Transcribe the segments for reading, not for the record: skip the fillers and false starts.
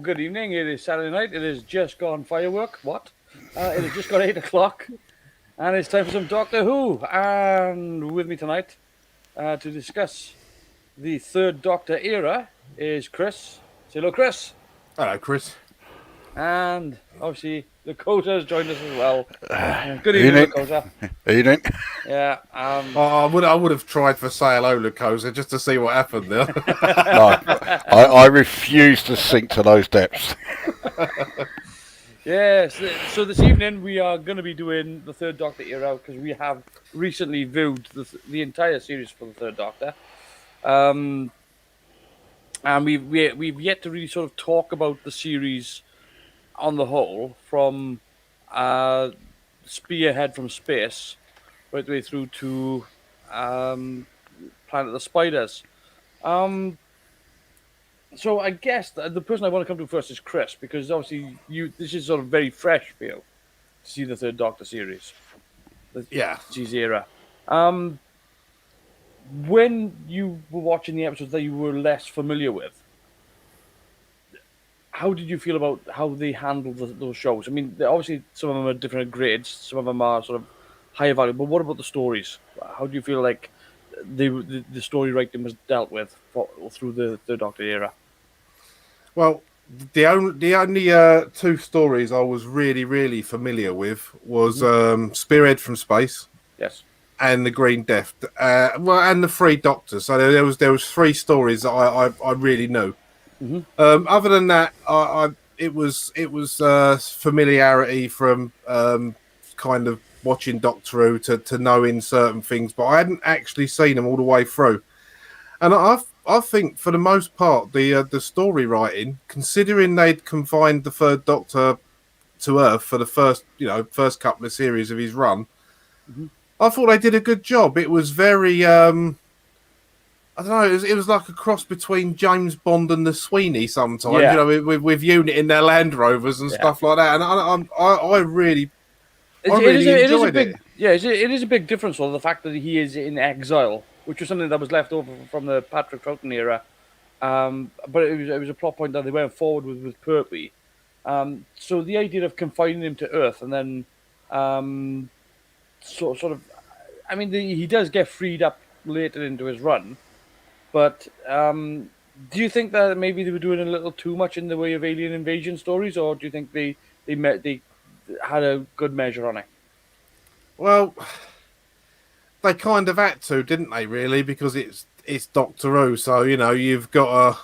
Good evening. It is Saturday night. It has just gone firework. What? It has just got 8 o'clock, and it's time for some Doctor Who. And with me tonight to discuss the third Doctor era is Chris. Say hello, Chris. Hello, Chris. And obviously, Lakota has joined us as well. Good evening, Evening. Lakota. Evening. Yeah. I would have tried for say hello, Lucosa, just to see what happened there. No, I refuse to sink to those depths. Yes. So this evening we are going to be doing the third Doctor era because we have recently viewed the entire series for the third Doctor. And we've yet to really sort of talk about the series on the whole, from Spearhead from Space right the way through to Planet of the Spiders. So I guess the person I want to come to first is Chris, because obviously this is sort of very fresh for you to see the third Doctor series, Yeah. G's era. When you were watching the episodes that you were less familiar with, how did you feel about how they handled those shows? I mean, obviously some of them are different grades, some of them are sort of higher value, but what about the stories? How do you feel like the story writing was dealt with through the third Doctor era? Well, the only two stories I was really familiar with was Spearhead from Space. Yes. And the Green Death. And the Three Doctors. So there was three stories that I really knew. Mm-hmm. Other than that, it was familiarity from kind of watching Doctor Who to knowing certain things, but I hadn't actually seen them all the way through. And I think for the most part, the story writing, considering they'd confined the third Doctor to Earth for the first couple of series of his run, I thought they did a good job. It was very I don't know. It was like a cross between James Bond and the Sweeney sometimes. Yeah. With Unit in their Land Rovers and stuff like that. And I really enjoyed it. Yeah, it is a big difference on the fact that he is in exile, which was something that was left over from the Patrick Troughton era. But it was a plot point that they went forward with Pertwee. So the idea of confining him to Earth and then sort of, I mean, he does get freed up later into his run. But do you think that maybe they were doing a little too much in the way of alien invasion stories, or do you think they had a good measure on it? Well, they kind of had to, didn't they? Really, because it's Doctor Who, so you've got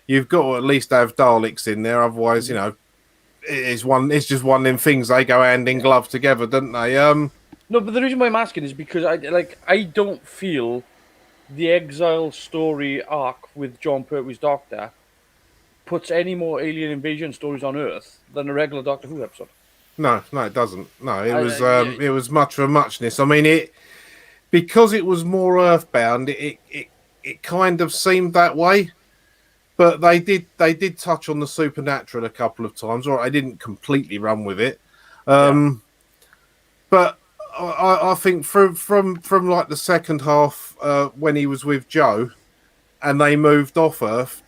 to at least have Daleks in there. Otherwise, it's just one of them things. They go hand in glove together, don't they? No, but the reason why I'm asking is because I don't feel the exile story arc with John Pertwee's Doctor puts any more alien invasion stories on Earth than a regular Doctor Who episode. No, it doesn't. No, it was much of a muchness. I mean, because it was more Earthbound. It kind of seemed that way, but they did touch on the supernatural a couple of times. Or I didn't completely run with it, but. I think from like the second half when he was with Joe and they moved off Earth,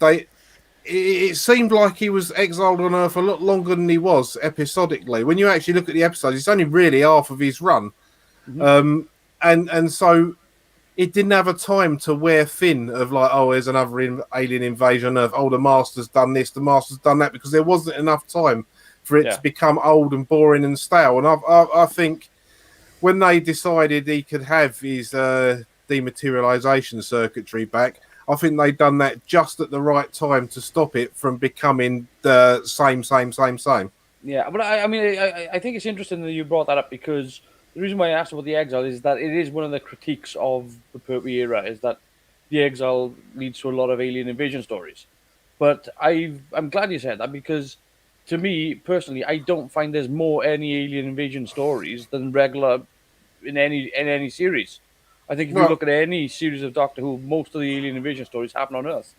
it seemed like he was exiled on Earth a lot longer than he was episodically. When you actually look at the episodes, it's only really half of his run, and so it didn't have a time to wear thin of like, oh, there's another alien invasion on Earth. Oh, the Master's done this, the Master's done that, because there wasn't enough time for it to become old and boring and stale. And I think. When they decided he could have his dematerialization circuitry back, I think they'd done that just at the right time to stop it from becoming the same. Yeah, but I mean, I think it's interesting that you brought that up, because the reason why I asked about the exile is that it is one of the critiques of the Pertwee era, is that the exile leads to a lot of alien invasion stories. But I'm glad you said that, because to me personally, I don't find there's more any alien invasion stories than regular in any series. I think if you look at any series of Doctor Who, most of the alien invasion stories happen on Earth.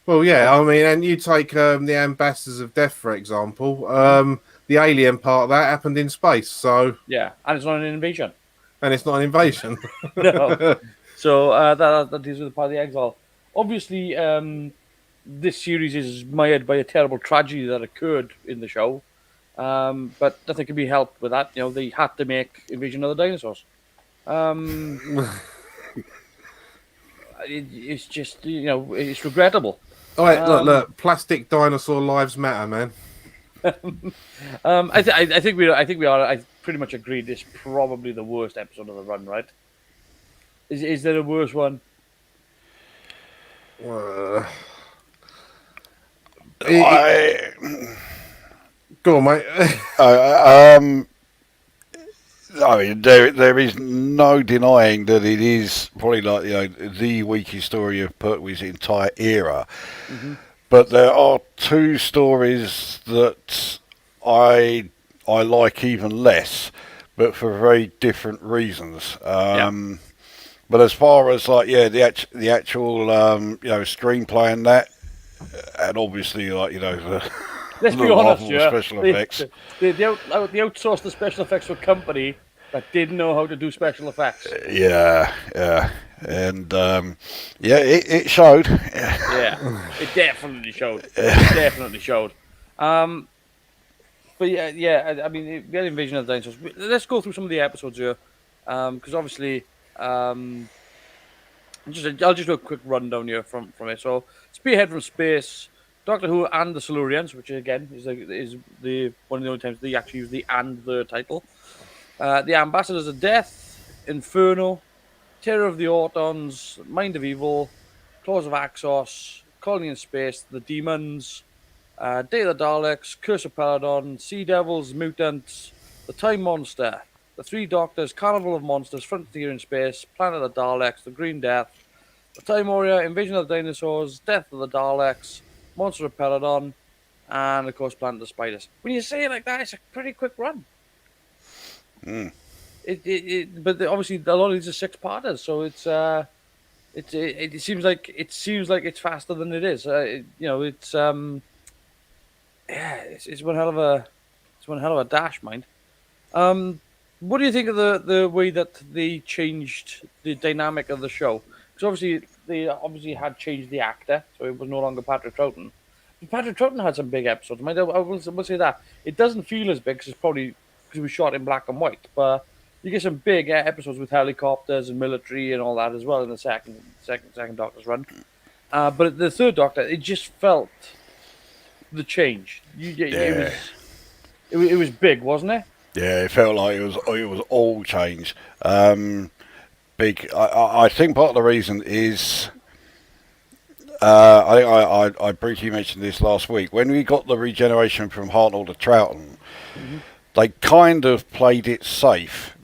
Well, yeah, I mean, and you take the Ambassadors of Death, for example. The alien part of that happened in space, so yeah, and it's not an invasion. And it's not an invasion. No. So that deals with the part of the exile. Obviously, this series is mired by a terrible tragedy that occurred in the show. But nothing can be helped with that. They had to make Invasion of the Dinosaurs. It's just, it's regrettable. All right, look, plastic dinosaur lives matter, man. I think we are. I pretty much agreed. This is probably the worst episode of the run, right? Is there a worse one? Go on, mate. I mean, there is no denying that it is probably like the weakest story of Pertwee's entire era. Mm-hmm. But there are two stories that I like even less, but for very different reasons. But as far as the actual screenplay and that, and obviously the Let's the be honest, Marvel special effects. They outsourced the special effects to a company that didn't know how to do special effects. Yeah, and it showed. Yeah, it definitely showed. It definitely showed. But I mean, we had Invasion of the Dinosaurs. Let's go through some of the episodes here, because obviously, I'll just do a quick rundown here from it. So, Spearhead from Space, Doctor Who and the Silurians, which again is the one of the only times they actually use the and the title. The Ambassadors of Death, Inferno, Terror of the Autons, Mind of Evil, Claws of Axos, Colony in Space, The Demons, Day of the Daleks, Curse of Peladon, Sea Devils, Mutants, The Time Monster, The Three Doctors, Carnival of Monsters, Frontier in Space, Planet of the Daleks, The Green Death, The Time Warrior, Invasion of the Dinosaurs, Death of the Daleks, Monster of Peladon, and of course Planet of the Spiders. When you say it like that, it's a pretty quick run. But obviously a lot of these are six-parters, so it seems like it's faster than it is. It's one hell of a dash, mind. What do you think of the way that they changed the dynamic of the show? Because obviously they had changed the actor, so it was no longer Patrick Troughton. But Patrick Troughton had some big episodes. I will say that it doesn't feel as big because it's probably because it was shot in black and white. But you get some big episodes with helicopters and military and all that as well in the second Doctor's run. But the third Doctor, it just felt the change. It was big, wasn't it? Yeah, it felt like it was all changed. Big. I think part of the reason is I briefly mentioned this last week when we got the regeneration from Hartnell to Troughton. Mm-hmm. They kind of played it safe.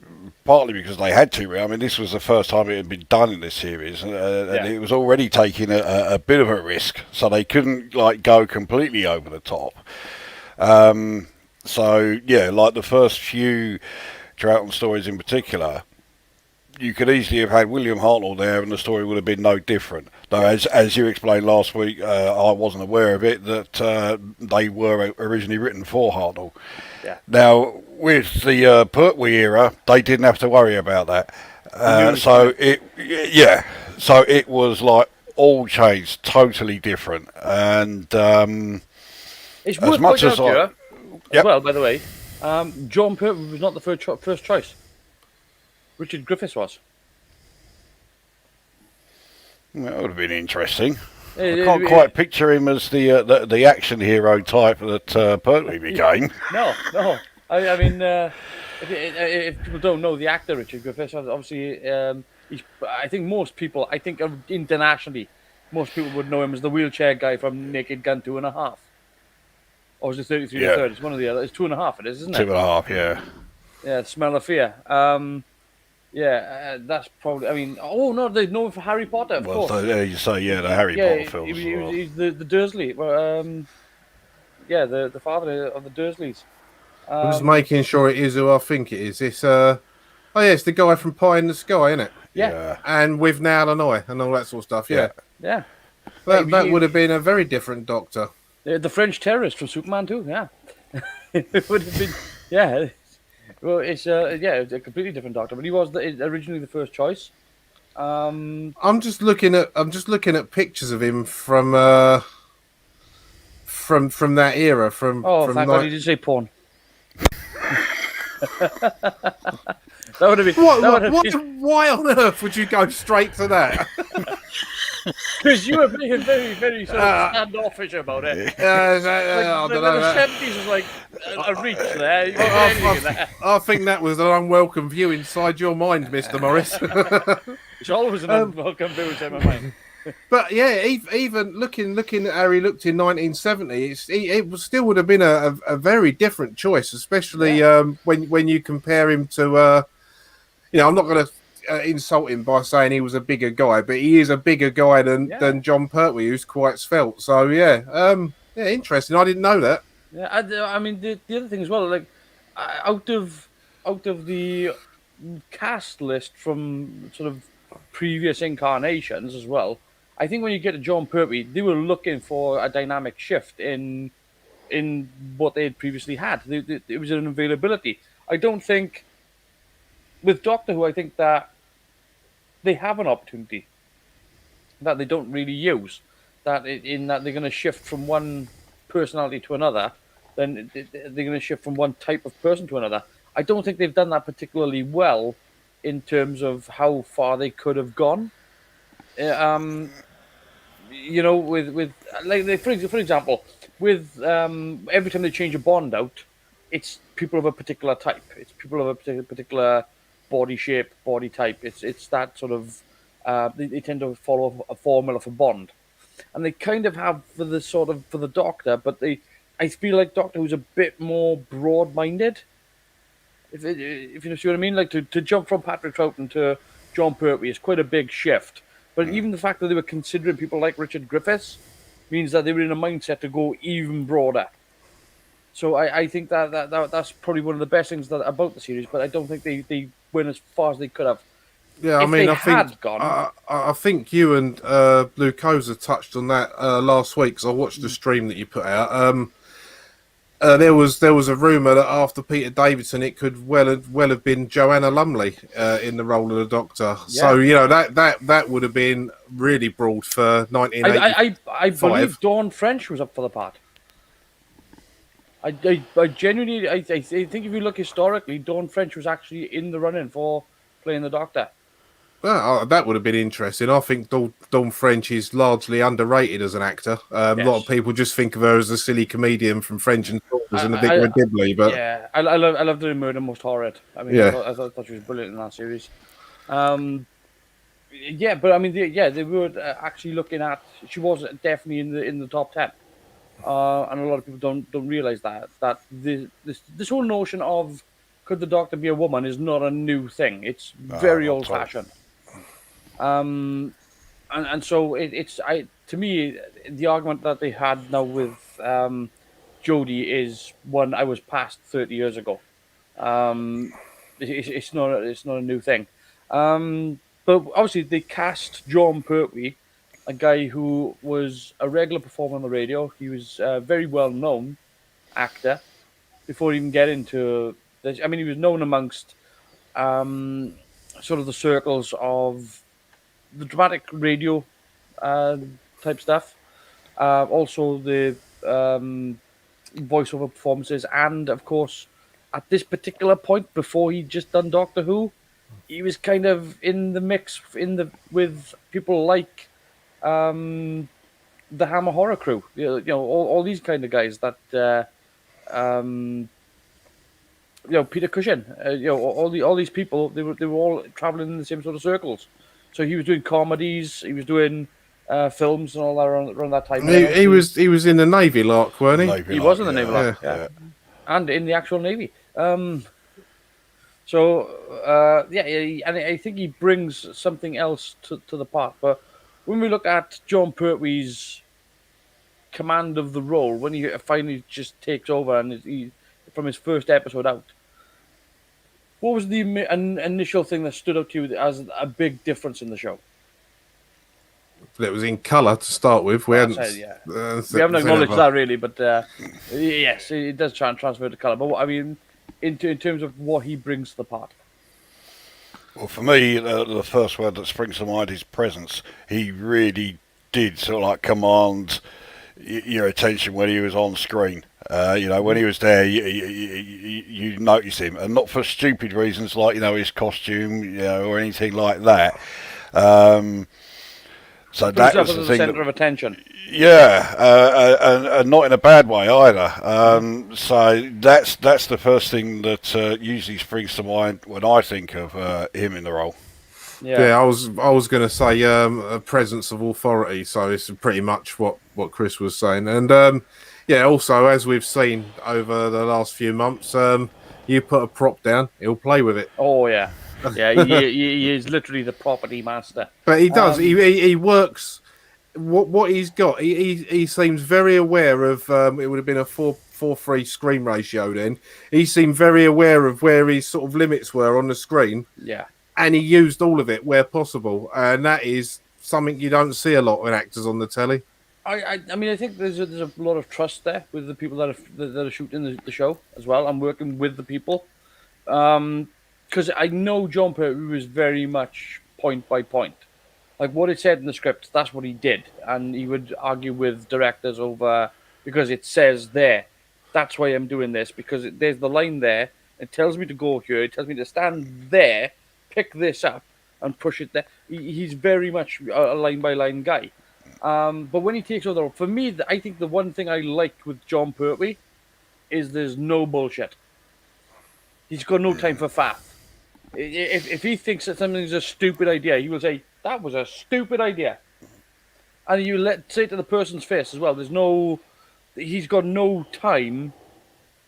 Partly because they had to. I mean, this was the first time it had been done in this series, and it was already taking a bit of a risk, so they couldn't go completely over the top. So yeah, like the first few Troughton stories in particular, you could easily have had William Hartnell there, and the story would have been no different. Though, as you explained last week, I wasn't aware of it that they were originally written for Hartnell. Yeah. Now, with the Pertwee era, they didn't have to worry about that. So it was like all changed, totally different, and it's worth pointing out here, as well, by the way, John Pertwee was not the first choice. Richard Griffiths was. That would have been interesting. I can't quite picture him as the action hero type that Pertwee became. No. I mean, if people don't know the actor Richard Griffiths, obviously, I think most people, internationally, most people would know him as the wheelchair guy from Naked Gun 2.5. Or is it 33 to 3rd? It's one of the other. It's 2.5. It is, isn't it? 2.5. Yeah. Yeah, Smell of Fear. That's probably. I mean, they know him for Harry Potter, of course. You say the Harry Potter films. He's the Dursley. The father of the Dursleys. I'm just making sure it is who I think it is. It's it's the guy from Pie in the Sky, isn't it? Yeah. And with Now and I and all that sort of stuff. Yeah. That would have been a very different Doctor. The French terrorist from Superman 2. Yeah. It would have been. Yeah. Well, it's a completely different Doctor, but he was originally the first choice. I'm just looking at pictures of him from from that era. From Thank God you didn't say porn. That would have been. Why on earth would you go straight to that? Because you were being very, very sort of standoffish about it. I don't know. The 70s was like a reach there. You couldn't do anything there. I think that was an unwelcome view inside your mind, Mr. Morris. It's always an unwelcome view inside my mind. But yeah, even looking at how he looked in 1970, still would have been a very different choice, especially when you compare him to. I'm not going to insult him by saying he was a bigger guy, but he is a bigger guy than John Pertwee, who's quite svelte. So interesting. I didn't know that. Yeah, I mean the other thing as well, like out of the cast list from sort of previous incarnations as well, I think when you get to John Pertwee, they were looking for a dynamic shift in what they had previously had. It was an availability. I don't think with Doctor Who, I think that they have an opportunity that they don't really use. That in that they're going to shift from one personality to another, then they're going to shift from one type of person to another. I don't think they've done that particularly well in terms of how far they could have gone. With like for example, with every time they change a Bond out, it's people of a particular type. It's people of a particular body shape, body type. It's that sort of they tend to follow a formula for Bond, and they kind of have for the Doctor, but I feel like Doctor Who's a bit more broad-minded. If you see what I mean, like to jump from Patrick Troughton to John Pertwee is quite a big shift. But even the fact that they were considering people like Richard Griffiths means that they were in a mindset to go even broader. So I think that's probably one of the best things about the series. But I don't think they went as far as they could have. Yeah, I think you and Luke Oza touched on that last week because I watched the stream that you put out. There was a rumor that after Peter Davison, it could well have been Joanna Lumley in the role of the Doctor. Yeah. So that would have been really broad for 1980. I believe Dawn French was up for the part. I genuinely I think if you look historically, Dawn French was actually in the running for playing the Doctor. Well, that would have been interesting. I think Dawn French is largely underrated as an actor. A lot of people just think of her as a silly comedian from French and Daughters and the Vicar of Dibley. But yeah, I love doing Murder Most Horrid. I mean, I thought she was brilliant in that series. But I mean, they were actually looking at. She was definitely in the top 10, and a lot of people don't realize that this whole notion of could the Doctor be a woman is not a new thing. It's very old fashioned. And so it's to me the argument that they had now with Jodie is one I was past 30 years ago. It's not a new thing. But obviously they cast John Pertwee, a guy who was a regular performer on the radio. He was a very well known actor before he even get into this. I mean, he was known amongst sort of the circles of the dramatic radio type stuff, also the voiceover performances, and of course, at this particular point, before he'd just done Doctor Who, he was kind of in the mix with people like the Hammer Horror Crew, all these kind of guys that Peter Cushing, all these people, they were all traveling in the same sort of circles. So he was doing comedies, he was doing films and all that around that time. He was in the Navy Lark, weren't he? He was in the Navy Lark, yeah. And in the actual Navy. And I think he brings something else to the part. But when we look at John Pertwee's command of the role, when he finally just takes over and he from his first episode out, what was the initial thing that stood out to you as a big difference in the show? It was in colour to start with. We haven't acknowledged that really, but yes, it does transfer to colour. But I mean, in terms of what he brings to the part. Well, for me, the first word that springs to mind is presence. He really did sort of like command your attention when he was on screen. When he was there, you notice him, and not for stupid reasons like his costume, or anything like that. So that was the the thing. centre of attention. Yeah, and not in a bad way either. So that's the first thing that usually springs to mind when I think of him in the role. Yeah, I was going to say a presence of authority. So it's pretty much what Chris was saying, and also as we've seen over the last few months, you put a prop down, he'll play with it. Oh yeah, yeah. He is literally the property master. But he does. He works. What he's got. He seems very aware of. It would have been a 4:3 screen ratio. Then he seemed very aware of where his sort of limits were on the screen. Yeah. And he used all of it where possible, and that is something you don't see a lot in actors on the telly. I mean, I think there's a lot of trust there with the people that are shooting the show as well. I'm working with the people, because I know John Pertwee was very much point by point, like what it said in the script. That's what he did, and he would argue with directors over because it says there. That's why I'm doing this because there's the line there. It tells me to go here. It tells me to stand there. Pick this up and push it there. He's very much a line by line guy. But when he takes over, for me, I think the one thing I liked with John Pertwee is there's no bullshit. He's got no time for faff. If he thinks that something's a stupid idea, he will say that was a stupid idea, and you say it to the person's face as well. He's got no time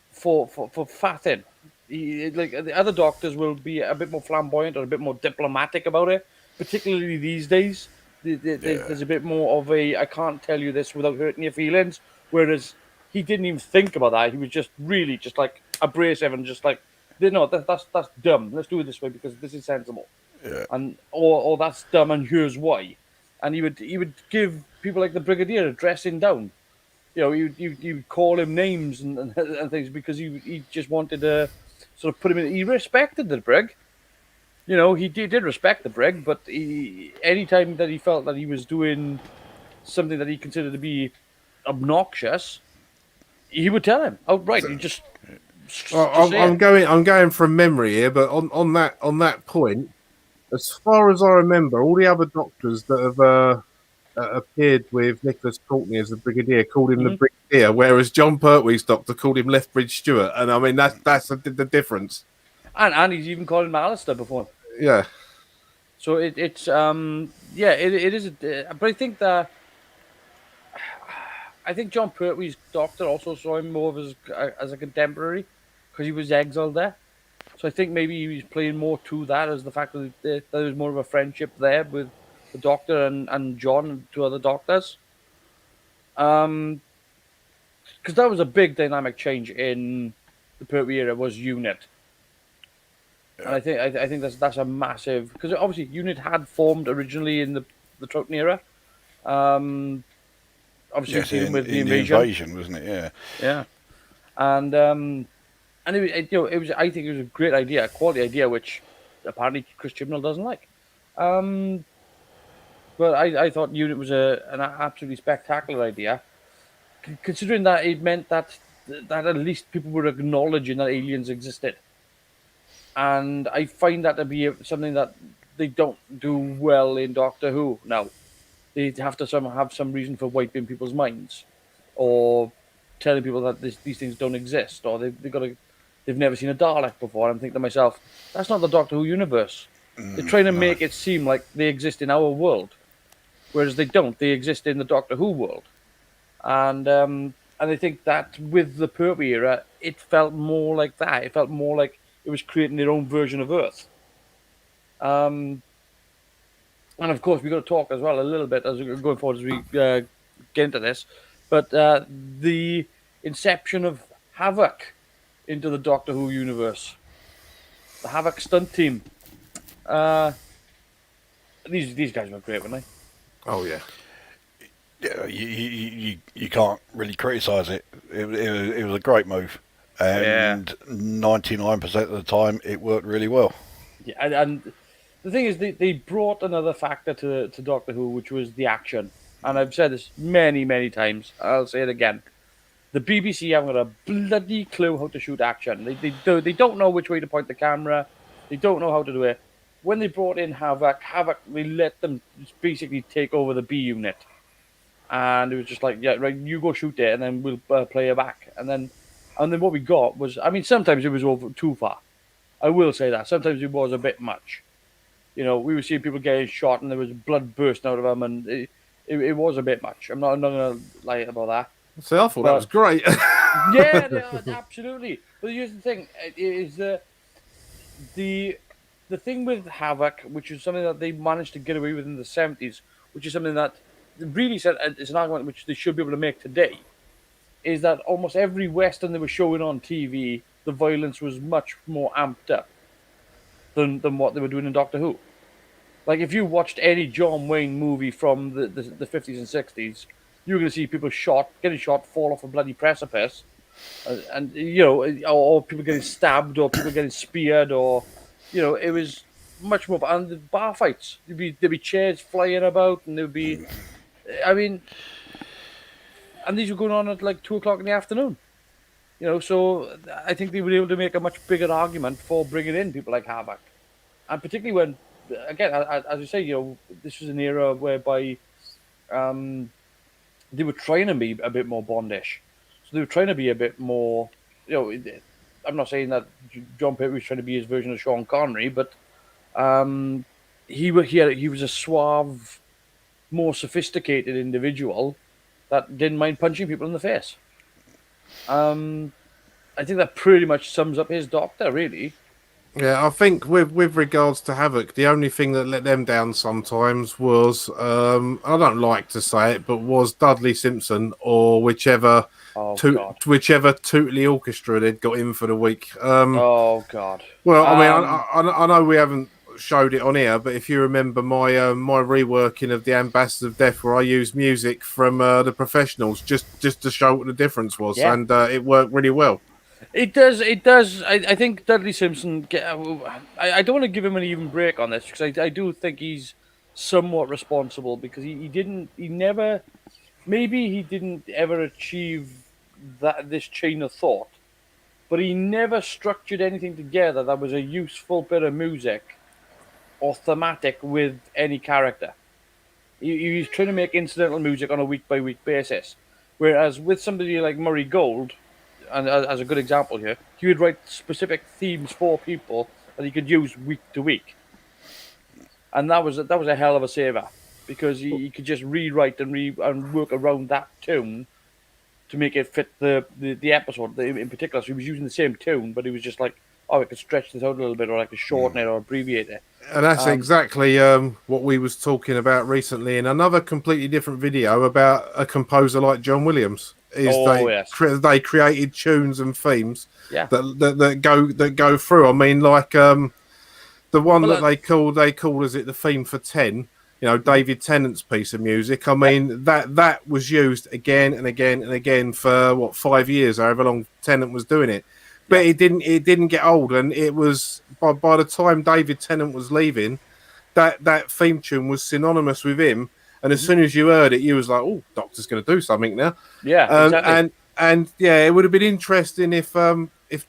for faffing. Like the other doctors will be a bit more flamboyant or a bit more diplomatic about it, particularly these days. There's a bit more of a I can't tell you this without hurting your feelings, whereas he didn't even think about that. He was just really just like abrasive and just like, no, that's dumb. Let's do it this way because this is sensible. Yeah. And or that's dumb and here's why. And he would give people like the Brigadier a dressing down. You would call him names and things because he just wanted to sort of put him in. He respected the Brig. He did respect the Brig, but any time that he felt that he was doing something that he considered to be obnoxious, he would tell him outright. He just I'm going from memory here, but on that point, as far as I remember, all the other doctors that have appeared with Nicholas Courtney as the Brigadier called him the Brigadier, whereas John Pertwee's doctor called him Lethbridge Stewart, and I mean that's the difference. And he's even called him Alistair before. Yeah. So it is. But I think that John Pertwee's doctor also saw him more as a contemporary because he was exiled there. So I think maybe he was playing more to that as the fact that there was more of a friendship there with the doctor and John and two other doctors. Because that was a big dynamic change in the Pertwee era was UNIT. And I think that's a massive because obviously UNIT had formed originally in the Troughton era. Obviously dealing with the invasion, wasn't it? Yeah. Yeah. And it was I think it was a great idea, a quality idea, which apparently Chris Chibnall doesn't like. But I thought UNIT was an absolutely spectacular idea, considering that it meant that at least people were acknowledging that aliens existed. And I find that to be something that they don't do well in Doctor Who now. They have to have some reason for wiping people's minds, or telling people that these things don't exist, or they've never seen a Dalek before. I'm thinking to myself, that's not the Doctor Who universe. They're trying to make it seem like they exist in our world, whereas they don't. They exist in the Doctor Who world, and I think that with the Pertwee era, it felt more like that. It felt more like it was creating their own version of Earth. And of course, we've got to talk as well a little bit as we're going forward as we get into this. But the inception of Havoc into the Doctor Who universe, the Havoc stunt team. These guys were great, weren't they? Oh yeah. Yeah, you can't really criticise it. It was a great move, and 99% of the time it worked really well. Yeah, and the thing is, they brought another factor to Doctor Who, which was the action. and I've said this many, many times. I'll say it again. The BBC haven't got a bloody clue how to shoot action. They don't know which way to point the camera. They don't know how to do it. When they brought in Havoc, they let them just basically take over the B unit, and it was just like, yeah, right, you go shoot it, and then we'll play it back. And then what we got was, I mean, sometimes it was over too far. I will say that sometimes it was a bit much. We were seeing people getting shot, and there was blood bursting out of them, and it was a bit much. I'm not gonna lie about that. So I thought that was great. Yeah, absolutely. But here's the thing: is the thing with Havoc, which is something that they managed to get away with in the '70s, which is something that really said it's an argument which they should be able to make today, is that almost every western they were showing on TV, the violence was much more amped up than what they were doing in Doctor Who. Like if you watched any John Wayne movie from the 50s and 60s, you're going to see people getting shot, fall off a bloody precipice, and or people getting stabbed, or people getting speared, or it was much more. And the bar fights, there'd be chairs flying about, and there'd be, I mean, and these were going on at like 2 o'clock in the afternoon. So I think they were able to make a much bigger argument for bringing in people like Havoc, and particularly when, again, as you say, this was an era whereby they were trying to be a bit more Bondish. So they were trying to be a bit more, I'm not saying that John Pertwee was trying to be his version of Sean Connery, but he was a suave, more sophisticated individual that didn't mind punching people in the face. I think that pretty much sums up his Doctor, really. Yeah, I think with regards to Havoc, the only thing that let them down sometimes was, I don't like to say it, but was Dudley Simpson or whichever Tootley Orchestra they'd got in for the week. Oh God! Well, I mean, I know we haven't showed it on here, but if you remember my reworking of the Ambassador of Death, where I used music from the Professionals just to show what the difference was, and it worked really well. It does. I think Dudley Simpson. I don't want to give him an even break on this because I do think he's somewhat responsible because he didn't ever achieve this chain of thought, but he never structured anything together that was a useful bit of music or thematic with any character. He was trying to make incidental music on a week by week basis, whereas with somebody like Murray Gold. And as a good example here, he would write specific themes for people that he could use week to week, and that was a hell of a saver because he could just rewrite and work around that tune to make it fit the episode in particular. So he was using the same tune, but he was just like, I could stretch this out a little bit, or I could shorten it or abbreviate it. And that's exactly what we was talking about recently in another completely different video about a composer like John Williams. They created tunes and themes that go through. I mean, like the one that they called is it the theme for 10? David Tennant's piece of music. I mean, that was used again and again and again for 5 years, however long Tennant was doing it. But it didn't get old, and it was by the time David Tennant was leaving, that theme tune was synonymous with him. And as soon as you heard it, you was like, "Oh, Doctor's going to do something now." Yeah, exactly. And it would have been interesting if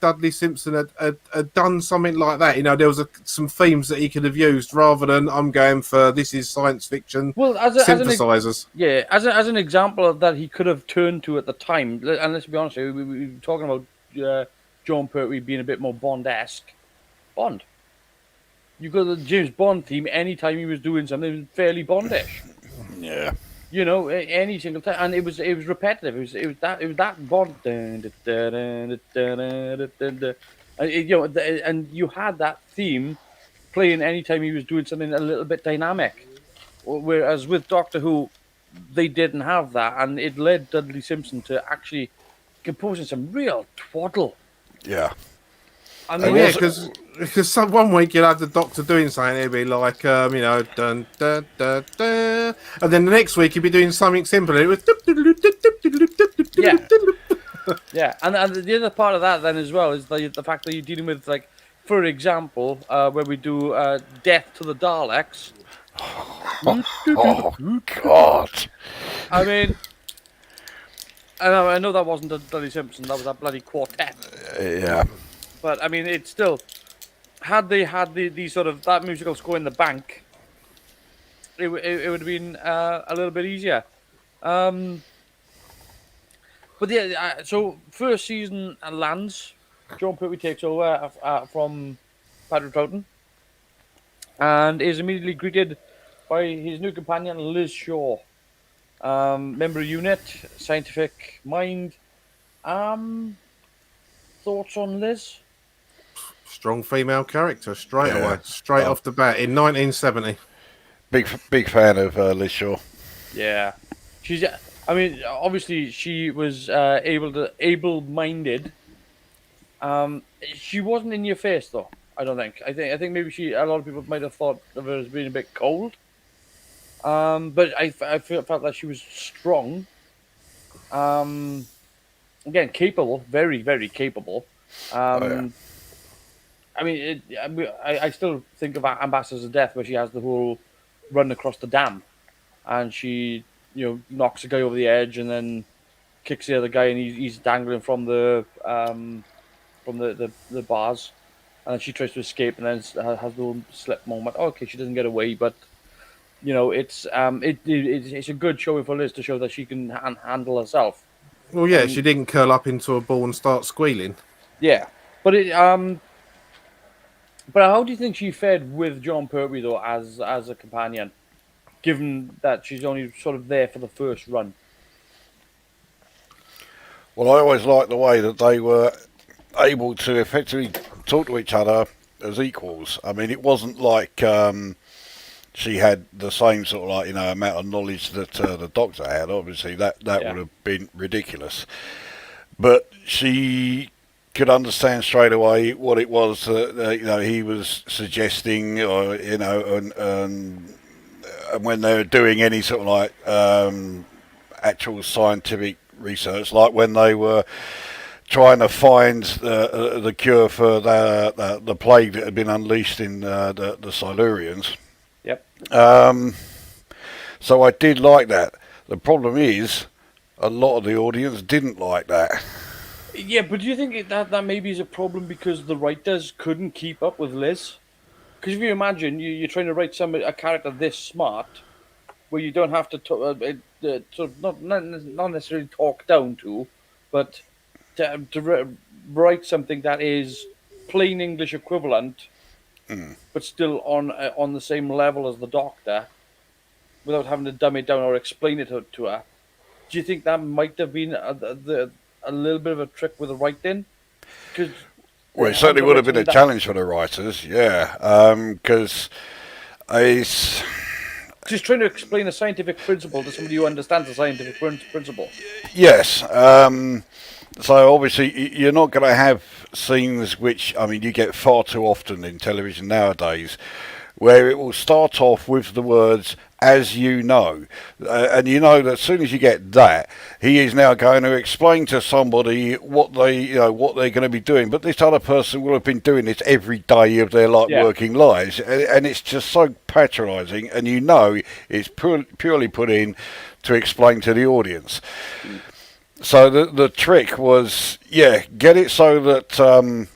Dudley Simpson had done something like that. There was some themes that he could have used rather than I'm going for this is science fiction. Well, synthesizers. As an example of that, he could have turned to at the time. And let's be honest, we were talking about John Pertwee being a bit more Bond-esque. Bond. You got the James Bond theme anytime he was doing something fairly Bondish. Yeah. Any single time, and it was repetitive. It was that Bond, and you had that theme playing anytime he was doing something a little bit dynamic. Whereas with Doctor Who, they didn't have that, and it led Dudley Simpson to actually composing some real twaddle. Yeah. I mean, because one week you'd have the Doctor doing something, it'd be like, dun, dun, dun, dun. And then the next week he'd be doing something simple. It was yeah. And the other part of that then as well is the fact that you're dealing with, like, for example, where we do Death to the Daleks. Oh God! I mean, I know that wasn't a Bloody Simpson. That was a bloody quartet. Yeah, But I mean, it's still had they had the sort of that musical score in the bank, it would have been a little bit easier. Um, but yeah, so first season lands. John Pertwee takes over from Patrick Troughton and is immediately greeted by his new companion Liz Shaw, member of unit, scientific mind. Um, Thoughts on Liz? Strong female character straight yeah. away, straight Oh, off the bat in 1970. big fan of Liz Shaw. Yeah, she's. I mean, obviously she was able-minded. She wasn't in your face though. I don't think. I think maybe a lot of people might have thought of her as being a bit cold. But I felt that she was strong. Um, Again, capable, very very capable. Oh yeah. Um, I mean, I still think of Ambassadors of Death where she has the whole run across the dam, and she knocks a guy over the edge and then kicks the other guy, and he's dangling from the bars, and then she tries to escape, and then has the little slip moment. Okay, she doesn't get away, but it's a good showing for Liz to show that she can handle herself. Well, yeah, And she didn't curl up into a ball and start squealing. yeah, but but how do you think she fared with John Pertwee though as a companion, given that she's only sort of there for the first run? Well, I always liked the way that they were able to effectively talk to each other as equals. I mean, it wasn't like she had the same sort of amount of knowledge that the Doctor had. Obviously, that Yeah. would have been ridiculous. But she could understand straight away what it was that he was suggesting, or and when they were doing any sort of actual scientific research, like when they were trying to find the cure for the plague that had been unleashed in the Silurians. Yep. So I did like that. The problem is, a lot of the audience didn't like that. Yeah, but do you think that maybe is a problem because the writers couldn't keep up with Liz? Because if you imagine you're trying to write a character this smart, where you don't have to sort of not necessarily talk down to, but to write something that is plain English equivalent, but still on the same level as the Doctor, without having to dumb it down or explain it to her. Do you think that might have been a little bit of a trick with the writing? Because Well, it certainly would have been a challenge for the writers, yeah, because it's just trying to explain a scientific principle to somebody who understands the scientific principle. yes. So obviously you're not going to have scenes which, I mean, you get far too often in television nowadays, where it will start off with the words "as you know," and you know that as soon as you get that, he is now going to explain to somebody what they're going to be doing. But this other person will have been doing this every day of their working lives, and it's just so patronising. And it's purely put in to explain to the audience. So the trick was, get it so that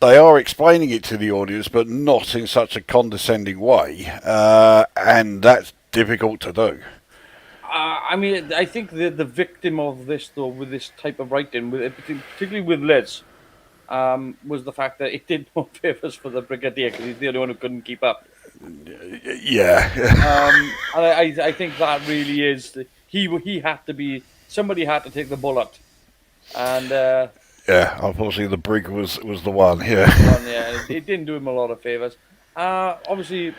they are explaining it to the audience, but not in such a condescending way, and that's difficult to do. I mean, I think the victim of this, though, with this type of writing, particularly with Liz, was the fact that it did no favours for the Brigadier because he's the only one who couldn't keep up. Yeah. And I think that really is he had to be somebody had to take the bullet, and Yeah, unfortunately the brig was the one. Yeah. it didn't do him a lot of favours. Obviously,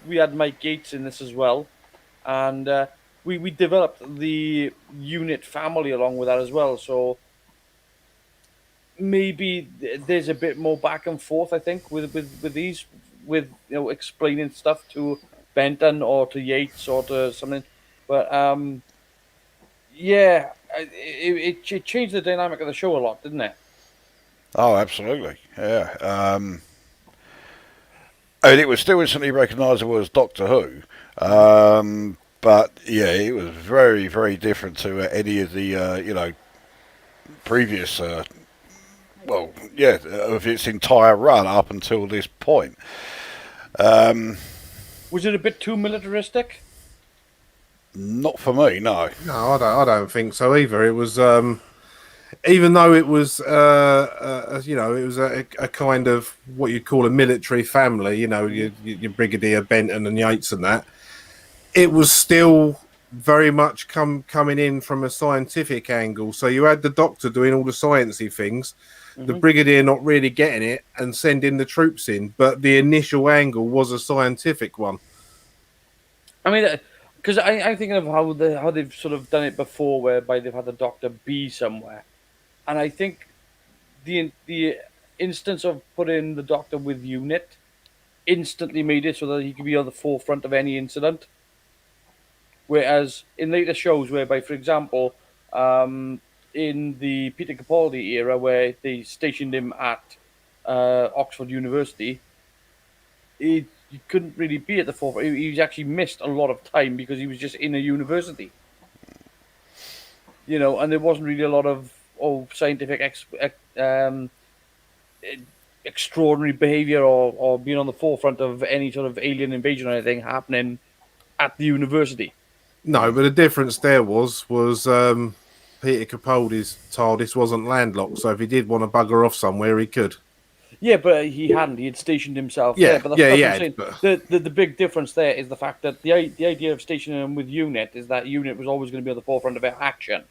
we had Mike Gates in this as well, and we developed the unit family along with that as well. So maybe there's a bit more back and forth. I think with these explaining stuff to Benton or to Yates or to something, but yeah, it changed the dynamic of the show a lot, didn't it? Oh, absolutely. Yeah. And it was still instantly recognisable as Doctor Who. But yeah, it was very, very different to any of the previous of its entire run up until this point. Was it a bit too militaristic? Not for me, no. No, I don't think so either. It was, even though it was, it was a kind of what you'd call a military family. You know, your Brigadier Benton and Yates and that. It was still very much coming in from a scientific angle. So you had the Doctor doing all the sciencey things, the Brigadier not really getting it and sending the troops in, but the initial angle was a scientific one. I mean, because I'm thinking of how they've sort of done it before, whereby they've had the Doctor be somewhere, and I think the instance of putting the Doctor with UNIT instantly made it so that he could be on the forefront of any incident. Whereas in later shows, whereby, for example, in the Peter Capaldi era, where they stationed him at Oxford University, he couldn't really be at the forefront. He's actually missed a lot of time because he was just in a university, and there wasn't really a lot of scientific extraordinary behavior or being on the forefront of any sort of alien invasion or anything happening at the university. No, but the difference there was Peter Capaldi's TARDIS wasn't landlocked, so if he did want to bugger off somewhere, he could. Yeah, but he hadn't. He had stationed himself Yeah, there. But yeah, that's yeah. what I'm saying. The big difference there is the fact that the idea of stationing him with UNIT is that UNIT was always going to be on the forefront of action.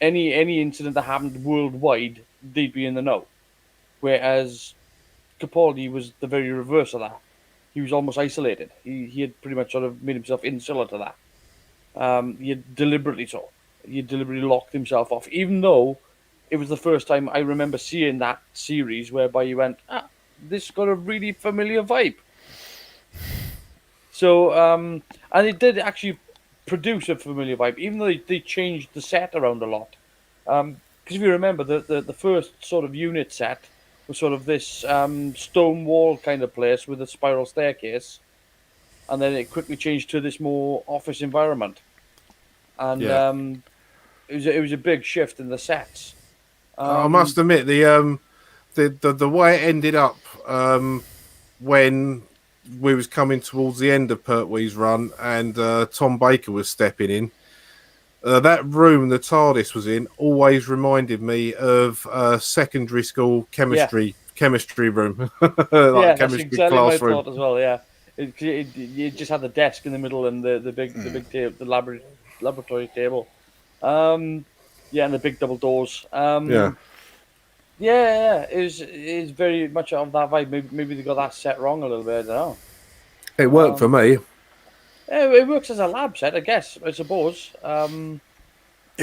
Any incident that happened worldwide, they'd be in the know. Whereas Capaldi was the very reverse of that. He was almost isolated. He had pretty much sort of made himself insular to that. He had deliberately so. He had deliberately locked himself off, even though it was the first time I remember seeing that series whereby you went, this got a really familiar vibe. So, and it did actually produce a familiar vibe, even though they changed the set around a lot. Because if you remember, the first sort of unit set was sort of this stone wall kind of place with a spiral staircase, and then it quickly changed to this more office environment. And it was a big shift in the sets. I must admit the way it ended up when we was coming towards the end of Pertwee's run and Tom Baker was stepping in. That room the TARDIS was in always reminded me of secondary school chemistry room, like that's exactly classroom. my thought as well. Yeah, it just had the desk in the middle and the big table, the laboratory table. And the big double doors. It is very much of that vibe. Maybe they got that set wrong a little bit. I don't know. It worked for me. It works as a lab set, I guess. I suppose. It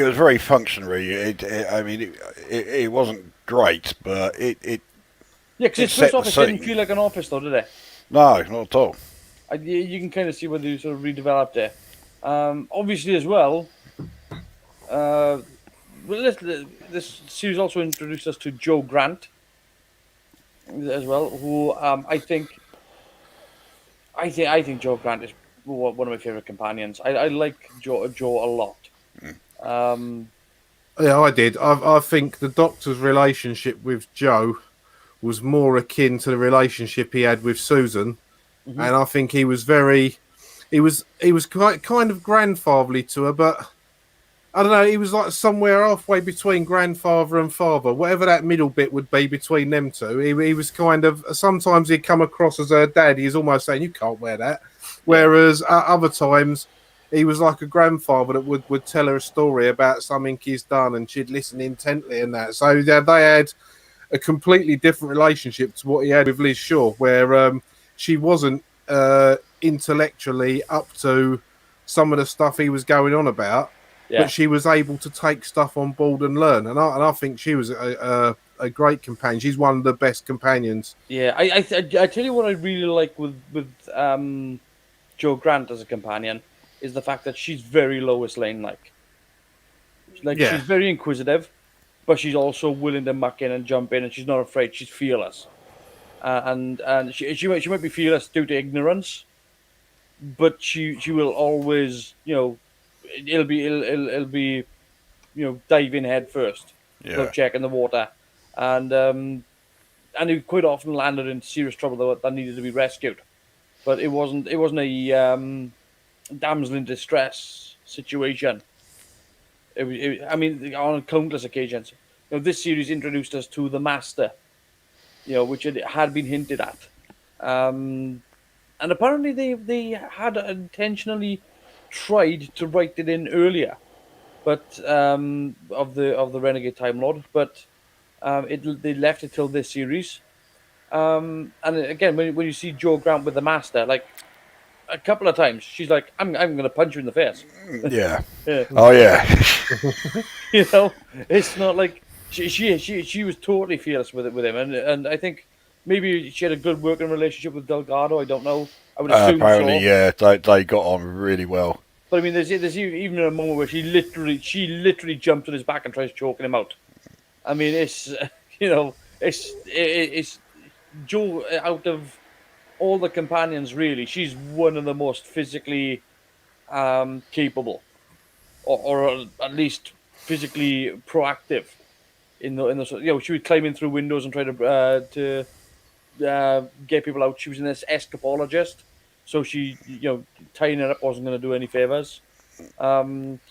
was very functionary. It wasn't great, but it. Yeah, because its first office didn't feel like an office, though, did it? No, not at all. You can kind of see where they sort of redeveloped it. Obviously, as well. This series also introduced us to Jo Grant as well, who I think Jo Grant is one of my favorite companions. I like Jo a lot. Yeah, I did. I think the Doctor's relationship with Jo was more akin to the relationship he had with Susan, and I think he was quite kind of grandfatherly to her, but I don't know, he was like somewhere halfway between grandfather and father, whatever that middle bit would be between them two. He was kind of, sometimes he'd come across as her dad. He's almost saying, you can't wear that. Whereas other times, he was like a grandfather that would tell her a story about something he's done and she'd listen intently and that. So they had a completely different relationship to what he had with Liz Shaw, where she wasn't intellectually up to some of the stuff he was going on about. Yeah. But she was able to take stuff on board and learn, and I think she was a great companion. She's one of the best companions. Yeah, I tell you what I really like with Jo Grant as a companion is the fact that she's very Lois Lane like. She's very inquisitive, but she's also willing to muck in and jump in, and she's not afraid. She's fearless. and she might be fearless due to ignorance, but she will always, it'll be, dive in head first Yeah. without checking the water, and he quite often landed in serious trouble that needed to be rescued. But it wasn't a damsel in distress situation. I mean, on countless occasions. This series introduced us to the Master, which it had been hinted at. Um, and apparently they had intentionally tried to write it in earlier, but of the Renegade Time Lord, but they left it till this series. And again, when you see Joe Grant with the Master, like a couple of times, she's like, I'm going to punch you in the face." Yeah. Yeah. Oh yeah. It's not like she was totally fearless with him, and I think maybe she had a good working relationship with Delgado. I don't know. I would assume Apparently, so. yeah. They got on really well. But I mean, there's even a moment where she literally jumps on his back and tries choking him out. I mean, it's it's Joe, out of all the companions, really, she's one of the most physically capable, or at least physically proactive in the she was climbing through windows and trying to get people out. She was an escapologist, so she tying it up wasn't going to do any favors.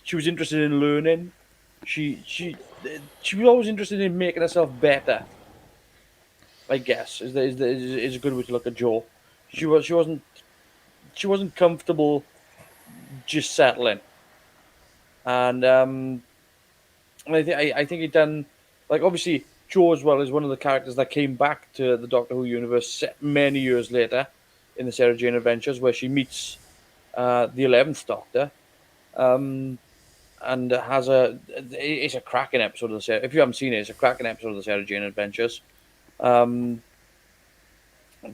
She was interested in learning. She was always interested in making herself better. I guess is a good way to look at Jo. She wasn't comfortable just settling, and I think it done, like, obviously Jo as well is one of the characters that came back to the Doctor Who universe many years later in the Sarah Jane Adventures, where she meets the 11th Doctor, um, and has it's a cracking episode of the Sarah. If you haven't seen it, it's a cracking episode of the Sarah Jane Adventures. Um,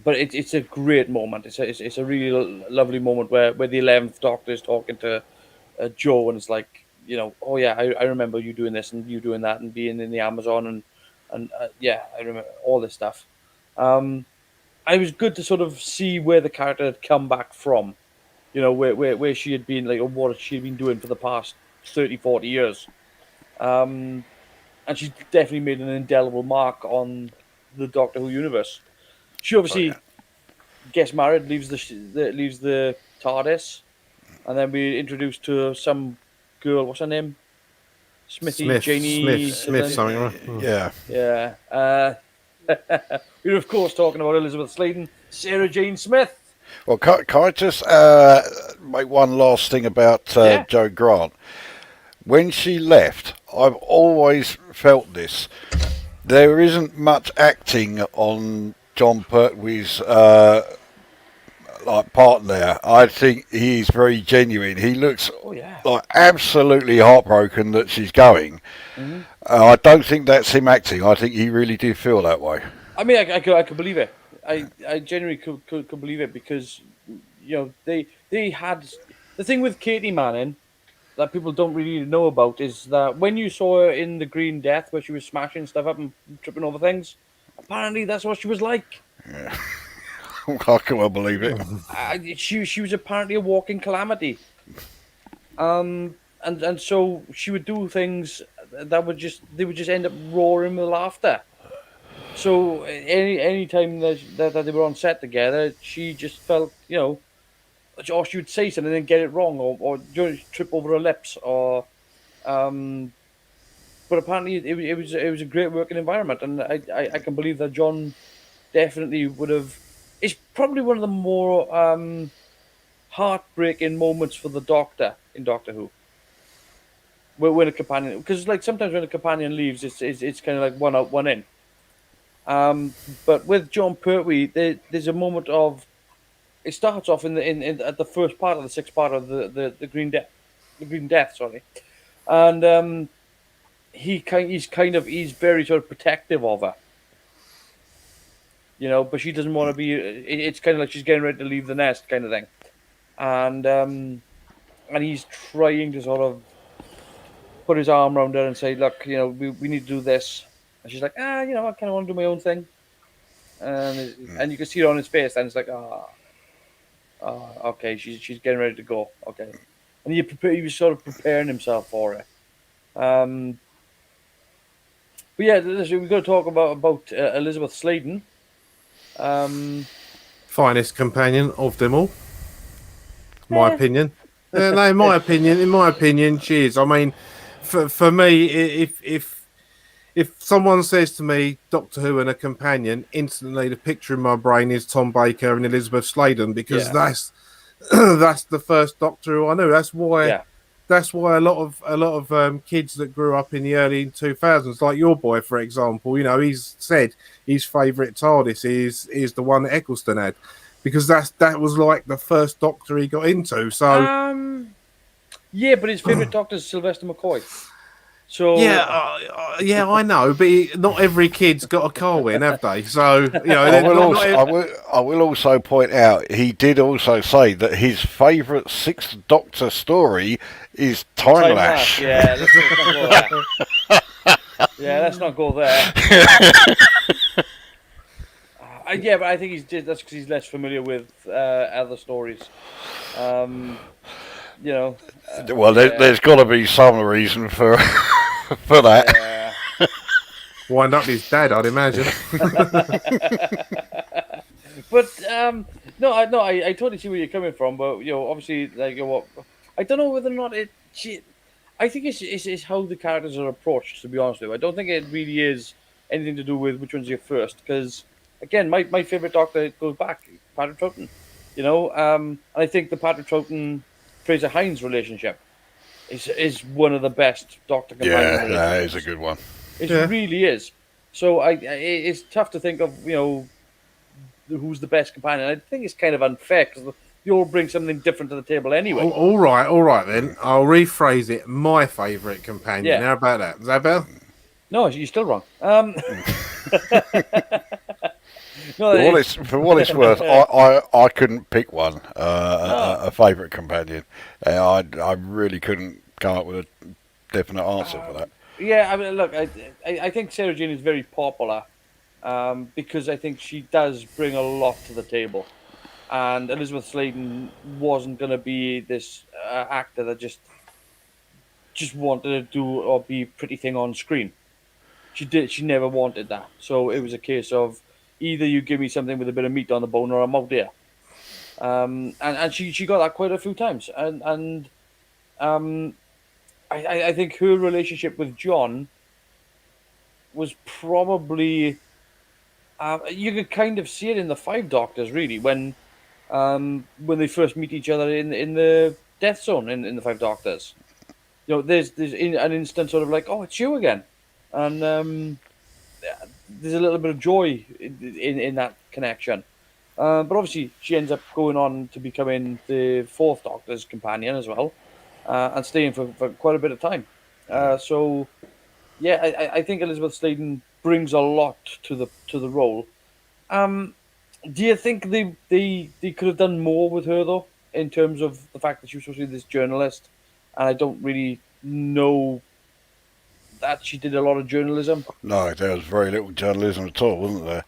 but it's a great moment. It's a really lovely moment where the 11th Doctor is talking to Joe, and it's like, oh yeah, I remember you doing this and you doing that and being in the Amazon, and yeah, I remember all this stuff. Um, it was good to sort of see where the character had come back from, where she had been, like, or what she had been doing for the past 30, 40 years. And she's definitely made an indelible mark on the Doctor Who universe. She Oh yeah. obviously gets married, leaves the TARDIS, and then we're introduced to some girl. What's her name? Smithy, Janie, Smith, something. Right? Yeah. Yeah. We're of course talking about Elizabeth Sladen, Sarah Jane Smith. Well, can I just make one last thing about Yeah. Joe Grant? When she left, I've always felt this. There isn't much acting on John Pertwee's part there. I think he's very genuine. He looks Oh yeah. like absolutely heartbroken that she's going. Mhm. I don't think that's him acting. I think he really did feel that way. I mean, I could believe it. I genuinely could believe it, because they had the thing with Katie Manning that people don't really know about is that when you saw her in the Green Death, where she was smashing stuff up and tripping over things, apparently that's what she was like. I can well believe it. She was apparently a walking calamity. And so she would do things that they would just end up roaring with laughter. So any time that they were on set together, she just felt, or she would say something and then get it wrong, or trip over her lips, or but apparently it was a great working environment, and I can believe that John definitely would have. It's probably one of the more heartbreaking moments for the Doctor in Doctor Who. When a companion, because like sometimes when a companion leaves, it's kind of like one out, one in. But with John Pertwee, there's a moment of. It starts off in at the first part of the sixth part of the Green Death, sorry, and he's very sort of protective of her, but she doesn't want to be. It's kind of like she's getting ready to leave the nest, kind of thing, and he's trying to sort of put his arm around her and say, "Look, we need to do this," and she's like, I kind of want to do my own thing. and you can see it on his face, and it's like, okay, she's getting ready to go. Okay, and he was sort of preparing himself for it. But yeah, we've got to talk about Elizabeth Sladen. Finest companion of them all, my Eh, opinion. No, in my opinion, she is. I mean, for me, if someone says to me Doctor Who and a companion, instantly the picture in my brain is Tom Baker and Elizabeth Sladen, because Yeah. that's that's the first Doctor Who I knew. That's why. yeah, That's why a lot of kids that grew up in the early 2000s, like your boy, for example, you know, he's said his favourite TARDIS is the one that Eccleston had, because that was like the first Doctor he got into. So yeah, but his favorite Doctor is Sylvester McCoy. So yeah, I know, but not every kid's got a Carwin, have they? So you know, I will also point out he did also say that his favourite Sixth Doctor story is Time Lash. Yeah, let's not go there. Yeah, let's not go there. Yeah, but I think that's because he's less familiar with other stories. You know. Well, there's got to be some reason for for that. Yeah. wind up his dad, I'd imagine. But no, I totally see where you're coming from. But you know, obviously, like what I don't know whether or not I think it's how the characters are approached. To be honest with you, I don't think it really is anything to do with which one's your first. Because again, my favorite Doctor goes back Patrick Troughton. You know, and I think the Patrick Troughton Fraser Hines relationship is one of the best Doctor companion Yeah, that relationships. is a good one. It Yeah. really is. So it's tough to think of who's the best companion. I think it's kind of unfair because they all bring something different to the table anyway. All right then. I'll rephrase it. My favourite companion. Yeah. How about that? Is that better? No, you're still wrong. No, For what it's worth, I couldn't pick one a favourite companion. I really couldn't come up with a definite answer for that. yeah. I mean, look, I think Sarah Jane is very popular because I think she does bring a lot to the table, and Elizabeth Sladen wasn't going to be this actor that just wanted to do or be a pretty thing on screen. She never wanted that. So it was a case of either you give me something with a bit of meat on the bone or I'm out there. And she got that quite a few times. And um, I think her relationship with John was probably you could kind of see it in the Five Doctors really when they first meet each other in the Death Zone in the Five Doctors. You know, there's an instant sort of like, oh, it's you again, and there's a little bit of joy in that connection. But obviously, she ends up going on to becoming the Fourth Doctor's companion as well, and staying for quite a bit of time. So, yeah, I think Elizabeth Sladen brings a lot to the role. Um, do you think they could have done more with her though, in terms of the fact that she was supposed to be this journalist, and I don't really know that she did a lot of journalism. No, there was very little journalism at all, wasn't there?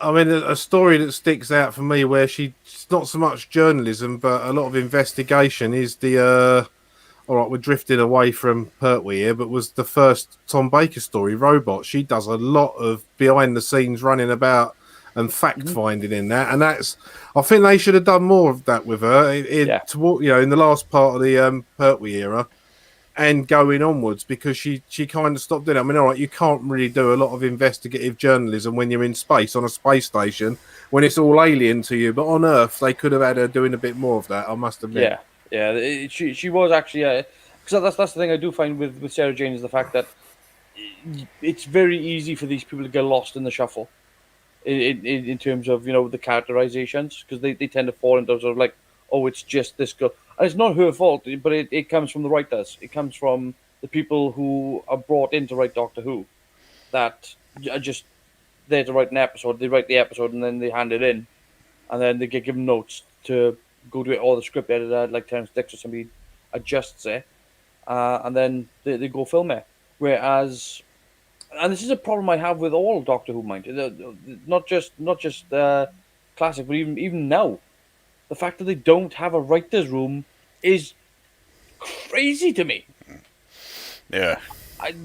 I mean, a story that sticks out for me where she's not so much journalism, but a lot of investigation is the. All right, we're drifting away from Pertwee here, but was the first Tom Baker story, Robot. She does a lot of behind the scenes running about and fact finding in that, and that's. I think they should have done more of that with her in the last part of the Pertwee era. And going onwards, because she kind of stopped doing it. I mean, all right, you can't really do a lot of investigative journalism when you're in space on a space station when it's all alien to you. But on Earth, they could have had her doing a bit more of that. I must admit. Yeah. She was actually because that's the thing I do find with Sarah Jane is the fact that it's very easy for these people to get lost in the shuffle in terms of the characterizations because they tend to fall into sort of like, oh, it's just this girl. And it's not her fault, but it comes from the writers. It comes from the people who are brought in to write Doctor Who that are just there to write an episode. They write the episode and then they hand it in, and then they get given notes to go to it, or the script editor, like Terence Dix or somebody, adjusts it, and then they go film it. Whereas and this is a problem I have with all Doctor Who, mind you, not just classic, but even now, the fact that they don't have a writers' room is crazy to me. Yeah.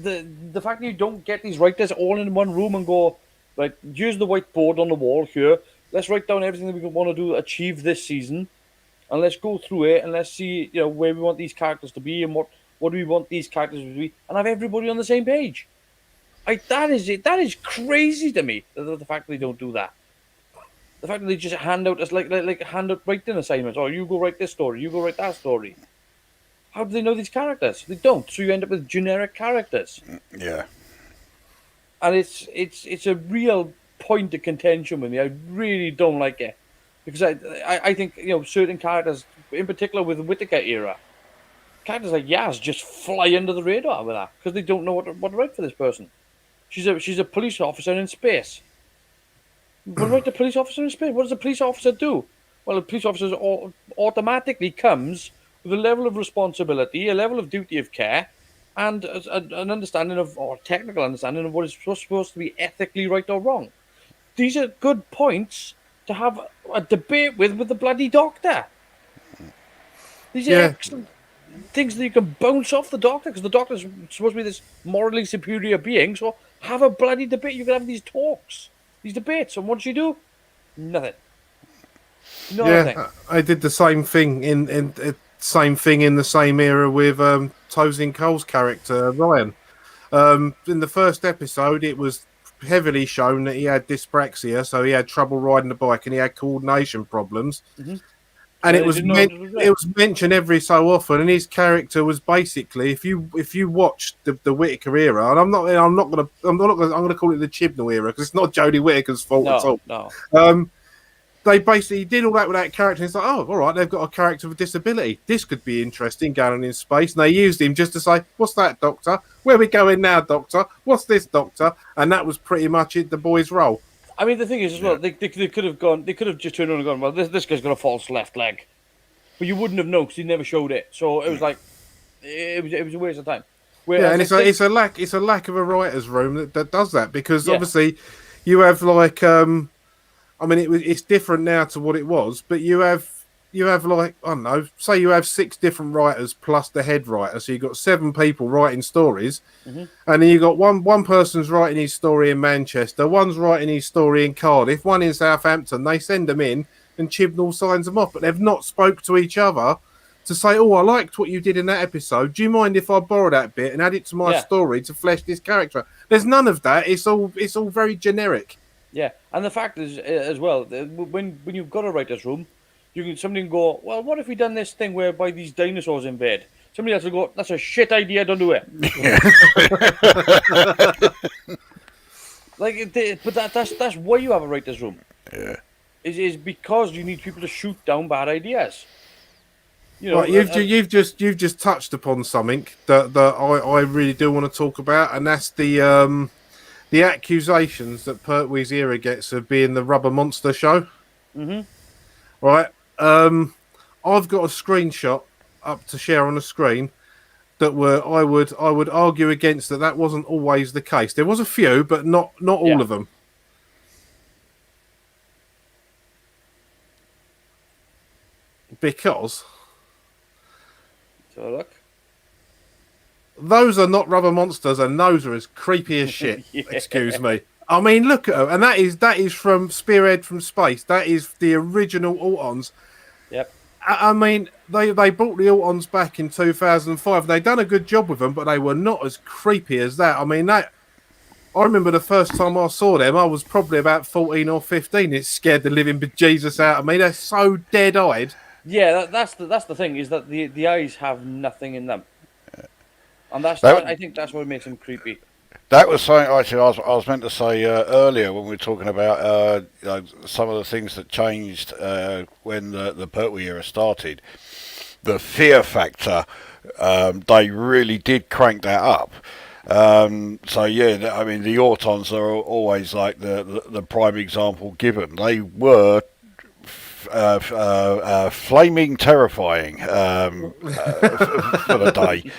The fact that you don't get these writers all in one room and go, right, use the whiteboard on the wall here. Let's write down everything that we want to do to achieve this season, and let's go through it and let's see, where we want these characters to be and what do we want these characters to be, and have everybody on the same page. That is it. That is crazy to me. The fact that they don't do that. The fact that they just hand out as like hand out writing assignments. Oh, you go write this story. You go write that story. How do they know these characters? They don't. So you end up with generic characters. Yeah. And it's a real point of contention with me. I really don't like it, because I think certain characters, in particular with the Whittaker era, characters like Yaz just fly under the radar with that because they don't know what to write for this person. She's a police officer in space. But write the police officer in space. What does a police officer do? Well, a police officer automatically comes with a level of responsibility, a level of duty of care, and an understanding of, or technical understanding of what is supposed to be ethically right or wrong. These are good points to have a debate with the bloody doctor. These are excellent things that you can bounce off the doctor, because the doctor's supposed to be this morally superior being. So have a bloody debate. You can have these talks, these debates, and what does she do? Nothing. Nothing. Yeah, I did the same thing in the same era with Tosin Cole's character Ryan. In the first episode, it was heavily shown that he had dyspraxia, so he had trouble riding the bike and he had coordination problems. Mm-hmm. And it was mentioned every so often, and his character was basically, if you watched the Whittaker era, and I'm gonna call it the Chibnall era because it's not Jodie Whittaker's fault at all. No. They basically did all that with that character. And it's like, oh, all right, they've got a character with a disability. This could be interesting, going in space. And they used him just to say, what's that, Doctor? Where are we going now, Doctor? What's this, Doctor? And that was pretty much it, the boy's role. I mean, the thing is, as well, they could have gone. They could have just turned around and gone, well, this guy's got a false left leg, but you wouldn't have known because he never showed it. So it was like, it was a waste of time. Yeah, and it's a lack of a writer's room that does that, because obviously you have like I mean, it's different now to what it was, but you have like, I don't know, say you have 6 different writers plus the head writer, so you've got 7 people writing stories, and then you've got one person's writing his story in Manchester, one's writing his story in Cardiff, one in Southampton. They send them in, and Chibnall signs them off, but they've not spoke to each other to say, oh, I liked what you did in that episode. Do you mind if I borrow that bit and add it to my story to flesh this character? There's none of that. It's all very generic. Yeah, and the fact is, as well, when you've got a writer's room, somebody can go, well, what if we done this thing whereby these dinosaurs invade? Somebody else will go, that's a shit idea, don't do it. But that's why you have a writer's room. Yeah. Is because you need people to shoot down bad ideas. Right, you've just touched upon something that I really do want to talk about, and that's the accusations that Pertwee's era gets of being the Rubber Monster show. Mm-hmm. Right. I've got a screenshot up to share on the screen that I would argue against that wasn't always the case. There was a few, but not all of them. Because so look. Those are not rubber monsters, and those are as creepy as shit. Excuse me. I mean, look at them, and that is from Spearhead from Space. That is the original Autons. Yep. I mean, they brought the Autons back in 2005. They done a good job with them, but they were not as creepy as that. I mean, I remember the first time I saw them, I was probably about 14 or 15. It scared the living bejesus out of me. They're so dead-eyed. Yeah, that's the thing, is that the eyes have nothing in them. And I think that's what makes them creepy. That was something actually I was meant to say earlier when we were talking about some of the things that changed when the Pertwee era started. The fear factor, they really did crank that up. So yeah, I mean the Autons are always like the prime example given. They were flaming terrifying for the day.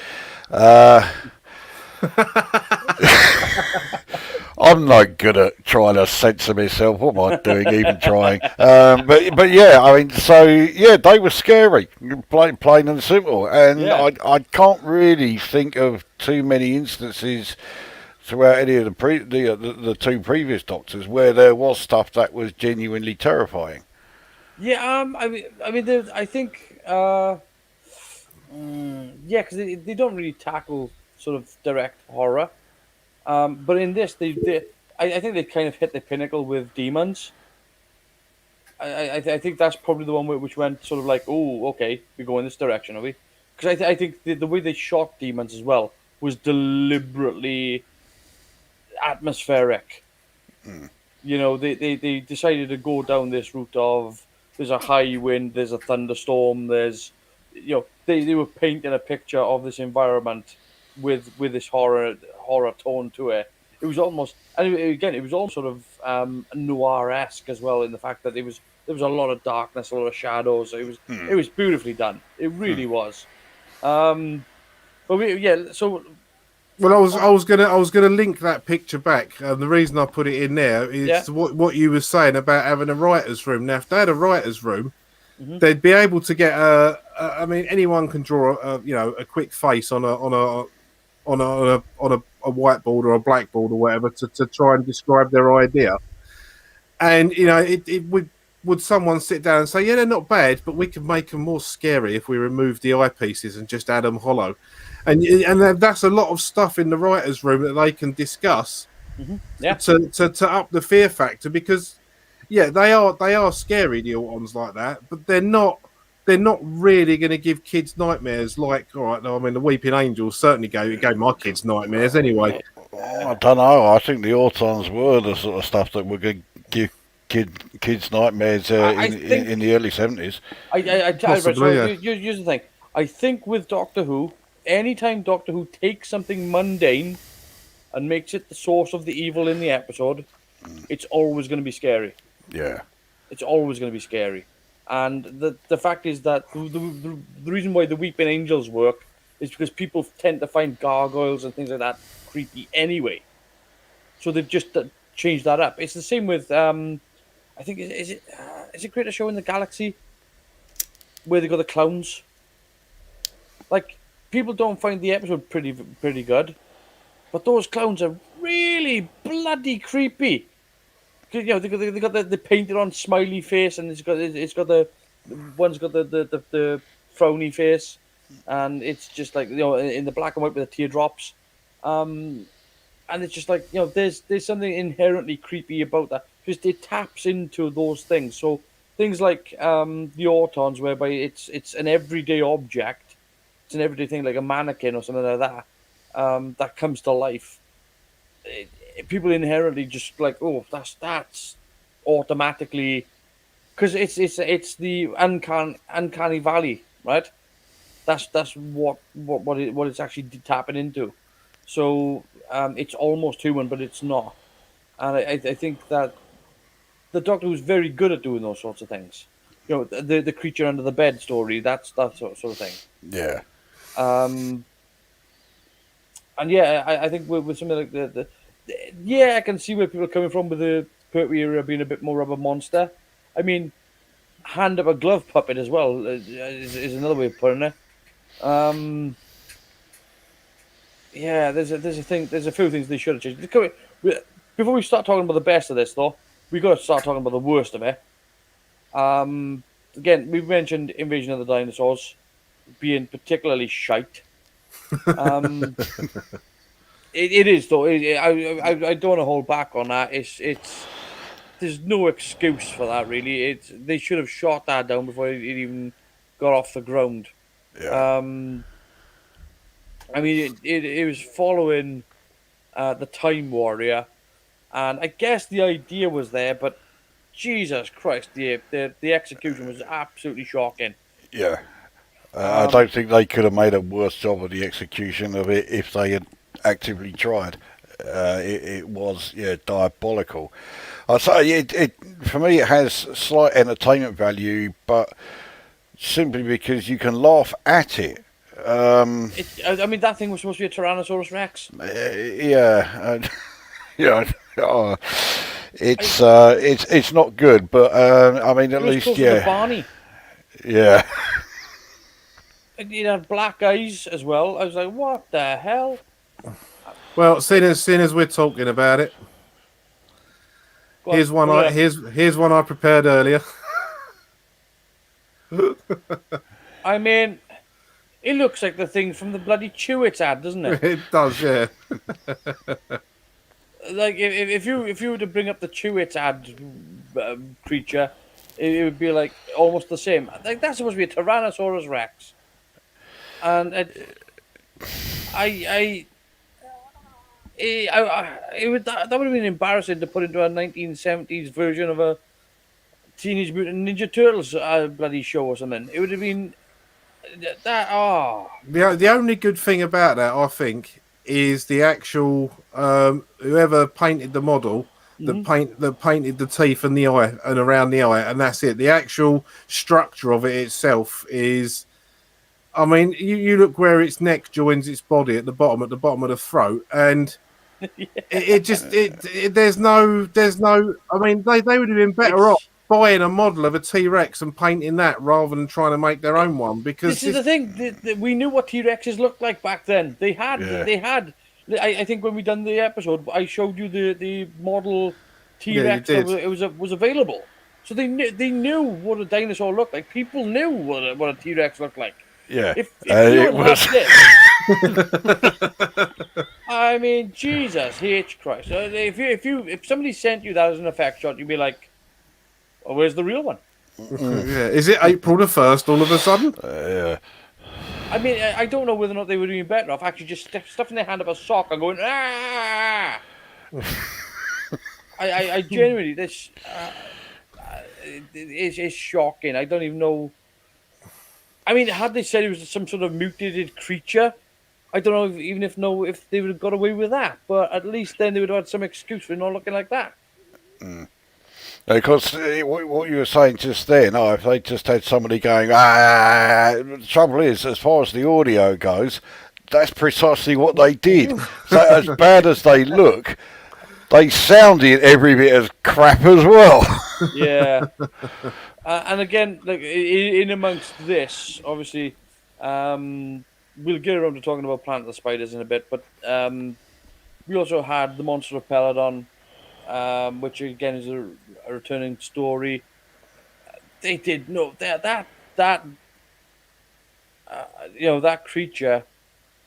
I'm not good at trying to censor myself. What am I doing, even trying? But yeah, I mean, so yeah, they were scary, plain and simple. And Yeah. I can't really think of too many instances throughout any of the two previous Doctors where there was stuff that was genuinely terrifying. Yeah, I think, yeah, because they don't really tackle sort of direct horror. But in this, I think they kind of hit the pinnacle with demons. I think that's probably the one which went sort of like, oh, okay, we go in this direction, are we? Because I think the way they shot demons as well was deliberately atmospheric. You know, they decided to go down this route of there's a high wind, there's a thunderstorm, there's, they were painting a picture of this environment with this horror tone to it. It was almost, and again, it was almost sort of noir esque as well in the fact that there was a lot of darkness, a lot of shadows. It was beautifully done. It really was. But yeah, so Well, I was gonna link that picture back. The reason I put it in there is yeah, what you were saying about having a writers' room. Now, if they had a writers' room, hmm they'd be able to get I mean, anyone can draw a quick face on a whiteboard or a blackboard or whatever to try and describe their idea. And it would someone sit down and say, yeah, they're not bad, but we could make them more scary if we remove the eyepieces and just add them hollow. And that's a lot of stuff in the writers' room that they can discuss yeah. to up the fear factor, because yeah, they are scary, the Autons like that, but they're not really going to give kids nightmares. Like, all right, no, I mean, the Weeping Angels certainly gave my kids nightmares anyway. I don't know. I think the Autons were the sort of stuff that were going to give kids nightmares I think in the early 70s. right, so Possibly, yeah. here's the thing. I think with Doctor Who, anytime Doctor Who takes something mundane and makes it the source of the evil in the episode, it's always going to be scary. Yeah. It's always going to be scary. And the fact is that the reason why the Weeping Angels work is because people tend to find gargoyles and things like that creepy anyway. So they've just changed that up. It's the same with I think is it Greatest Show in the Galaxy where they got the clowns. Like, people don't find the episode pretty good, but those clowns are really bloody creepy. 'Cause, they got the painted on smiley face, and it's got the one's got the frowny face, and it's just like, in the black and white with the teardrops, and it's just like, there's something inherently creepy about that. Just it taps into those things. So things like the Autons, whereby it's an everyday object, it's an everyday thing like a mannequin or something like that, that comes to life. People inherently just like, oh, that's automatically, because it's the uncanny valley, right? That's what it's actually tapping into. So it's almost human, but it's not. And I think that the Doctor was very good at doing those sorts of things. The creature under the bed story. That's that sort of thing. Yeah. Um, and yeah, I think with something like yeah, I can see where people are coming from with the Pertwee era being a bit more of a monster. I mean, hand up a glove puppet as well is another way of putting it. Yeah, there's a few things they should have changed. Before we start talking about the best of this, though, we got to start talking about the worst of it. Again, we've mentioned Invasion of the Dinosaurs being particularly shite. It is though. I don't want to hold back on that. It's there's no excuse for that really. They should have shot that down before it even got off the ground. Yeah. I mean, it was following the Time Warrior, and I guess the idea was there, but Jesus Christ, the execution was absolutely shocking. Yeah. I don't think they could have made a worse job of the execution of it if they had actively tried. It was, yeah, diabolical. I say it for me. It has slight entertainment value, but simply because you can laugh at it. I mean, that thing was supposed to be a Tyrannosaurus Rex. Yeah, yeah. Oh, it's not good, but I mean, at It was least closer to Barney. yeah. And he had black eyes as well. I was like, what the hell? Well, seeing as we're talking about it, Go on, here's one. put it up. Here's one I prepared earlier. I mean, it looks like the thing from the bloody Chewits ad, doesn't it? It does, yeah. Like if you were to bring up the Chewits ad creature, it would be like almost the same. Like that's supposed to be a Tyrannosaurus Rex, and it would that would have been embarrassing to put into a 1970s version of a Teenage Mutant Ninja Turtles bloody show or something. It would have been that. Oh, The only good thing about that, I think, is the actual whoever painted the model that painted the teeth and the eye and around the eye, and that's it. The actual structure of it itself is. I mean, you look where its neck joins its body at the bottom of the throat, and there's no. I mean, they would have been better off buying a model of a T-Rex and painting that rather than trying to make their own one. Because this is the thing. We knew what T-Rexes looked like back then. They had. I think when we done the episode, I showed you the model T-Rex Yeah, that was available. So they knew what a dinosaur looked like. People knew what a T-Rex looked like. Yeah, If it you was. this, I mean, Jesus H Christ! If somebody sent you that as an effect shot, you'd be like, "Oh, where's the real one?" yeah. Is it April the 1st all of a sudden? Yeah. I mean, I don't know whether or not they were doing better off actually just stuffing their hand up a sock and going, ah! I genuinely, this it's shocking. I don't even know. I mean, had they said it was some sort of mutated creature, I don't know if they would have got away with that. But at least then they would have had some excuse for not looking like that. Because what you were saying just then, if they just had somebody going, the trouble is, as far as the audio goes, that's precisely what they did. So as bad as they look, they sounded every bit as crap as well. Yeah. And again, like in amongst this, obviously, we'll get around to talking about Planet of the Spiders in a bit, but we also had the Monster of Peladon, which again is a returning story. They did that creature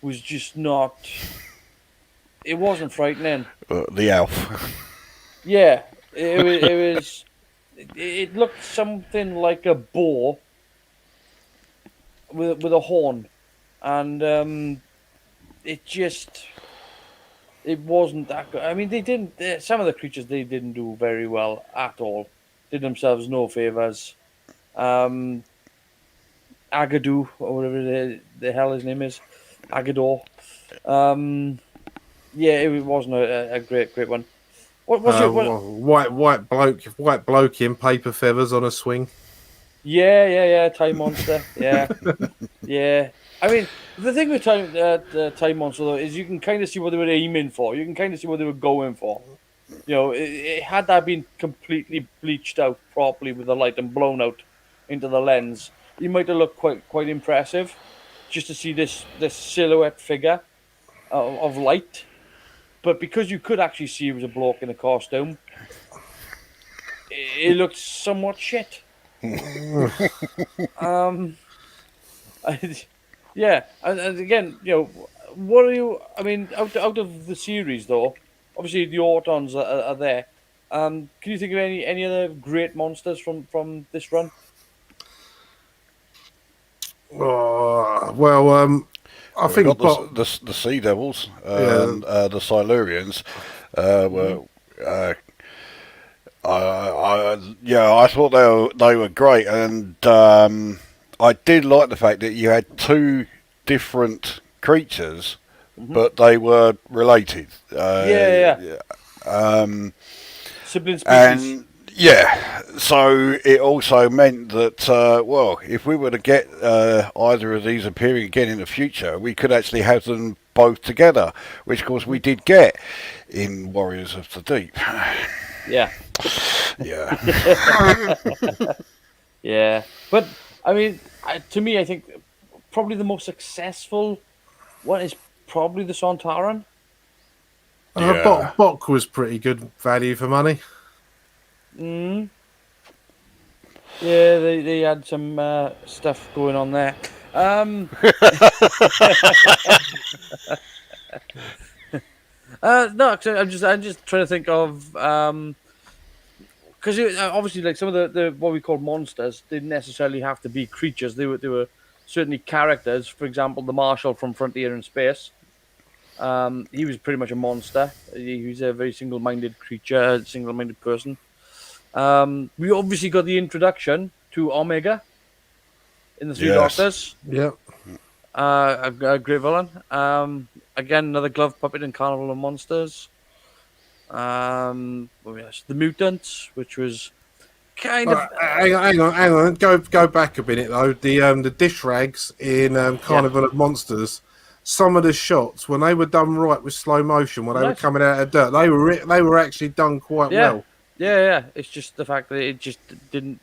was just not. It wasn't frightening. The Alf. Yeah, it was. It looked something like a boar with a horn, and it wasn't that good. I mean, they didn't. Some of the creatures they didn't do very well at all. Did themselves no favors. Agadoo or whatever the hell his name is, Agador. Yeah, it wasn't a great one. White bloke in paper feathers on a swing. Yeah. Time Monster. Yeah, yeah. I mean, the thing with Time Monster though is you can kind of see what they were aiming for. You can kind of see what they were going for. You know, had that been completely bleached out properly with the light and blown out into the lens, it might have looked quite impressive. Just to see this silhouette figure of light. But because you could actually see it was a bloke in a costume, it looked somewhat shit. Yeah, and again, you know, what are you? I mean, out of the series though, obviously the Autons are there. Can you think of any other great monsters from this run? I think We've got the Sea Devils and the Silurians were. I thought they were great, and I did like the fact that you had two different creatures, but they were related. Sibling species. And so it also meant that if we were to get either of these appearing again in the future, we could actually have them both together, which of course we did get in Warriors of the Deep. Yeah. Yeah. Yeah. But, I mean, to me, I think probably the most successful one is probably the Sontaran. Yeah. Bok was pretty good value for money. Mm. Yeah, they had some stuff going on there. No, 'cause I'm just trying to think of because obviously like some of the what we call monsters didn't necessarily have to be creatures. They were certainly characters. For example, the Marshal from Frontier in Space. He was pretty much a monster. He was a very single-minded creature, single-minded person. We obviously got the introduction to Omega in the Three Yes. Doctors. Yeah. A great villain. Again, another glove puppet in Carnival of Monsters. Yes, the Mutants, which was kind of Hang on. Go back a minute though. The dish rags in Carnival of Monsters. Some of the shots when they were done right with slow motion, when they were Nice. coming out of dirt, they were actually done quite well. Yeah. It's just the fact that it just didn't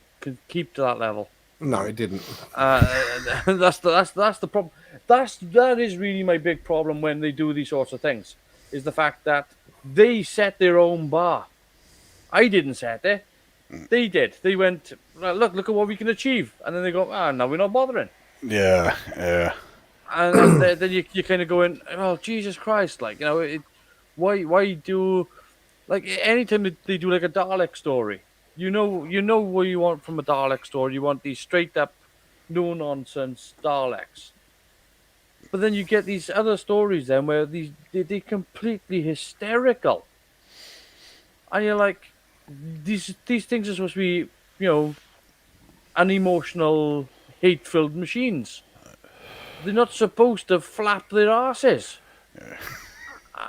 keep to that level. No, it didn't. That's the problem. That is really my big problem when they do these sorts of things. Is the fact that they set their own bar. I didn't set it. They did. They went, look at what we can achieve, and then they go, now we're not bothering. Yeah. And then you kind of going, oh Jesus Christ, like why do like anytime they do like a Dalek story, you know what you want from a Dalek story. You want these straight up, no nonsense Daleks. But then you get these other stories then where they're completely hysterical, and you're like, these things are supposed to be unemotional, hate-filled machines. They're not supposed to flap their asses.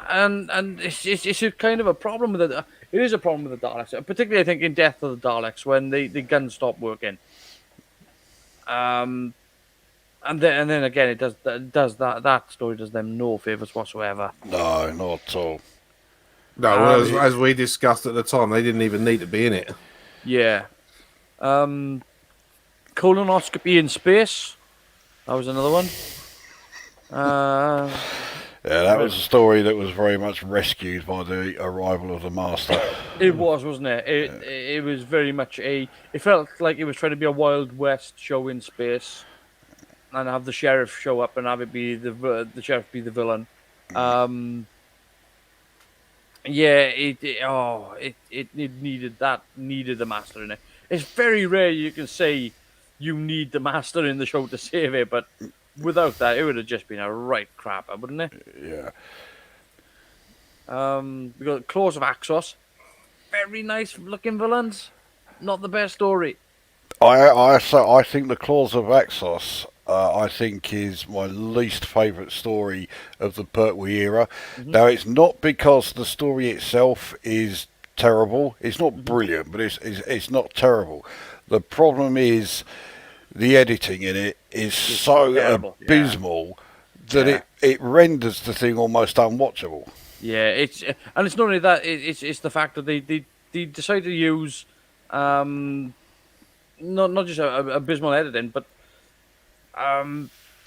And it's a kind of a problem with it. It is a problem with the Daleks, particularly I think in Death of the Daleks when the guns stop working. And then again it does that story does them no favors whatsoever. No, not at all. No, well, as we discussed at the time, they didn't even need to be in it. Yeah. Colonoscopy in Space. That was another one. Yeah, that was a story that was very much rescued by the arrival of the Master. It was, wasn't it? It was very much it felt like it was trying to be a Wild West show in space, and have the sheriff show up and have it be the sheriff be the villain. Yeah, it needed the Master in it. It's very rare you can say you need the Master in the show to save it, but without that, it would have just been a right crapper, wouldn't it? Yeah. We got Claws of Axos. Very nice looking villains. Not the best story. I think the Claws of Axos, I think is my least favourite story of the Pertwee era. Now, it's not because the story itself is terrible. It's not brilliant, but it's not terrible. The problem is the editing in it is so terrible, abysmal that it renders the thing almost unwatchable. Yeah, it's not only that. It's the fact that they decided to use not just abysmal editing, but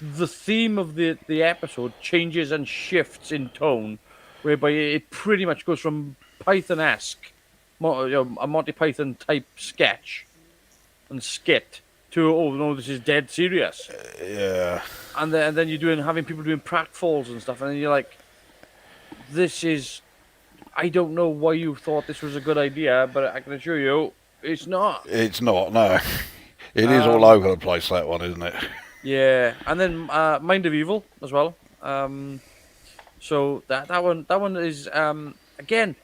the theme of the episode changes and shifts in tone, whereby it pretty much goes from Python-esque, a Monty Python type sketch and skit to, oh no, this is dead serious. Yeah. And then you're having people doing pratfalls and stuff, and then you're like, this is, I don't know why you thought this was a good idea, but I can assure you, it's not. It's not, no. It is all over the place, that one, isn't it? Yeah, and then Mind of Evil as well. So that one is again,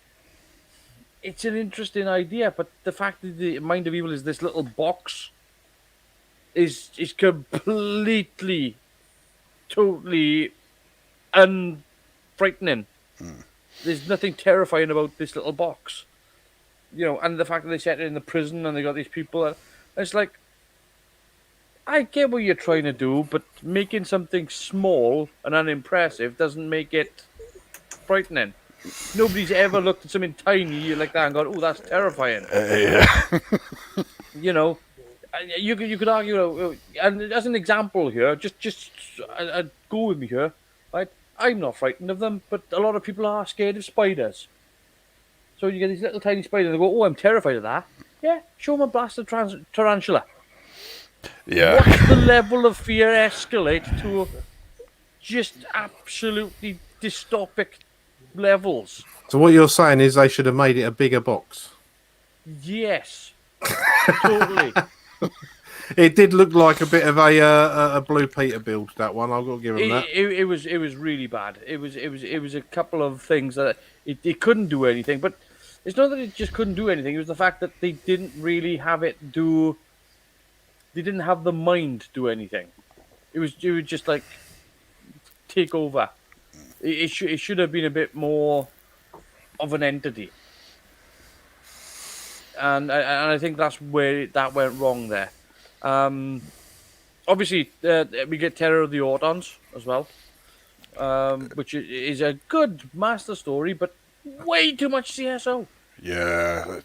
it's an interesting idea, but the fact that the Mind of Evil is this little box is completely, totally unfrightening. There's nothing terrifying about this little box, and the fact that they set it in the prison and they got these people. It's like, I get what you're trying to do, but making something small and unimpressive doesn't make it frightening. Nobody's ever looked at something tiny like that and gone, "Oh, that's terrifying." Yeah. You know, you could argue, and as an example here, just go with me here, right? I'm not frightened of them, but a lot of people are scared of spiders. So you get these little tiny spiders, and they go, "Oh, I'm terrified of that." Yeah, show them a blasted tarantula. Yeah. Watch the level of fear escalate to just absolutely dystopic levels. So what you're saying is they should have made it a bigger box. Yes, totally. It did look like a bit of a Blue Peter build. That one, I've got to give them that. It was really bad. It was a couple of things that it couldn't do anything. But it's not that it just couldn't do anything. It was the fact that they didn't really have it do. They didn't have the mind to do anything. It was just like take over. It should have been a bit more of an entity. And I think that's where that went wrong there. Obviously, we get Terror of the Autons as well, which is a good master story, but way too much CSO. Yeah.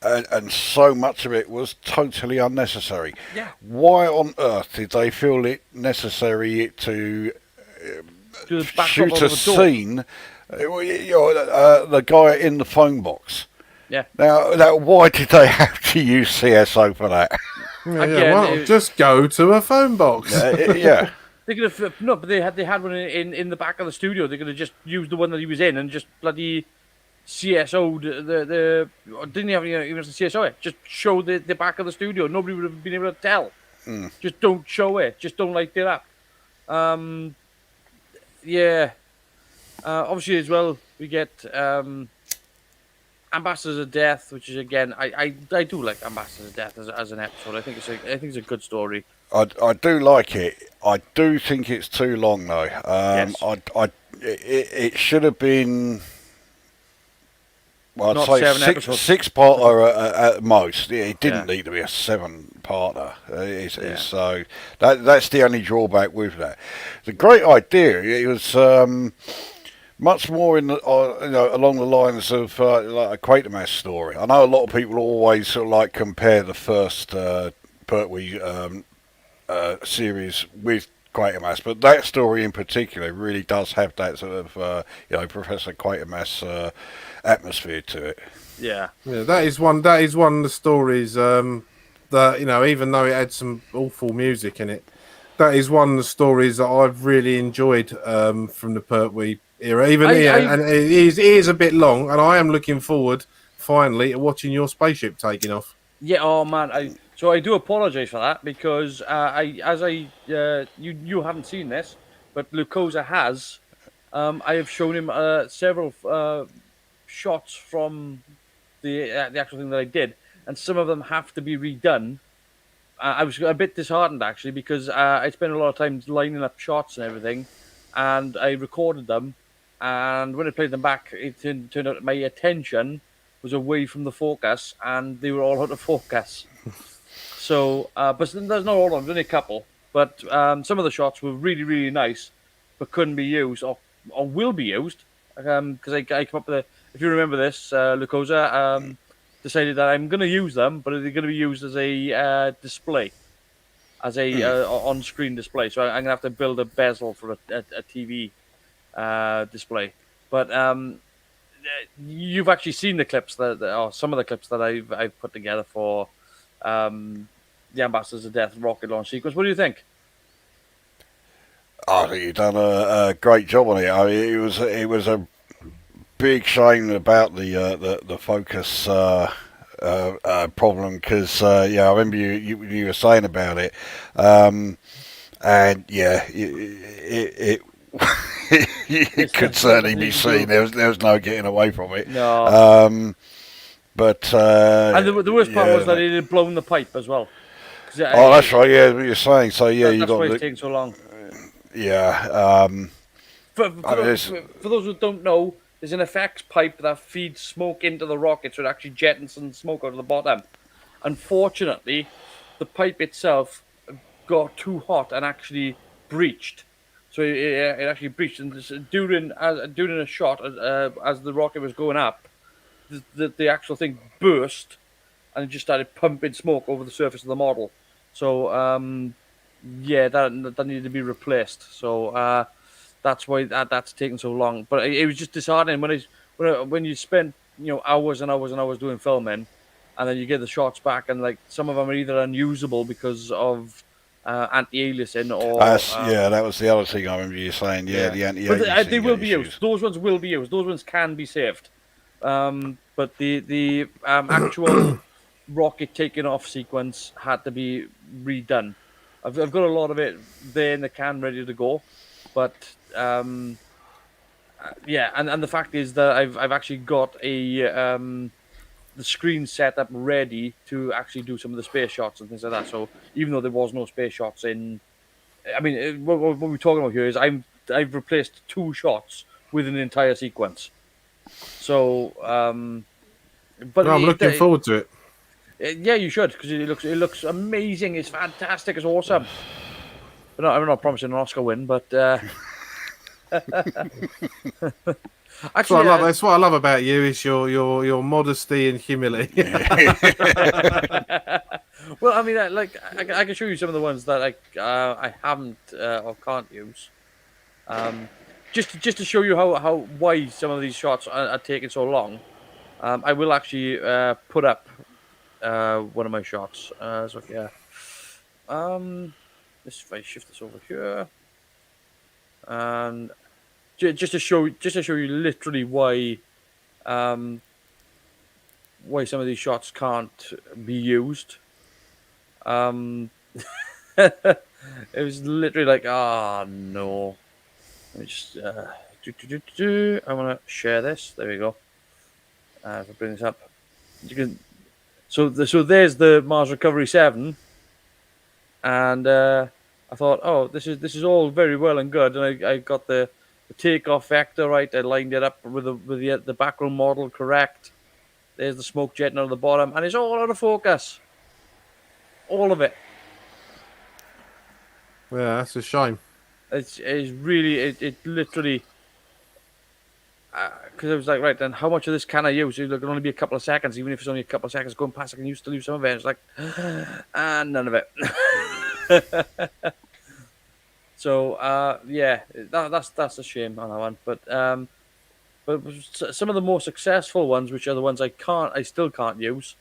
And so much of it was totally unnecessary. Yeah. Why on earth did they feel it necessary to To the back shoot of a the door. scene? The guy in the phone box. Yeah. Now, why did they have to use CSO for that? Again, Well, it- just go to a phone box. Yeah. They could have no, but they had one in the back of the studio. They could have just used the one that he was in and just bloody CSO'd the or didn't he have even the CSO it? Just show the back of the studio. Nobody would have been able to tell. Just don't show it. Just don't light it up. Yeah. Obviously, as well, we get Ambassadors of Death, which is again, I do like Ambassadors of Death as an episode. I think it's a good story. I do like it. I do think it's too long though. Yes. It should have been. Well, Not I'd 7 say episodes. six-parter at most. It didn't Yeah. need to be a 7-parter. Yeah. So that's the only drawback with that. It's a great idea. It was much more in along the lines of like a Quatermass story. I know a lot of people always sort of like compare the first Pertwee series with Quatermass, but that story in particular really does have that sort of Professor Quatermass atmosphere to it. Yeah. Yeah, that is one. That is one of the stories that even though it had some awful music in it, that is one of the stories that I've really enjoyed from the Pertwee era. Even and it is a bit long, and I am looking forward finally to watching your spaceship taking off. Yeah. Oh man. So I do apologize for that because you haven't seen this, but Lucosa has. I have shown him several shots from the actual thing that I did, and some of them have to be redone. I was a bit disheartened actually because I spent a lot of time lining up shots and everything, and I recorded them, and when I played them back, it turned out that my attention was away from the focus, and they were all out of focus. So, but there's not all of them, there's only a couple. But some of the shots were really, really nice, but couldn't be used or will be used because I come up with if you remember this, Lucosa decided that I'm going to use them, but they're going to be used as a display, as a on-screen display. So I'm going to have to build a bezel for a TV display. But you've actually seen the clips or some of the clips that I've put together for the Ambassadors of Death rocket launch sequence. What do you think? I think you've done a great job on it. I mean, it was a big shame about the focus problem because I remember you were saying about it, and yeah, it could certainly be seen. There was no getting away from it. No. But and the worst part was that it had blown the pipe as well. Oh, that's right. Yeah, what you're saying. So yeah, you that's got why it's taking so long. Yeah. For those who don't know, there's an effects pipe that feeds smoke into the rocket, so it actually jettisons smoke out of the bottom. Unfortunately, the pipe itself got too hot and actually breached. So it actually breached, and during a shot as the rocket was going up, the actual thing burst, and it just started pumping smoke over the surface of the model. So yeah, that needed to be replaced. So that's why that's taken so long. But it was just disheartening when you spend hours and hours and hours doing filming, and then you get the shots back, and like some of them are either unusable because of anti-aliasing or Yeah, that was the other thing I remember you saying. Yeah, the but anti-aliasing they will be issues. used. Those ones will be used. Those ones can be saved. But the actual rocket taking off sequence had to be redone. I've got a lot of it there in the can ready to go, but yeah, and the fact is that I've actually got the screen set up ready to actually do some of the space shots and things like that. So even though there was no space shots in, I mean, what we're talking about here is I've replaced 2 shots with an entire sequence. So, but No, I'm looking forward to it. yeah, you should, because it looks amazing. It's fantastic. It's awesome. But no, I'm not promising an Oscar win, but actually, That's what I love about you is your modesty and humility. well, I mean, I can show you some of the ones that I haven't or can't use. Just to show you how why some of these shots are taking so long. I will actually put up one of my shots. So yeah. If I shift this over here, and just to show you literally why some of these shots can't be used. It was literally like, ah, no. Let me just I want to share this. There we go. If I bring this up, you can. So there's the Mars Recovery 7, and I thought, oh, this is all very well and good, and I got the takeoff vector right. I lined it up with the background model correct. There's the smoke jetting out of the bottom, and it's all out of focus. All of it. Yeah, that's a shame. It's really it literally. Because I was like, right, then how much of this can I use? It can only be a couple of seconds, even if it's only a couple of seconds going past. I can still use some of it. It's like, and none of it. So yeah, that's a shame on that one. But some of the more successful ones, which are the ones I still can't use,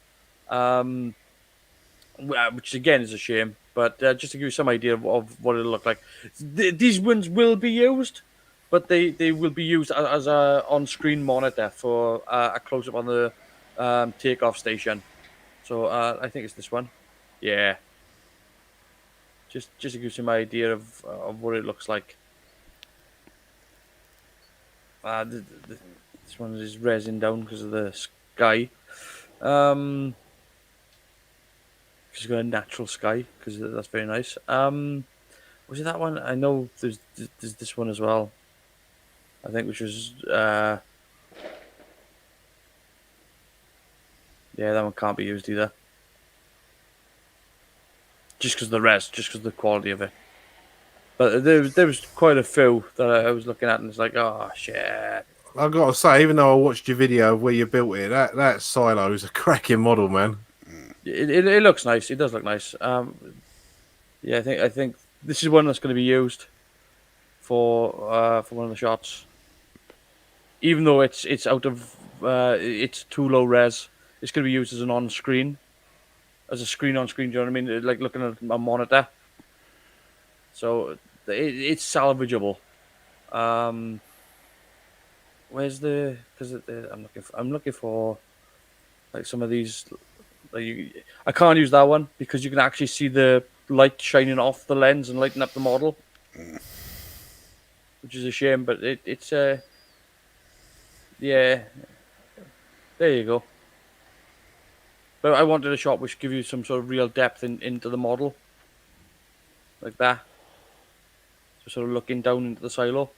which again is a shame. But just to give you some idea of what it'll look like, these ones will be used, but they will be used as a on-screen monitor for a close-up on the takeoff station. So I think it's this one. Yeah. Just to give you some idea of what it looks like. This one is resin down because of the sky. She's got a natural sky because that's very nice. Was it that one? I know there's this one as well. I think which was yeah, that one can't be used either. Just because of the quality of it. But there was quite a few that I was looking at, and it's like, oh shit. I've got to say, even though I watched your video of where you built it, that silo is a cracking model, man. It looks nice. It does look nice. Yeah, I think this is one that's going to be used for one of the shots. Even though it's out of it's too low res, it's going to be used as an on-screen, as a screen on screen. Do you know what I mean? Like looking at a monitor. So it's salvageable. Where's the? Because I'm looking for like some of these. I can't use that one because you can actually see the light shining off the lens and lighting up the model, which is a shame. But it's yeah, there you go. But I wanted a shot which give you some sort of real depth into the model, like that. So sort of looking down into the silo.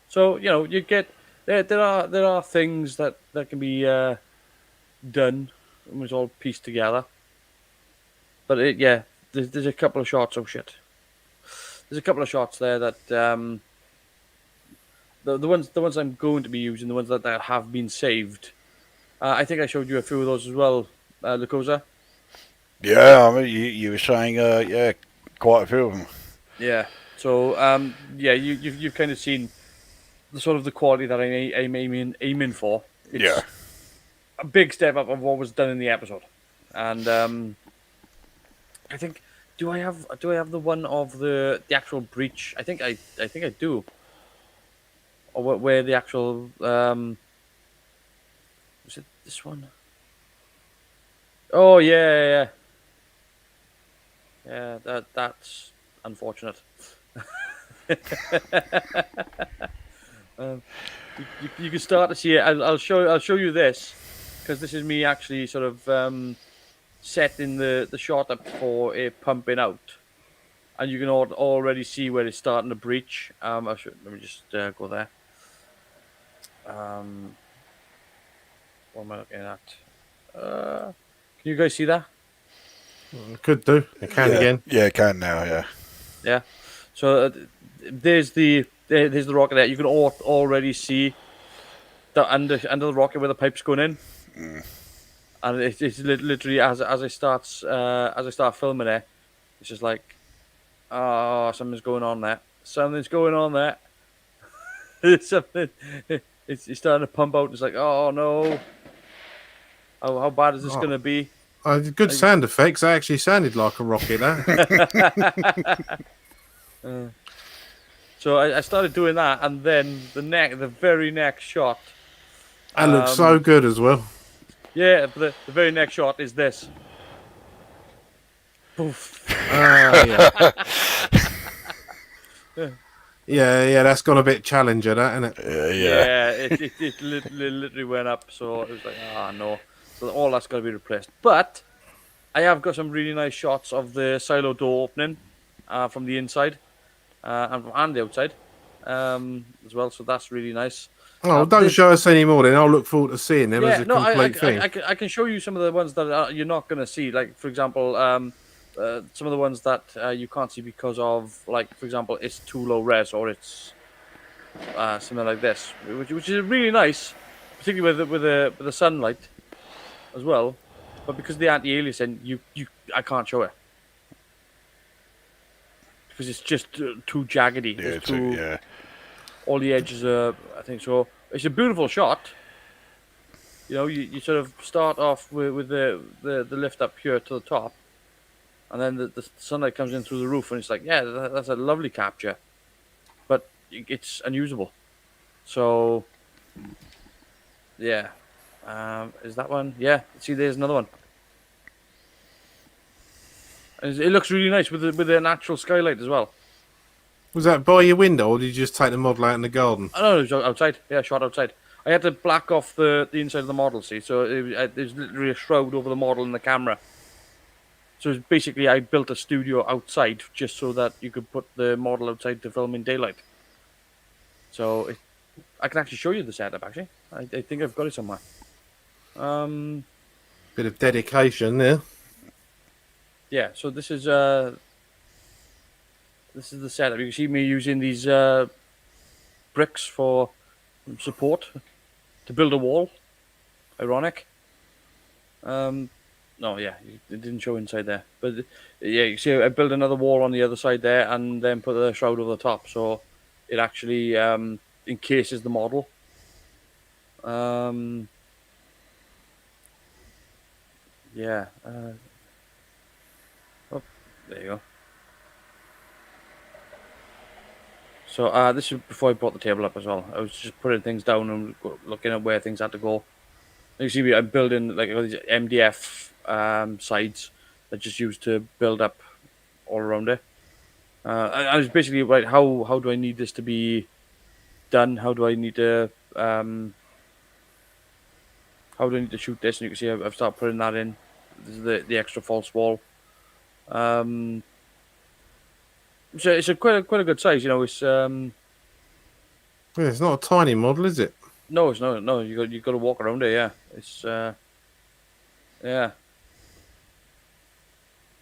So you get there are things that can be done when it's all pieced together. But there's a couple of shots. Oh shit! There's a couple of shots there that the ones I'm going to be using, the ones that have been saved. I think I showed you a few of those as well, Lucosa. Yeah, I mean, you were saying, yeah, quite a few of them. Yeah. So you've kind of seen the sort of the quality that I'm aiming for. It's Yeah. a big step up of what was done in the episode, and I think do I have the one of the actual breach? I think I do. Or where the actual was it this one? Oh yeah. That's unfortunate. um, you can start to see it. I'll show you this because this is me actually sort of setting the shot up for it pumping out, and you can already see where it's starting to breach. Let me just go there. What am I looking at? Can you guys see that? Could do. I can yeah. again. Yeah, can now, yeah. Yeah. So there's the rocket there. You can already see the under the rocket where the pipe's going in, and it's literally as I start filming it, it's just like, oh, something's going on there. Something's going on there. Something. It's starting to pump out. It's like, oh no. How bad is this going to be? Good sound effects. That actually sounded like a rocket. That. So I started doing that, and then the very next shot. That looks so good as well. Yeah, the very next shot is this. Poof. Yeah. Yeah, that's got a bit challenger, that, isn't it? Yeah, it literally went up, so it was like, no. So all that's got to be replaced. But I have got some really nice shots of the silo door opening from the inside and the outside as well, so that's really nice. Oh, don't show us any more then. I'll look forward to seeing them as a complete thing. I can show you some of the ones that you're not going to see. Like, for example, some of the ones that you can't see because of, like, for example, it's too low res or it's something like this, which is really nice, particularly with the sunlight as well. But because of the anti-aliasing, I can't show it because it's just too jaggedy. Yeah, all the edges are, I think so. It's a beautiful shot. You know, you sort of start off with the lift up here to the top, and then the sunlight comes in through the roof, and it's like, yeah, that's a lovely capture, but it's unusable. So, yeah, is that one? Yeah, see, there's another one. And it looks really nice with the natural skylight as well. Was that by your window, or did you just take the model out in the garden? Oh, no, it was outside. Yeah, shot outside. I had to black off the inside of the model, see, so there's literally a shroud over the model and the camera. So basically, I built a studio outside just so that you could put the model outside to film in daylight. So I can actually show you the setup. Actually, I think I've got it somewhere. Bit of dedication there. Yeah. So this is the setup. You can see me using these bricks for support to build a wall. Ironic. No, yeah, it didn't show inside there. But yeah, you see I built another wall on the other side there and then put the shroud over the top. So it actually encases the model. Yeah. Oh, there you go. So this is before I brought the table up as well. I was just putting things down and looking at where things had to go. You see, I'm building like all these MDF sides that just used to build up all around it. I was basically right. How do I need this to be done? How do I need to shoot this? And you can see I've started putting that in. This is the extra false wall. So it's quite a good size. You know, it's Yeah, it's not a tiny model, is it? No, it's no. You got to walk around it. Yeah, it's yeah.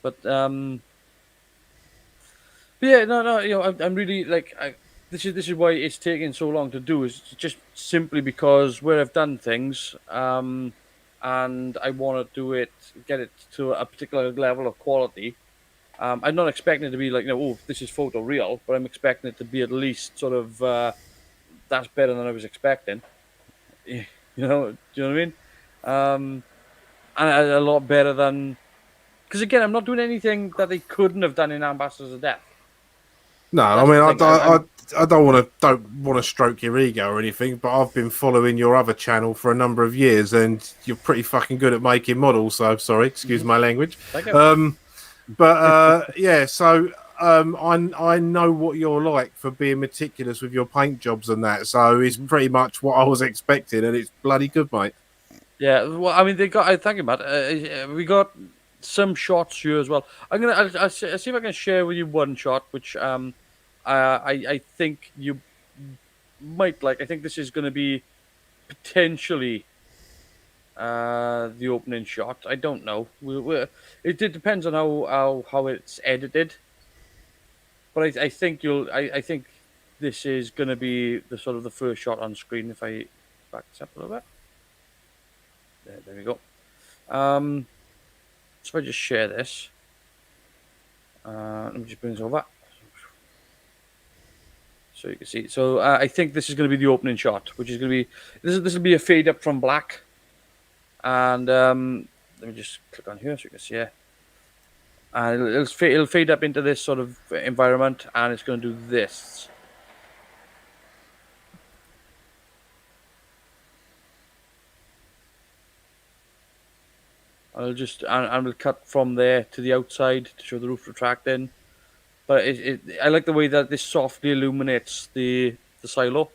But yeah, no, I'm really like this is why it's taking so long to do is just simply because where I've done things, and I want to get it to a particular level of quality. I'm not expecting it to be like, oh, this is photo real, but I'm expecting it to be at least sort of that's better than I was expecting. Do you know what I mean? Um, and a lot better than because again, I'm not doing anything that they couldn't have done in Ambassadors of Death. No, I That's mean, the thing. I don't want to stroke your ego or anything, but I've been following your other channel for a number of years, and you're pretty fucking good at making models. So sorry, excuse my language. Thank you. Yeah, so I know what you're like for being meticulous with your paint jobs and that. So it's pretty much what I was expecting, and it's bloody good, mate. Yeah, well, I mean, they got. I thank you, Matt. We got some shots here as well. I'll see if I can share with you one shot, which I think you might like. I think this is going to be potentially the opening shot. I don't know. It depends on how it's edited. But I think I think this is going to be the sort of the first shot on screen. If I back this up a little bit, there we go. So if I just share this, let me just bring this over so you can see. So I think this is going to be the opening shot, which is going to be this will be a fade up from black, and let me just click on here so you can see it. And it'll fade up into this sort of environment, and it's going to do this. And we'll cut from there to the outside to show the roof retracting. But I like the way that this softly illuminates the silo.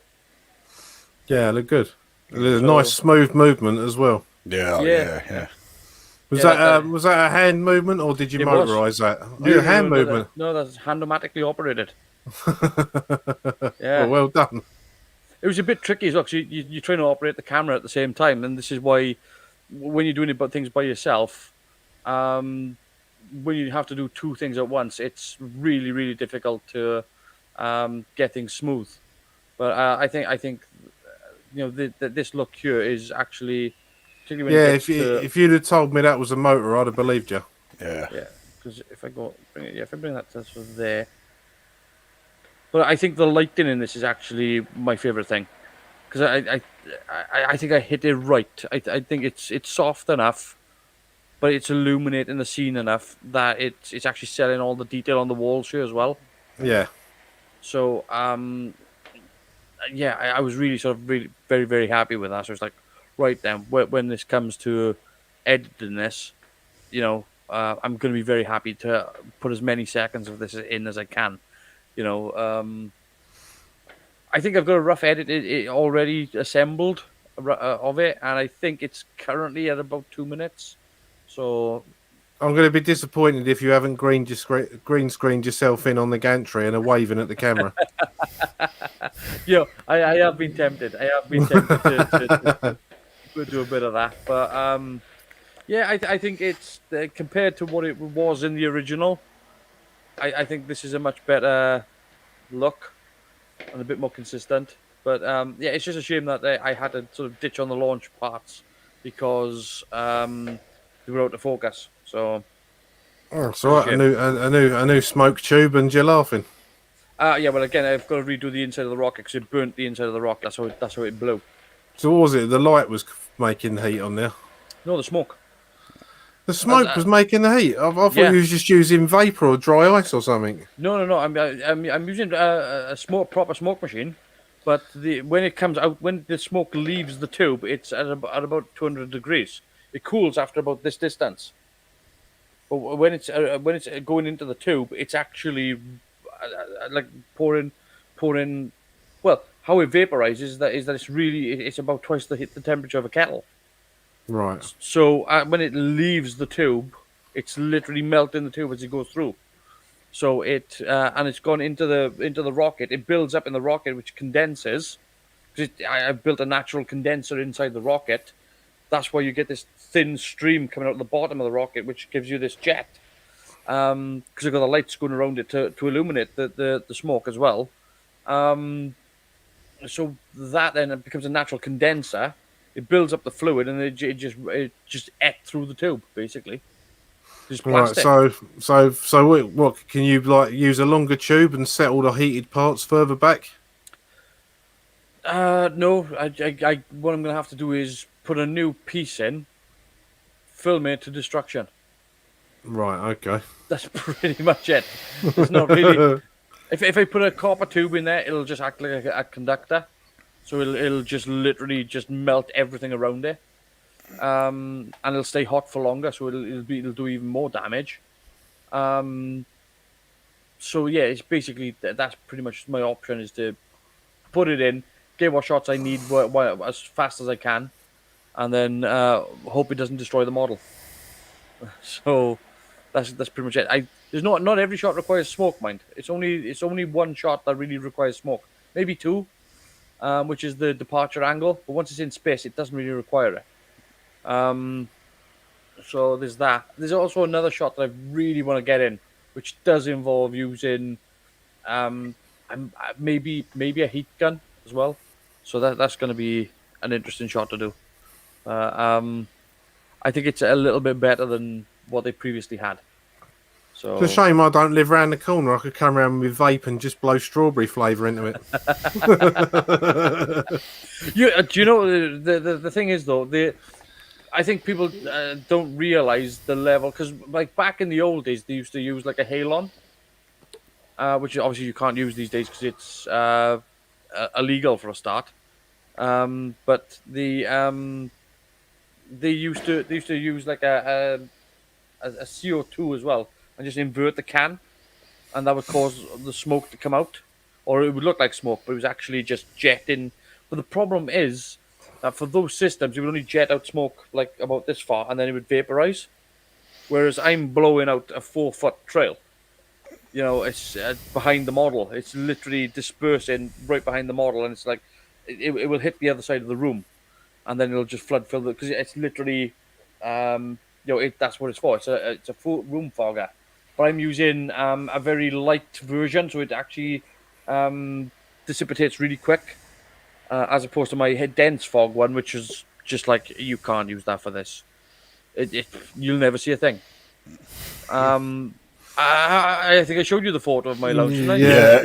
Yeah, look good. There's a nice smooth movement as well. Yeah. Was that a hand movement or did you motorize that? No, hand movement. No, that's hand-o-matically operated. Yeah. Well done. It was a bit tricky as well because you're trying to operate the camera at the same time, and this is why when you're doing things by yourself, when you have to do two things at once, it's really, really difficult to get things smooth. But I think this look here is actually particularly when if you'd have told me that was a motor, I'd have believed you. Yeah. Because if I bring that to sort of there, but I think the lighting in this is actually my favorite thing because I think I hit it right. I think it's soft enough, but it's illuminating the scene enough that it's actually selling all the detail on the walls here as well. Yeah. So I was really sort of really very, very happy with that. So it's like, right then, when this comes to editing this, I'm going to be very happy to put as many seconds of this in as I can. I think I've got a rough edit it already assembled of it, and I think it's currently at about 2 minutes. So I'm going to be disappointed if you haven't green screened yourself in on the gantry and are waving at the camera. I have been tempted. To do a bit of that, but I think it's compared to what it was in the original. I think this is a much better look and a bit more consistent. But it's just a shame that I had to sort of ditch on the launch parts because they were out of focus. So it's all right. A new smoke tube, and you're laughing. Well, again, I've got to redo the inside of the rocket because it burnt the inside of the rocket. That's how it blew. So what was it? The light was making heat on there. No, the smoke. The smoke was making the heat. I thought you was just using vapor or dry ice or something. No. I'm using a proper smoke machine, but when it comes out, when the smoke leaves the tube, it's at about 200 degrees. It cools after about this distance. But when it's going into the tube, it's actually like pouring. Well, how it vaporizes is that it's about twice the temperature of a kettle. Right. So when it leaves the tube, it's literally melting the tube as it goes through. So it's gone into the rocket. It builds up in the rocket, which condenses. I've built a natural condenser inside the rocket. That's why you get this thin stream coming out of the bottom of the rocket, which gives you this jet. because they've got the lights going around it to illuminate the smoke as well. So that then it becomes a natural condenser. It builds up the fluid, and it just ate through the tube, basically. Just Right. plastic. So what can you like use a longer tube and set all the heated parts further back? No. What I'm going to have to do is put a new piece in, film it to destruction. Right. Okay. That's pretty much it. It's not really. If I put a copper tube in there, it'll just act like a conductor. So it'll just literally just melt everything around it. And it'll stay hot for longer, so it'll do even more damage. So yeah, it's basically that's pretty much my option is to put it in, get what shots I need as fast as I can, and then hope it doesn't destroy the model. So that's pretty much it. There's not every shot requires smoke, mind. It's only one shot that really requires smoke, maybe two, which is the departure angle. But once it's in space, it doesn't really require it. So there's that. There's also another shot that I really want to get in, which does involve using maybe a heat gun as well. So that's going to be an interesting shot to do. I think it's a little bit better than what they previously had. So It's a shame I don't live around the corner. I could come around with vape and just blow strawberry flavour into it. Do you know the thing is though I think people don't realize the level because like back in the old days they used to use like a halon, which obviously you can't use these days because it's illegal for a start. But they used to use like a CO2 as well and just invert the can, and that would cause the smoke to come out, or it would look like smoke, but it was actually just jetting. But the problem is that for those systems, it would only jet out smoke like about this far, and then it would vaporize. Whereas I'm blowing out a 4-foot trail. You know, it's behind the model. It's literally dispersing right behind the model, and it's like it will hit the other side of the room, and then it'll just fill the because it's literally, that's what it's for. It's a full room fogger, but I'm using a very light version, so it actually dissipates really quick, as opposed to my dense fog one, which is just like you can't use that for this. You'll never see a thing. I think I showed you the photo of my lounge. Didn't I? Yeah.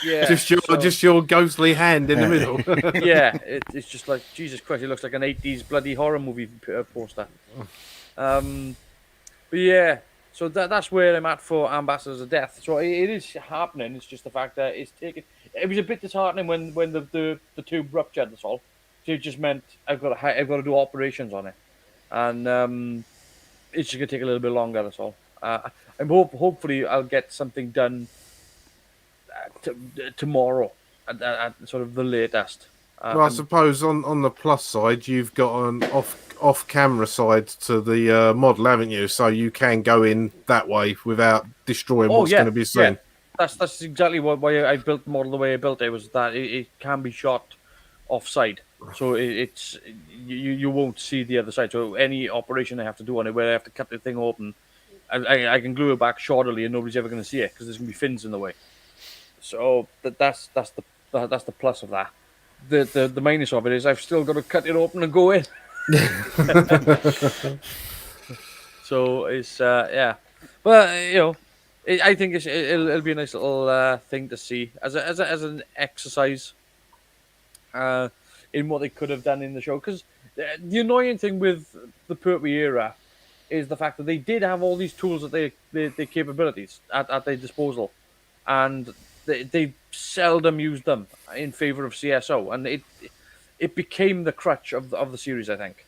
Yeah. Just your ghostly hand in the middle. Yeah, it's just like Jesus Christ. It looks like an 80s bloody horror movie poster. But yeah, so that's where I'm at for Ambassadors of Death. So it is happening. It's just the fact that it's taken. It was a bit disheartening when the tube ruptured. That's all. So it just meant I've got to do operations on it, and it's just gonna take a little bit longer. That's all. Hopefully I'll get something done tomorrow at sort of the latest. Well, I suppose on the plus side, you've got an off camera side to the model, haven't you? So you can go in that way without destroying what's going to be seen. Yeah. That's exactly why I built the model the way I built it. Was that it can be shot offside, so you won't see the other side. So any operation I have to do on it, where I have to cut the thing open, I can glue it back shoddily, and nobody's ever going to see it because there's going to be fins in the way. So that's the plus of that. The minus of it is I've still got to cut it open and go in. So it's but I think it'll be a nice little thing to see as an exercise in what they could have done in the show. Because the annoying thing with the Pertwee era is the fact that they did have all these tools at their capabilities at their disposal, and they seldom used them in favor of CSO, and it became the crutch of the series. I think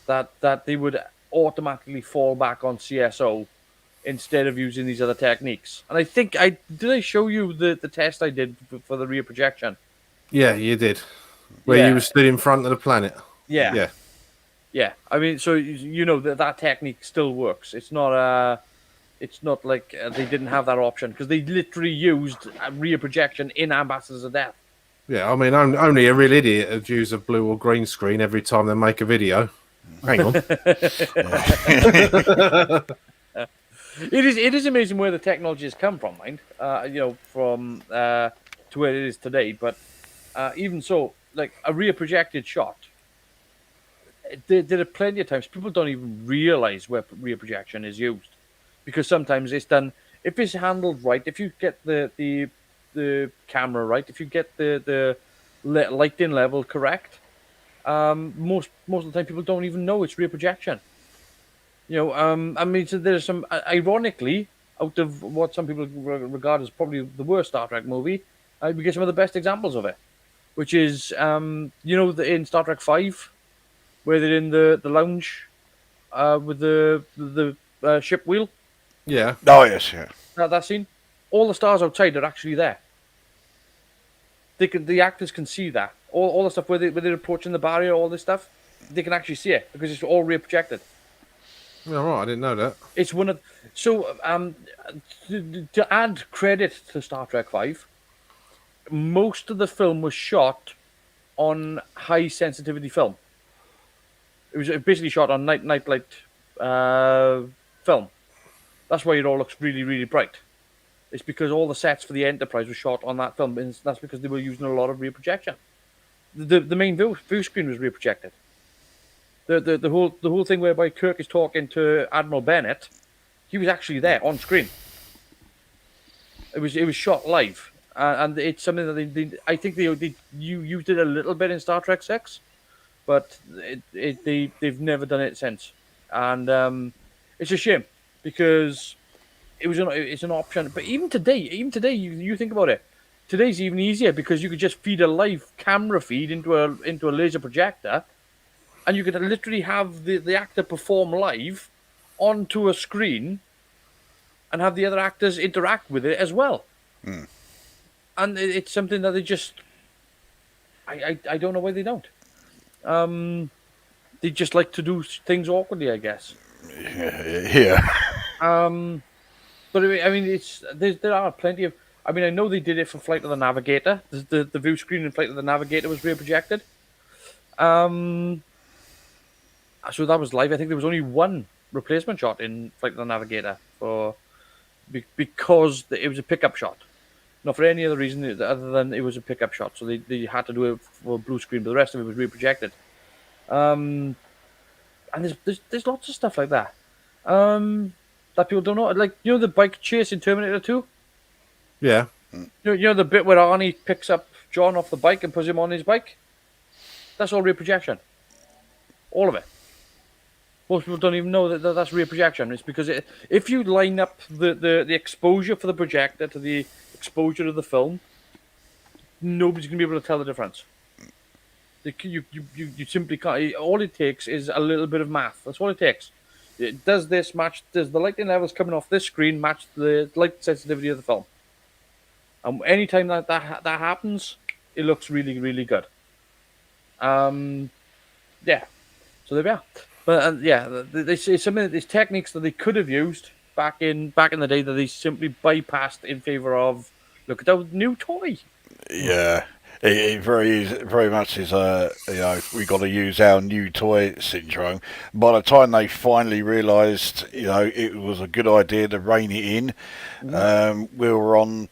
that they would automatically fall back on CSO instead of using these other techniques. And I think I show you the test I did for the rear projection. Yeah, you did, where you were stood in front of the planet. Yeah. I mean, so that technique still works. It's not like they didn't have that option because they literally used a rear projection in Ambassadors of Death. Yeah, I mean, only a real idiot would use a blue or green screen every time they make a video. Hang on. It is amazing where the technology has come from, mind. From to where it is today. But even so, like a rear projected shot, there are plenty of times people don't even realize where rear projection is used, because sometimes it's done if it's handled right. If you get the camera right, if you get the lighting level correct, most of the time people don't even know it's rear projection. I mean, so there's some ironically out of what some people regard as probably the worst Star Trek movie, we get some of the best examples of it, which is in Star Trek Five, where they're in the lounge with the ship wheel. Yeah. Oh yes, yeah. That scene, all the stars outside are actually there. The actors can see that all the stuff where they're approaching the barrier, all this stuff, they can actually see it because it's all rear projected. Yeah, right. I didn't know that. It's one of so to add credit to Star Trek Five, most of the film was shot on high sensitivity film. It was basically shot on night light film. That's why it all looks really really bright. It's because all the sets for the Enterprise were shot on that film, and that's because they were using a lot of rear projection. The main view screen was rear projected. The whole thing whereby Kirk is talking to Admiral Bennett, he was actually there on screen. It was shot live, and it's something that I think they used it a little bit in Star Trek 6, but they've never done it since, and it's a shame because it's an option. But even today, you think about it. Today's even easier because you could just feed a live camera feed into a laser projector, and you could literally have the actor perform live onto a screen and have the other actors interact with it as well. Mm. And it's something that they just... I don't know why they don't. They just like to do things awkwardly, I guess. Yeah. But I mean, there are plenty of... I mean, I know they did it for Flight of the Navigator. The view screen in Flight of the Navigator was rear projected. So that was live. I think there was only one replacement shot in Flight of the Navigator because it was a pickup shot. Not for any other reason other than it was a pickup shot. So they had to do it for blue screen, but the rest of it was rear projected. And there's lots of stuff like that that people don't know. Like the bike chase in Terminator 2. Yeah. The bit where Arnie picks up John off the bike and puts him on his bike. That's all rear projection. All of it. Most people don't even know that that's rear projection. It's because if you line up the exposure for the projector to the exposure of the film, nobody's going to be able to tell the difference. You simply can't. All it takes is a little bit of math. That's all it takes. Does the lighting levels coming off this screen match the light sensitivity of the film? And anytime that happens, it looks really, really good. Yeah. So there we are. But it's something. There's techniques that they could have used back in the day that they simply bypassed in favor of look at that new toy. Yeah. It very much is we got to use our new toy syndrome. By the time they finally realised it was a good idea to rein it in, we were on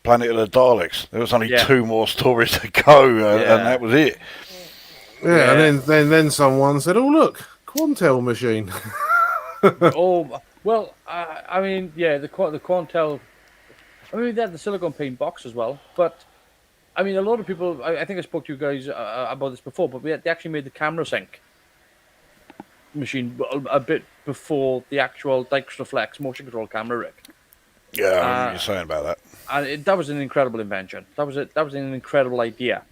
Planet of the Daleks. There was only 2 more stories to go, and that was it. Yeah, and then someone said, "Oh look, Quantel machine." Oh well, I mean, the Quantel. I mean, they had the silicone paint box as well, but I mean, a lot of people. I think I spoke to you guys about this before, but they actually made the camera sync machine a bit before the actual Dixtraflex motion control camera rig. Yeah, I remember you saying about that. And that was an incredible invention. That was an incredible idea.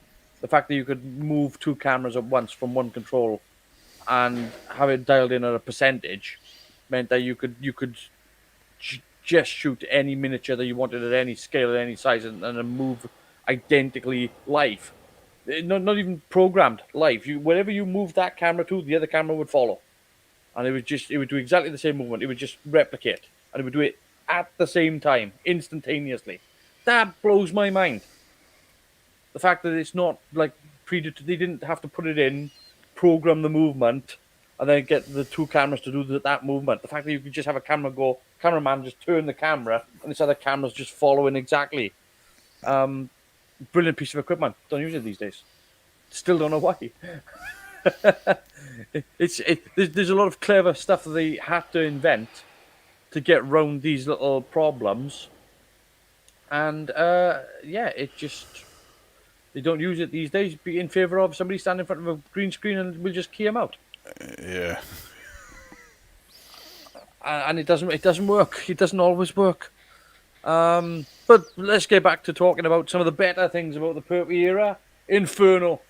The fact that you could move 2 cameras at once from one control and have it dialed in at a percentage meant that you could just shoot any miniature that you wanted at any scale, at any size, and move identically live. Not even programmed live. Wherever you move that camera to, the other camera would follow, and it would do exactly the same movement. It would just replicate, and it would do it at the same time, instantaneously. That blows my mind. The fact that it's not like they didn't have to put it in, program the movement, and then get the two cameras to do that movement. The fact that you could just have a cameraman just turn the camera, and this other camera's just following exactly. Brilliant piece of equipment. Don't use it these days. Still don't know why. There's a lot of clever stuff that they had to invent to get around these little problems, and it just they don't use it these days. Be in favor of somebody standing in front of a green screen and we'll just key them out. Yeah. And it doesn't work. It doesn't always work. But let's get back to talking about some of the better things about the Pertwee era. Inferno.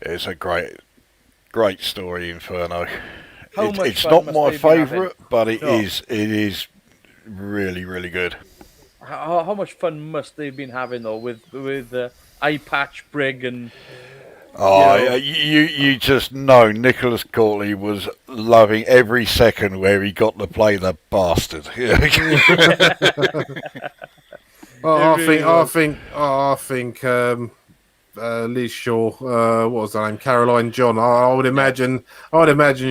It's a great story, Inferno. It's fun not must my they be having? favourite, but it No. is really, really good. How much fun must they have been having though with Eye Patch, Brig, and Oh, You know- you just know Nicholas Courtney was loving every second where he got to play the bastard. Well, It really I think Liz Shaw, what was her name? Caroline John. I would imagine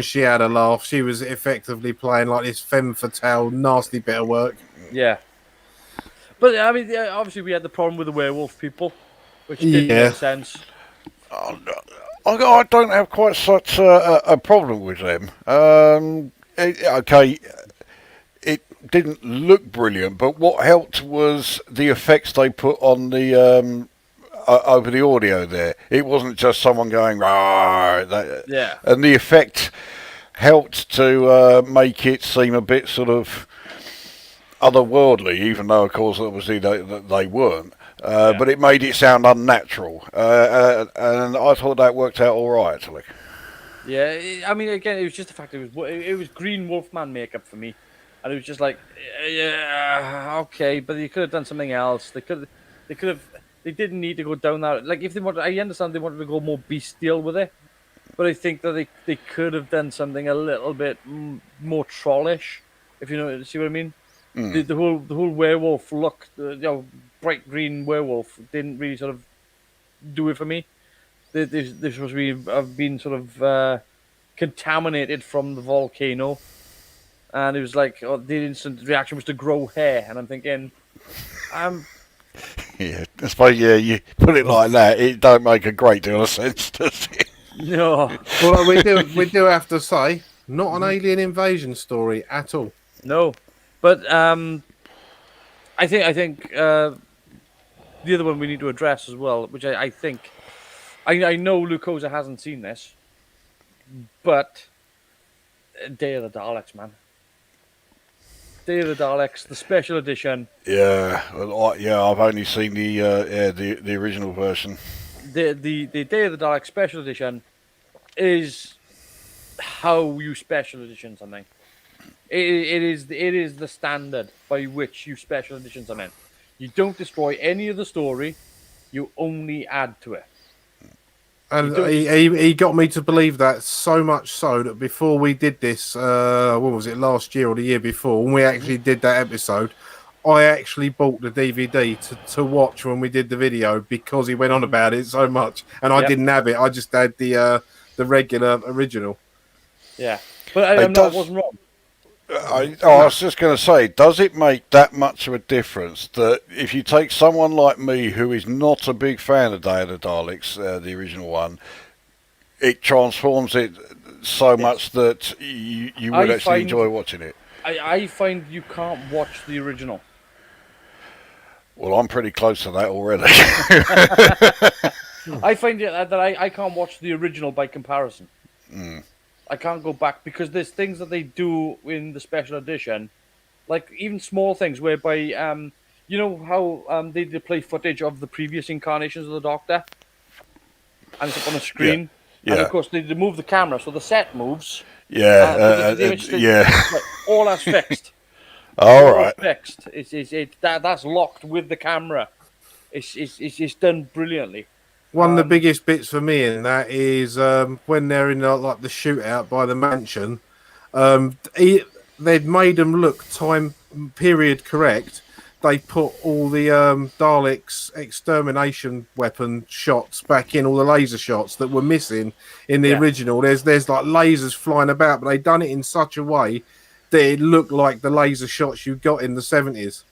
she had a laugh. She was effectively playing like this femme fatale, nasty bit of work. yeah. But I mean, obviously we had the problem with the werewolf people, which didn't Yeah. make sense. I don't have quite such a problem with them. It didn't look brilliant, but what helped was the effects they put on the over the audio there. It wasn't just someone going, "Rah," Yeah. and the effect helped to make it seem a bit sort of otherworldly, even though, of course, obviously they weren't. But it made it sound unnatural, and I thought that worked out all right, actually. Yeah, I mean, again, it was just the fact it was Green Wolfman makeup for me, and it was just like, yeah, okay, but they could have done something else. They didn't need to go down that. Like, if they wanted, I understand they wanted to go more bestial with it, but I think that they could have done something a little bit more trollish, if you know, see what I mean. The whole werewolf look, bright green werewolf didn't really sort of do it for me. This was really have been sort of contaminated from the volcano, and it was like the instant reaction was to grow hair, and I'm thinking, Yeah, I suppose, you put it like that, it don't make a great deal of sense, does it? no, Well, we do have to say, not an alien invasion story at all. no, but I think the other one we need to address as well, which I think I know Lucosa hasn't seen this, but Day of the Daleks, man. Day of the Daleks, the special edition. Yeah, I've only seen the original version. The Day of the Daleks special edition is how you special edition something. It is the standard by which you special edition something. You don't destroy any of the story, you only add to it. And he got me to believe that so much so that before we did this, what was it, last year or the year before, when we actually did that episode, I actually bought the DVD to watch when we did the video because he went on about it so much, and I didn't have it. I just had the regular original. Yeah, but I wasn't wrong. I was just going to say, does it make that much of a difference that if you take someone like me who is not a big fan of Day of the Daleks, the original one, it transforms it so much that you would actually enjoy watching it? I find you can't watch the original. Well, I'm pretty close to that already. I find that I can't watch the original by comparison. I can't go back because there's things that they do in the special edition, like even small things whereby, you know how they play footage of the previous incarnations of the Doctor, and it's up on a screen, and of course they move the camera so the set moves. All that's fixed. All right. Fixed. That's locked with the camera. It's done brilliantly. One of the biggest bits for me in that is when they're in like the shootout by the mansion. They'd made them look time period correct, they put all the Daleks extermination weapon shots back in, all the laser shots that were missing in the original. There's like lasers flying about, but they done it in such a way that it looked like the laser shots you got in the 70s.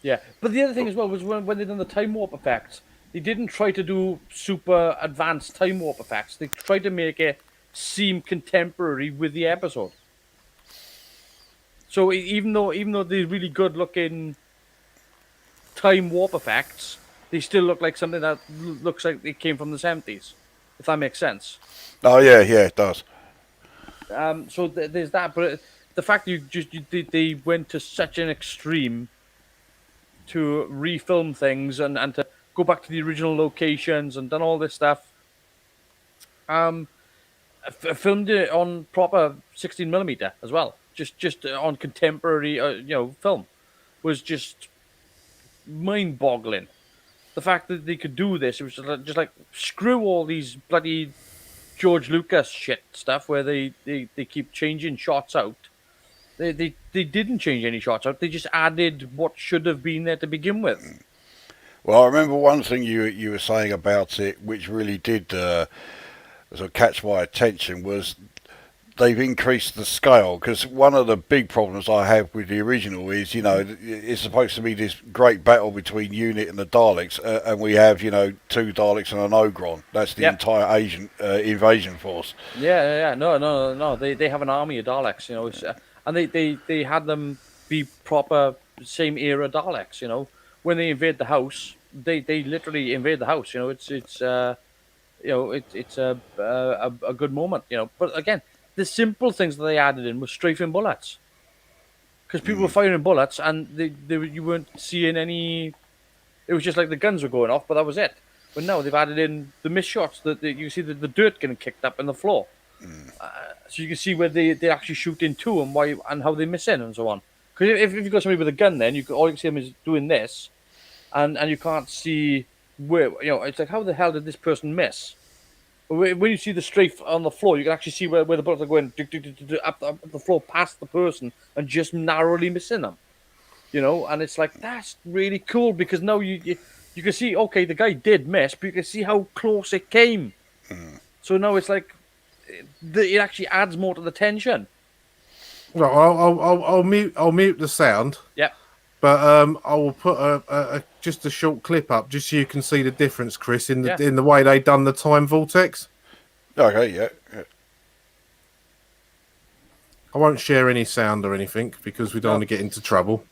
Yeah, but the other thing as well was when they done the time warp effects, they didn't try to do super advanced time warp effects. They tried to make it seem contemporary with the episode. So even though they're really good looking time warp effects, they still look like something that looks like it came from the 70s. If that makes sense. Oh yeah, it does. So there's that, but the fact they went to such an extreme to refilm things and to go back to the original locations and done all this stuff. Filmed it on proper 16mm as well, just on contemporary, film, was just mind-boggling. The fact that they could do this, it was just like screw all these bloody George Lucas shit stuff where they keep changing shots out. They didn't change any shots out. They just added what should have been there to begin with. Well, I remember one thing you were saying about it, which really did sort of catch my attention, was they've increased the scale. Because one of the big problems I have with the original is, it's supposed to be this great battle between UNIT and the Daleks, and we have, two Daleks and an Ogron. That's the entire invasion force. Yeah. No. They have an army of Daleks, and they had them be proper same era Daleks. When they invade the house, they literally invade the house. It's a good moment. But again, the simple things that they added in was strafing bullets, because people were firing bullets and you weren't seeing any. It was just like the guns were going off, but that was it. But now they've added in the miss shots that you see the dirt getting kicked up in the floor, so you can see where they actually shoot into and why and how they miss in and so on. Because if you've got somebody with a gun, then all you can see them is doing this, and you can't see where. It's like, how the hell did this person miss? When you see the strafe on the floor, you can actually see where the bullets are going up the floor past the person and just narrowly missing them. And it's like, that's really cool, because now you can see, okay, the guy did miss, but you can see how close it came. So now it's like it actually adds more to the tension. Right, I'll mute the sound. Yeah. But I will put just a short clip up just so you can see the difference, Chris, in the way they done the time vortex. Okay, yeah. I won't share any sound or anything because we don't want to get into trouble.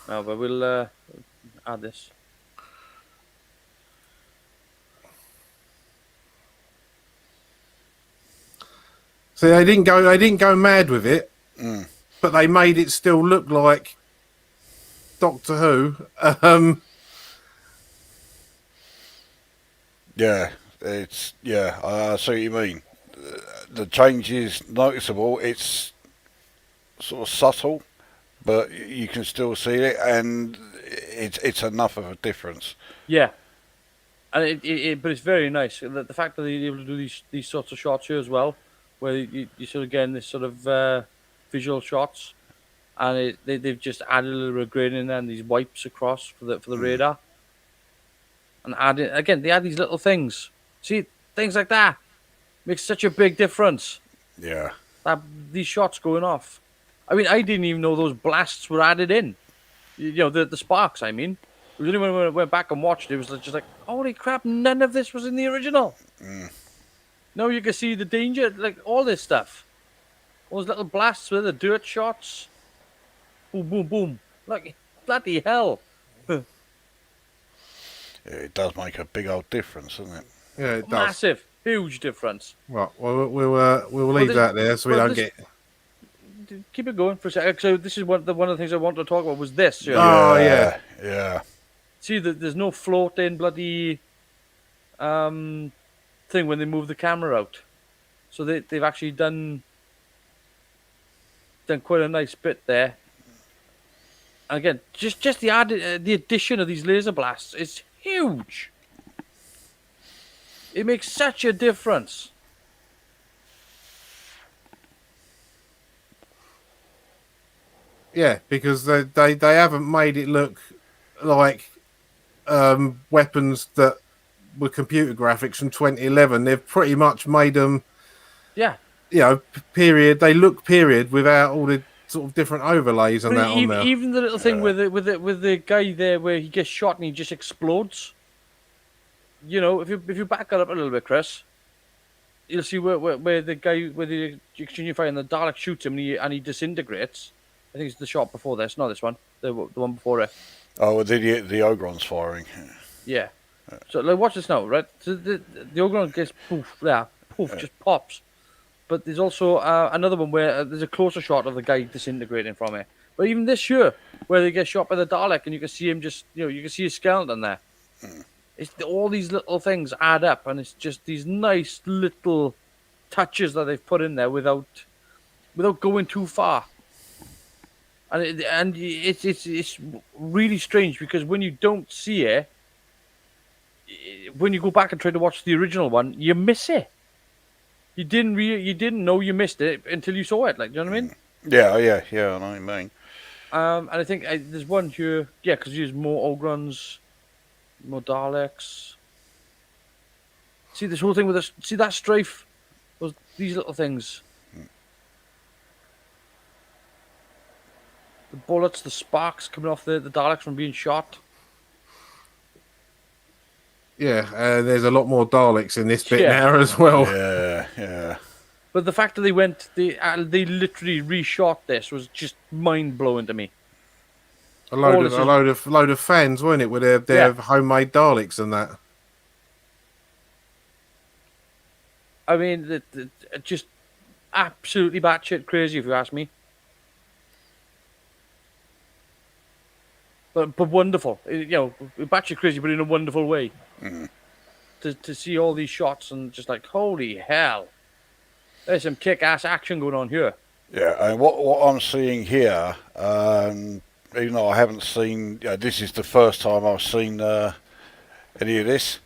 No, but we'll add this. See, they didn't go mad with it, but they made it still look like Doctor Who. I see what you mean. The change is noticeable. It's sort of subtle, but you can still see it, and it's enough of a difference. Yeah, and but it's very nice. The fact that they're able to do these sorts of shots here as well, where you sort of get this sort of visual shots, and they've just added a little bit of grain in there and these wipes across for the radar, and they add these little things. See, things like that makes such a big difference. Yeah. These shots going off. I mean, I didn't even know those blasts were added in. The sparks, I mean. It was only when I went back and watched it was just like, holy crap, none of this was in the original. Now you can see the danger, like all this stuff. All those little blasts with the dirt shots. Boom, boom, boom. Like, bloody hell. It does make a big old difference, doesn't it? Yeah, it does. Massive, huge difference. Right, we'll leave that there so we don't get. Keep it going for a second. So this is one of the things I wanted to talk about was this. Oh yeah. See, there's no floating bloody thing when they move the camera out. So they've actually done quite a nice bit there. And again, just the addition of these laser blasts is huge. It makes such a difference. Yeah, because they haven't made it look like weapons that were computer graphics from 2011. They've pretty much made them, Yeah. period. They look period without all the sort of different overlays and But that on even, there. even the little thing with the guy there where he gets shot and he just explodes. If you back that up a little bit, Chris, you'll see where the guy where the exchange fire and the Dalek shoots him and he disintegrates. I think it's the shot before this, not this one, the one before it. Oh, the Ogron's firing. Yeah. So like, watch this now, right? So the Ogron gets poof, there, poof, just pops. But there's also another one where there's a closer shot of the guy disintegrating from it. But even this here, where they get shot by the Dalek and you can see him you can see his skeleton there. It's all these little things add up, and it's just these nice little touches that they've put in there without going too far. And it's really strange because when you don't see it, when you go back and try to watch the original one, you miss it. You didn't know you missed it until you saw it. Like, do you know what I mean? Yeah, I know what you mean. And I think there's one here, yeah, because there's more Ogrons, more Daleks. See this whole thing with this. See that strafe? These little things. The bullets, the sparks coming off the Daleks from being shot. Yeah, there's a lot more Daleks in this bit Yeah. now as well. Yeah. But the fact that they literally reshot this was just mind blowing to me. A load of fans, weren't it, with their homemade Daleks and that. I mean, just absolutely batshit crazy, if you ask me. But wonderful, batshit crazy, but in a wonderful way. To see all these shots and just like, holy hell, there's some kick-ass action going on here. Yeah, and what I'm seeing here, even though I haven't seen, this is the first time I've seen any of this.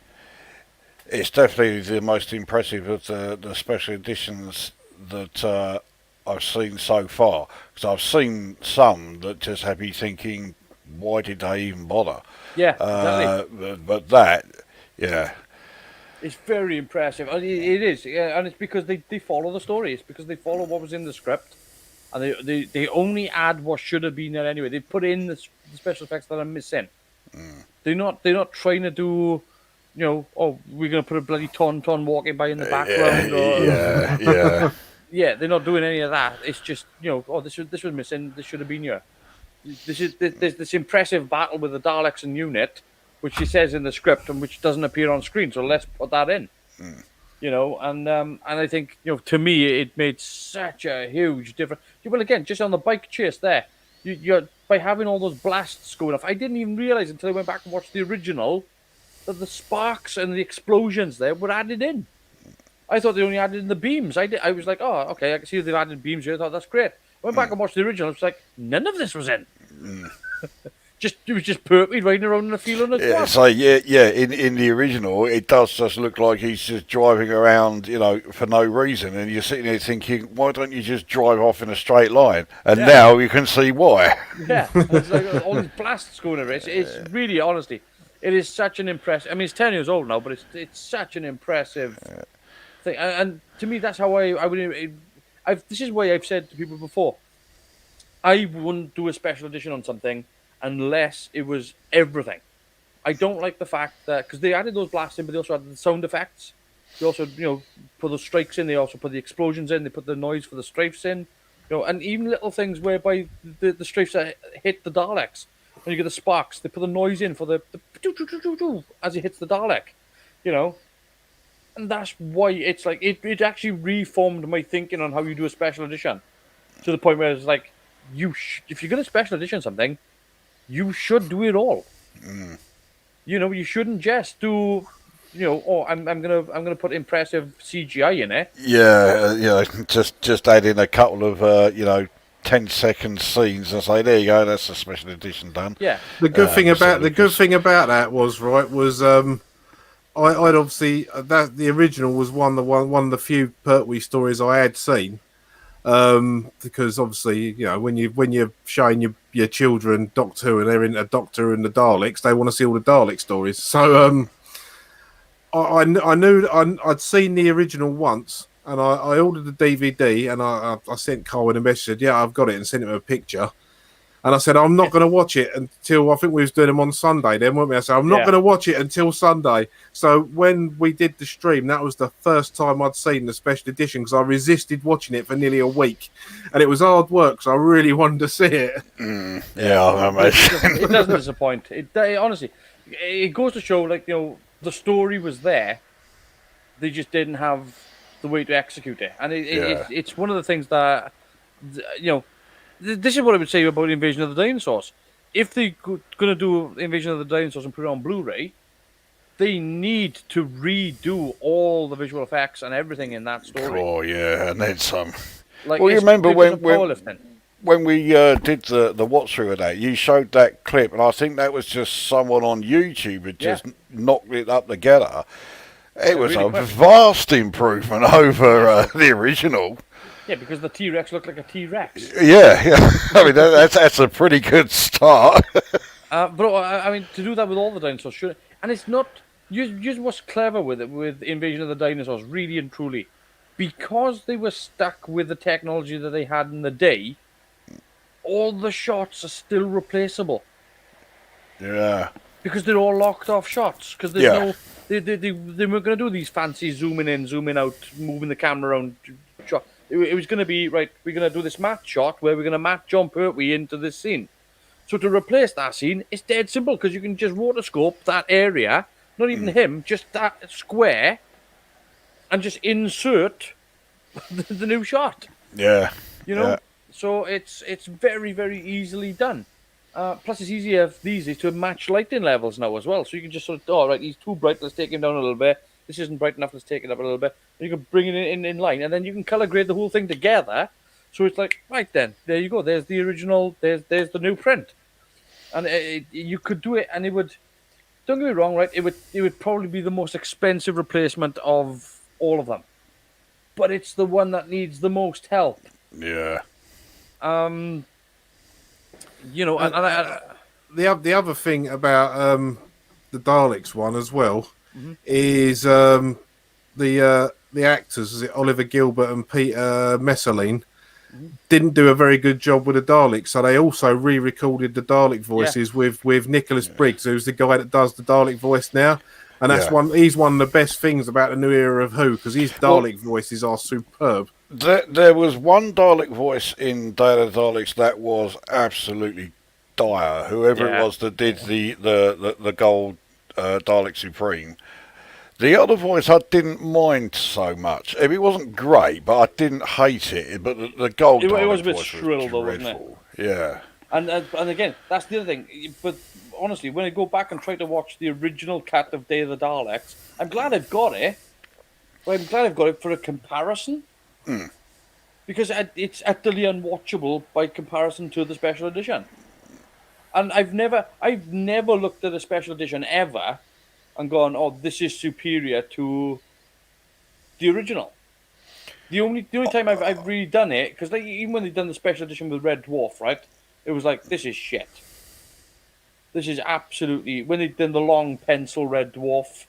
It's definitely the most impressive of the special editions that I've seen so far. Because I've seen some that just have me thinking, why did they even bother? Yeah, exactly. But that, yeah. It's very impressive. It is, yeah, and it's because they follow the story. It's because they follow what was in the script, and they only add what should have been there anyway. They put in the special effects that are missing. They're not trying to do, we're going to put a bloody Tauntaun walking by in the background. Yeah, they're not doing any of that. It's just, this was missing. This should have been here. There's this impressive battle with the Daleks and UNIT, which he says in the script and which doesn't appear on screen. So let's put that in. And I think, to me, it made such a huge difference. Well, again, just on the bike chase there, you're by having all those blasts going off. I didn't even realize until I went back and watched the original that the sparks and the explosions there were added in. I thought they only added in the beams. I was like, oh, okay, I can see they've added beams here. I thought that's great. I went back and watched the original. It's like none of this was in. It was just Pertwee riding around in a field on a quad. So in the original, it does just look like he's just driving around, for no reason, and you're sitting there thinking, why don't you just drive off in a straight line? And now you can see why. Yeah, it's like all these blasts going over. It's really, honestly, it is such an impressive. I mean, it's 10 years old now, but it's such an impressive thing. And to me, that's how I would. This is why I've said to people before, I wouldn't do a special edition on something unless it was everything. I don't like the fact that, because they added those blasts in, but they also added the sound effects. They also, put those strikes in. They also put the explosions in. They put the noise for the strafes in. And even little things whereby the strafes hit the Daleks. When you get the sparks, they put the noise in for the as it hits the Dalek. And that's why it's like, it actually reformed my thinking on how you do a special edition. To the point where it's like, if you're going to special edition something, you should do it all. You shouldn't just do, I'm gonna put impressive CGI in it. Yeah, just add in a couple of 10-second scenes and say, there you go, that's a special edition done. Yeah. The good thing about that was I'd obviously that the original was one of the few Pertwee stories I had seen, Because obviously, when you're showing your children Doctor Who and they're into Doctor and the Daleks, they want to see all the Dalek stories. So I knew I'd seen the original once, and I ordered the DVD, and I sent Colin a message, said, yeah, I've got it, and sent him a picture. And I said, I'm not going to watch it until, I think we was doing them on Sunday then, weren't we? I said, I'm not going to watch it until Sunday. So when we did the stream, that was the first time I'd seen the special edition, because I resisted watching it for nearly a week. And it was hard work, so I really wanted to see it. Yeah, I imagine. It doesn't disappoint. Honestly, it goes to show, like, the story was there. They just didn't have the way to execute it. And it's one of the things that, this is what I would say about Invasion of the Dinosaurs. If they're going to do Invasion of the Dinosaurs and put it on Blu-ray, they need to redo all the visual effects and everything in that story. Oh, yeah, and then some. Like, well, you remember when we did the watch through of that, you showed that clip, and I think that was just someone on YouTube had just knocked it up together. It was really a vast improvement over the original. Yeah, because the T-Rex looked like a T-Rex. Yeah. I mean, that's a pretty good start. But I mean, to do that with all the dinosaurs, and it's not just what's clever with it, with Invasion of the Dinosaurs, really and truly, because they were stuck with the technology that they had in the day. All the shots are still replaceable. Yeah. Because they're all locked off shots. Because there's they weren't going to do these fancy zooming in, zooming out, moving the camera around shot. It was going to be, right, we're going to do this matte shot where we're going to matte Jon Pertwee into this scene. So to replace that scene, it's dead simple, because you can just rotoscope that area, not even him, just that square, and just insert the new shot. Yeah. So it's very, very easily done. Plus, it's easier these days to match lighting levels now as well. So you can just sort of, right, he's too bright, let's take him down a little bit. This isn't bright enough, let's take it up a little bit. And you can bring it in line, and then you can color grade the whole thing together. So it's like, right then, there you go. There's the original, there's the new print. And you could do it, and it would, don't get me wrong, right, it would probably be the most expensive replacement of all of them. But it's the one that needs the most help. Yeah. The other thing about the Daleks one as well is the actors, is it Oliver Gilbert and Peter Messerlin, didn't do a very good job with the Daleks, so they also re-recorded the Dalek voices with Nicholas Briggs, who's the guy that does the Dalek voice now. And that's he's one of the best things about the new era of Who, because his Dalek voices are superb. There was one Dalek voice in Day of the Daleks that was absolutely dire. Whoever it was that did the gold Dalek Supreme. The other voice I didn't mind so much. It wasn't great, but I didn't hate it. But the gold Dalek it was a bit voice shrill, was though, dreadful. wasn't it? Yeah. And again, that's the other thing. But honestly, when I go back and try to watch the original cut of Day of the Daleks, I'm glad I've got it. But I'm glad I've got it for a comparison. Because it's utterly unwatchable by comparison to the special edition. And I've never looked at a special edition ever and gone, oh, this is superior to the original. The only time I've really done it, because even when they've done the special edition with Red Dwarf, right, it was like, this is shit. This is absolutely, when they've done the long pencil Red Dwarf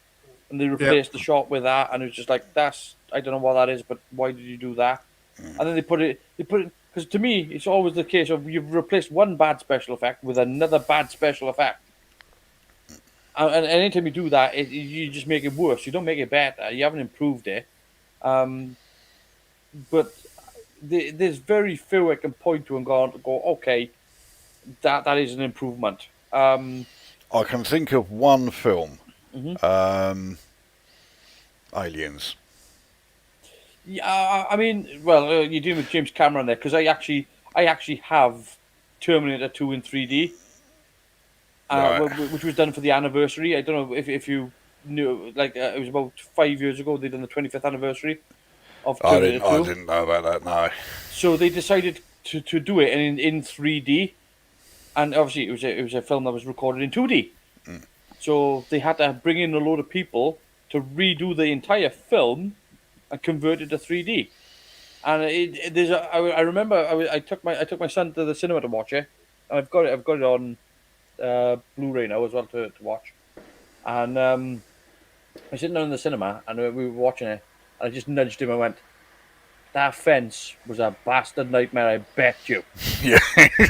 and they replaced the shot with that, and it was just like, I don't know what that is, but why did you do that? And then they put it, because to me, it's always the case of you've replaced one bad special effect with another bad special effect. And anytime you do that, you just make it worse. You don't make it better. You haven't improved it. But there's very few I can point to and go, okay, that is an improvement. I can think of one film. Aliens. Yeah, I mean, well, you're dealing with James Cameron there, because I actually have Terminator 2 in 3D. Which was done for the anniversary. I don't know if you knew, like, it was about 5 years ago. They done the 25th anniversary of Terminator 2. I didn't know about that, no. So they decided to do it in 3D, and obviously it was a film that was recorded in 2D. So they had to bring in a load of people to redo the entire film and convert it to 3D. And I remember I took my son to the cinema to watch it, and I've got it on Blu-ray now as well to watch. And I was sitting down in the cinema, and we were watching it, and I just nudged him and went, "That fence was a bastard nightmare, I bet you." Yeah.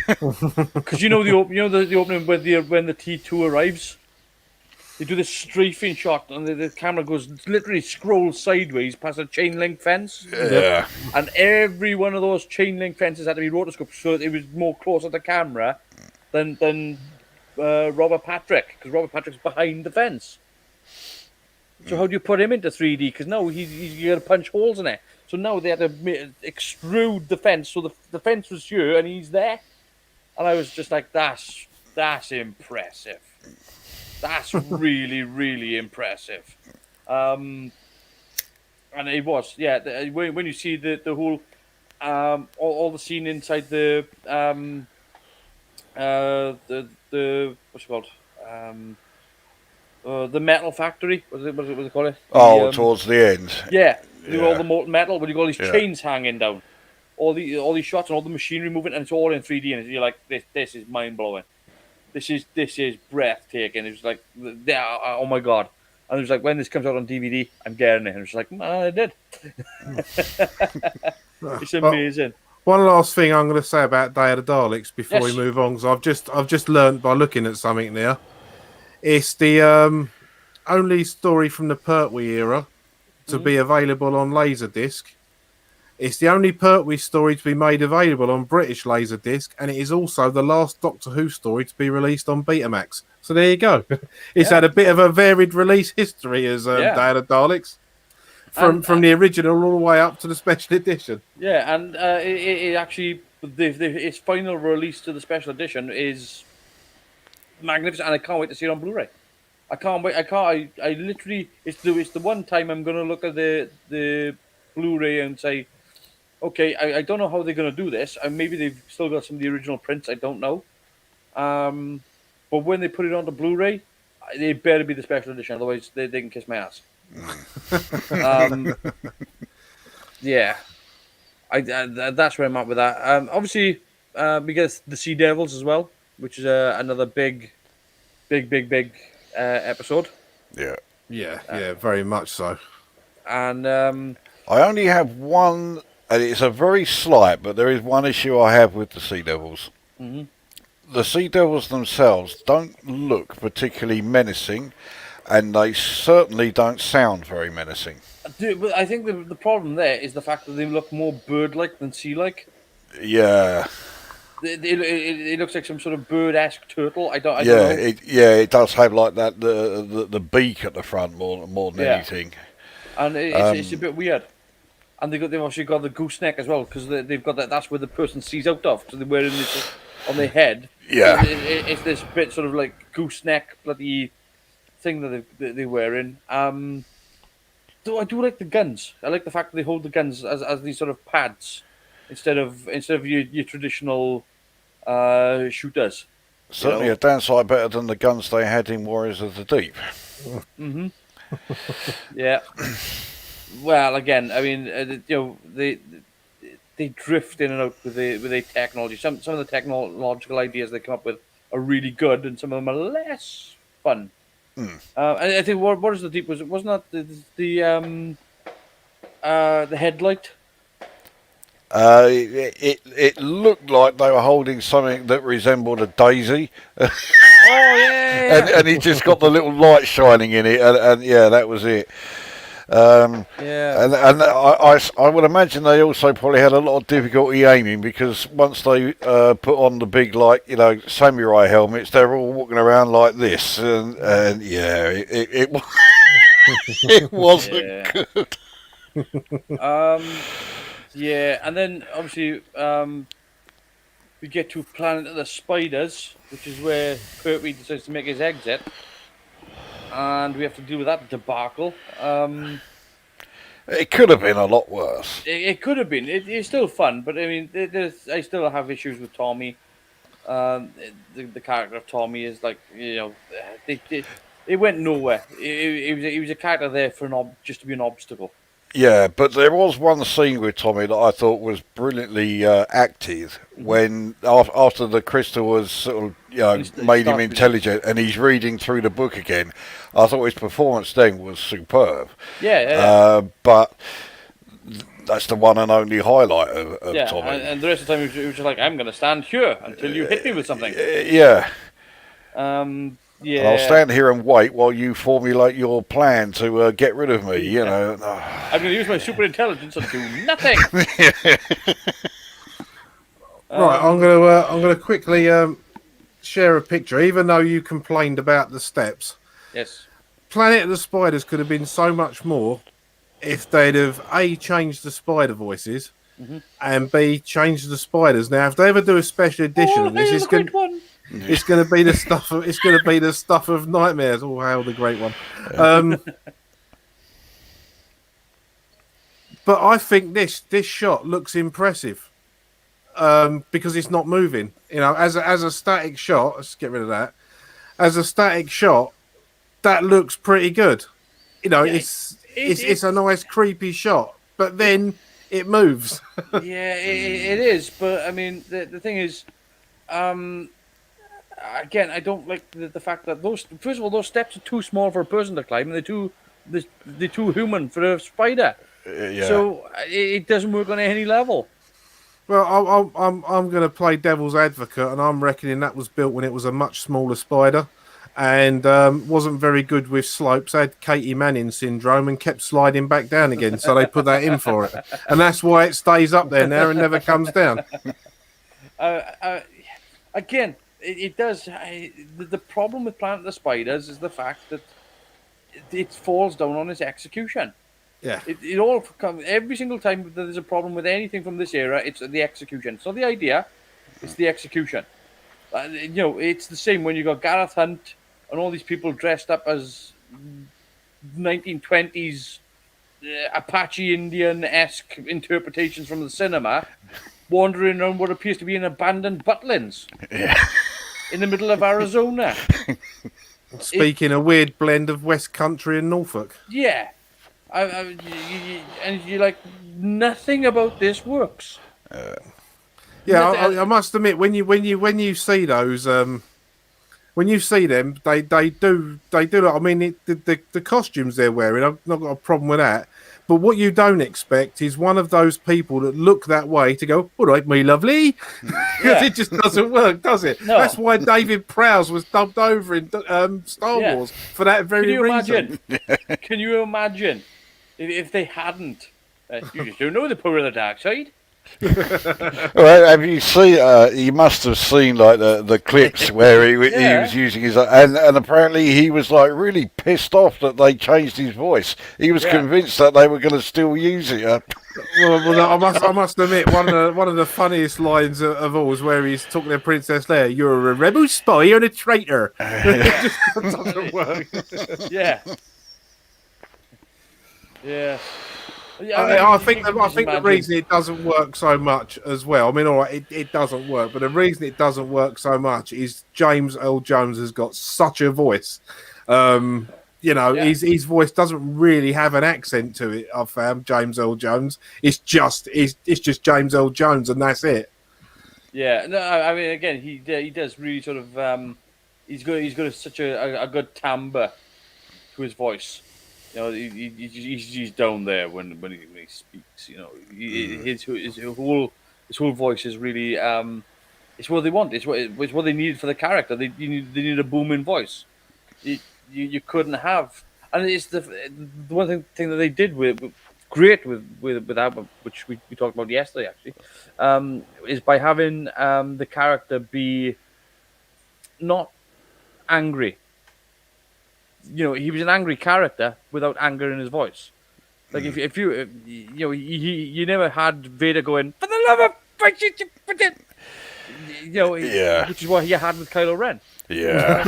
Because the opening when the T2 arrives, they do this strafing shot, and the camera goes literally scrolls sideways past a chain link fence, Yeah. and every one of those chain link fences had to be rotoscoped so that it was more close to the camera than Robert Patrick, because Robert Patrick's behind the fence. So how do you put him into 3D? Because now he's got to punch holes in it. So now they had to extrude the fence, so the fence was here and he's there. And I was just like, that's impressive. That's really really impressive. And it was, yeah. When you see the whole all the scene inside the what's it called the metal factory. What do they call it? Oh, towards the end. Yeah, do all Yeah. the molten metal, but you got all these Yeah. chains hanging down, all these shots and all the machinery moving, and it's all in 3D, and you're like, this is mind blowing. This is breathtaking. It was like, oh my god. And it was like, when this comes out on DVD, I'm getting it. And it's like, I did. It's amazing. One last thing I'm going to say about Day of the Daleks before we Yes. move on, because I've just learned by looking at something there. It's the only story from the Pertwee era to be available on Laserdisc. It's the only Pertwee story to be made available on British Laserdisc, and it is also the last Doctor Who story to be released on Betamax. So there you go. It's Yeah. had a bit of a varied release history as Yeah. Day of the Daleks, And, from the original all the way up to the special edition. Yeah, and it actually, its final release to the special edition is magnificent, and I can't wait to see it on Blu-ray. I can't wait. I literally, it's the one time I'm gonna look at the Blu-ray and say, okay, I don't know how they're gonna do this, and maybe they've still got some of the original prints. I don't know. But when they put it onto Blu-ray, it better be the special edition, otherwise they can kiss my ass. Yeah, that's where I'm at with that. Obviously, we get the Sea Devils as well, which is another big episode. Yeah. Yeah, very much so. And I only have one, and it's a very slight, but there is one issue I have with the Sea Devils. Mhm. The Sea Devils themselves don't look particularly menacing, and they certainly don't sound very menacing. but I think the problem there is the fact that they look more bird-like than sea-like. Yeah, It looks like some sort of bird-esque turtle. I don't yeah, know. it does have like that the beak at the front more than Yeah. anything. And it's a bit weird. And they've also got the gooseneck as well, because they've got that. That's where the person sees out of. So they're wearing this on their head. Yeah. So it's this bit sort of like gooseneck bloody thing that they're wearing. Though I do like the guns. I like the fact that they hold the guns as these sort of pads instead of your traditional shooters. Certainly know? a downside better than the guns they had in Warriors of the Deep. Yeah. Well, again, I mean, they drift in and out with the technology. Some of the technological ideas they come up with are really good, and some of them are less fun. And I think what is the deep wasn't that the headlight? It looked like they were holding something that resembled a daisy, Oh yeah, and he just got the little light shining in it, and yeah, that was it. yeah. And I would imagine they also probably had a lot of difficulty aiming, because once they put on the big, like, samurai helmets, they're all walking around like this, and yeah, it it wasn't Yeah. good. Yeah, and then obviously we get to Planet of the Spiders, which is where Pertwee decides to make his exit, and we have to deal with that debacle. It could have been a lot worse. It could have been. It's still fun, but I mean, I still have issues with Tommy. The character of Tommy is like, it went nowhere. He was a character there for just to be an obstacle. Yeah, but there was one scene with Tommy that I thought was brilliantly acted when after the crystal was sort of He made him starts with- intelligent and he's reading through the book again. I thought his performance then was superb. Yeah. But that's the one and only highlight of Yeah, Tommy. and the rest of the time he was just like, I'm going to stand here until you hit me with something. Yeah. Yeah. And I'll stand here and wait while you formulate your plan to get rid of me. You know. I'm going to use my super intelligence and do nothing. Right, I'm gonna quickly share a picture. Even though you complained about the steps, Yes. Planet of the Spiders could have been so much more if they'd have A, changed the spider voices, and B, changed the spiders. Now, if they ever do a special edition of this, hail it's the going great one. it's going to be the stuff of nightmares. Oh, hail the great one! But I think this shot looks impressive because it's not moving. You know, as a static shot. Let's get rid of that. As a static shot, that looks pretty good. You know, Yeah, it's a nice creepy shot, but then it moves. Yeah, it is. But I mean, the thing is, again, I don't like the fact that first of all, those steps are too small for a person to climb, and they're too human for a spider. Yeah. So it doesn't work on any level. Well, I'm going to play devil's advocate, and I'm reckoning that was built when it was a much smaller spider, and wasn't very good with slopes. Had Katie Manning syndrome and kept sliding back down again. So they put that in for it, and that's why it stays up there now and never comes down. Again, it does. The problem with Planet of the Spiders is the fact that it falls down on its execution. Yeah, It all comes every single time that there's a problem with anything from this era. It's the execution. It's not the idea; it's the execution. You know, it's the same when you got Gareth Hunt and all these people dressed up as 1920s Apache Indian-esque interpretations from the cinema, wandering around what appears to be an abandoned butlins in the middle of Arizona. speaking a weird blend of West Country and Norfolk. Yeah. And you're like, nothing about this works. Yeah, I must admit when you see those, when you see them, they do. I mean, the costumes they're wearing, I've not got a problem with that. But what you don't expect is one of those people that look that way to go, all right, me lovely, because it just doesn't work, does it? No. That's why David Prowse was dubbed over in Star Yeah. Wars for that very Can you reason. imagine? Can you imagine if they hadn't? You just don't know the power of the dark side. Well, have you seen? You must have seen like the clips where he Yeah. was using his, and apparently he was like really pissed off that they changed his voice. He was Yeah. convinced that they were going to still use it. Well, I must admit one of the funniest lines of all is where he's talking to Princess Leia. You're a rebel spy and a traitor. It just doesn't work. Yeah. Yeah. I think the reason it doesn't work so much as well. I mean, all right, it doesn't work, but the reason it doesn't work so much is James Earl Jones has got such a voice. You know, Yeah. his voice doesn't really have an accent to it. I've found James Earl Jones. It's just James Earl Jones, and that's it. Yeah, no, I mean, again, he does really sort of he's got such a good timbre to his voice. You know, he's down there when he speaks. You know, his whole voice is really it's what they want. It's what they need for the character. They need a booming voice. You couldn't have, and it's the one thing that they did great with Albert, which we talked about yesterday actually, is by having the character be not angry. You know, he was an angry character without anger in his voice. Like if you you know, you never had Vader going for the love of you know, Yeah. which is what he had with Kylo Ren. Yeah.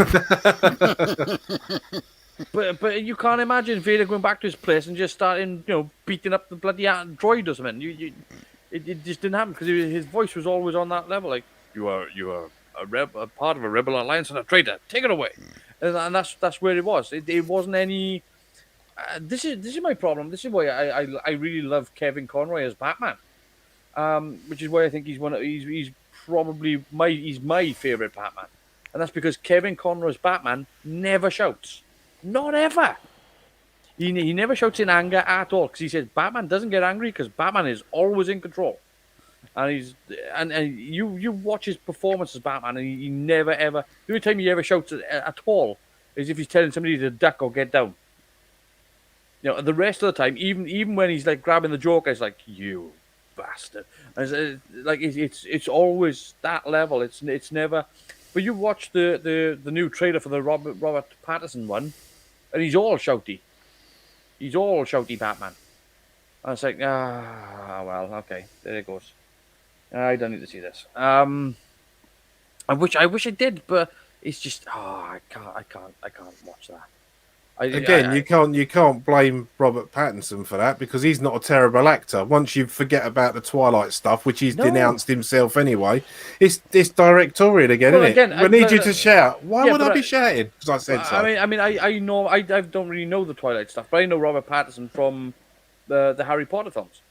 But you can't imagine Vader going back to his place and just starting, you know, beating up the bloody droid or something. It just didn't happen because his voice was always on that level. Like you are a part of a rebel alliance and a traitor. Take it away, and that's where it was. It wasn't any. this is my problem. This is why I really love Kevin Conroy as Batman. Which is why I think he's probably my favorite Batman, and that's because Kevin Conroy's Batman never shouts, not ever. He never shouts in anger at all because he says Batman doesn't get angry because Batman is always in control, and and you watch his performance as Batman and he never ever, the only time he ever shouts at all is if he's telling somebody to duck or get down. The rest of the time, even when he's like grabbing the Joker, it's like you bastard. And it's always that level. It's never. But you watch the new trailer for the Robert Pattinson one, and he's all shouty. He's all shouty Batman. And it's like well, okay, there it goes. I don't need to see this. I wish I did, but it's just I can't watch that. You can't blame Robert Pattinson for that because he's not a terrible actor. Once you forget about the Twilight stuff, which he's denounced himself anyway, it's directorial again, isn't it? We need you to shout. Why would I be shouting? Because I said so. I know I don't really know the Twilight stuff, but I know Robert Pattinson from the Harry Potter films.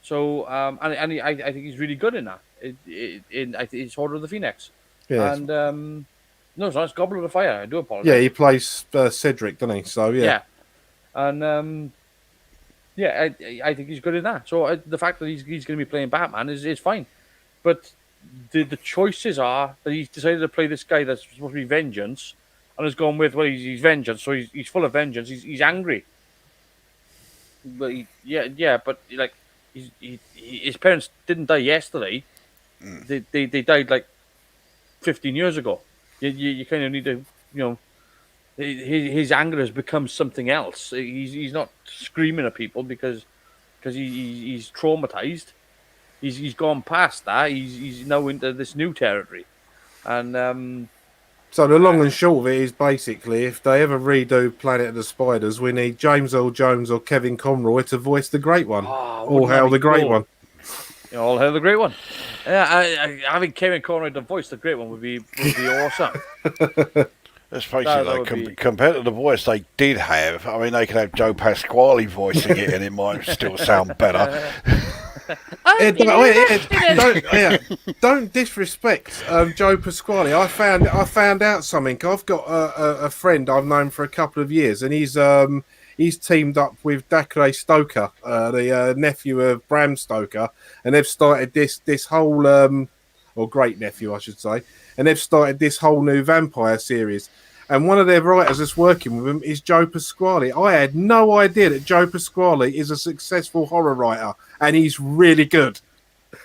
So and I think he's really good in that. I think it's Order of the Phoenix. Yeah. And no, it's not. Goblet of Fire. I do apologize. Yeah, he plays Cedric, doesn't he? So yeah. And I think he's good in that. So the fact that he's going to be playing Batman is fine, but the choices are that he's decided to play this guy that's supposed to be vengeance, and has gone with he's vengeance, so he's full of vengeance. He's angry, but but like his parents didn't die yesterday. They died like 15 years ago. You kind of need to, his anger has become something else. He's not screaming at people because he's traumatized. He's gone past that. He's now into this new territory, and so the long and short of it is basically if they ever redo Planet of the Spiders, we need James Earl Jones or Kevin Conroy to voice the Great One. All hail the Great One. All hail the Great One. Yeah, having Kevin Conroy to voice the Great One would be awesome. Let's face it, compared to the voice they did have, I mean, they could have Joe Pasquale voicing it and it might still sound better. Don't disrespect Joe Pasquale. I found out something. I've got a friend I've known for a couple of years, and he's teamed up with Dacre Stoker, the nephew of Bram Stoker, and they've started this whole, or great nephew, I should say, and they've started this whole new vampire series. And one of their writers that's working with him is Joe Pasquale. I had no idea that Joe Pasquale is a successful horror writer, and he's really good.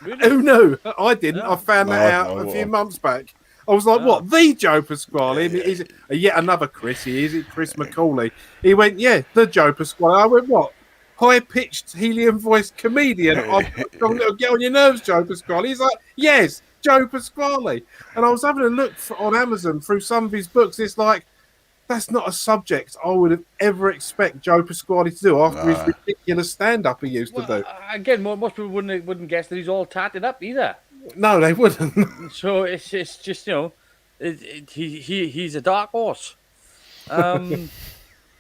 Really? Who knew? I didn't. I found that out a few months back. I was like, what? The Joe Pasquale? Is it yet another Chris? Is it Chris McCauley? He went, yeah, the Joe Pasquale. I went, what? High-pitched, helium-voiced comedian. I'm going to get on your nerves, Joe Pasquale. He's like, yes, Joe Pasquale. And I was having a look on Amazon through some of his books. It's like, that's not a subject I would have ever expect Joe Pasquale to do after his ridiculous stand-up he used to do. Again, most people wouldn't guess that he's all tatted up either. No, they wouldn't. So it's just he's a dark horse.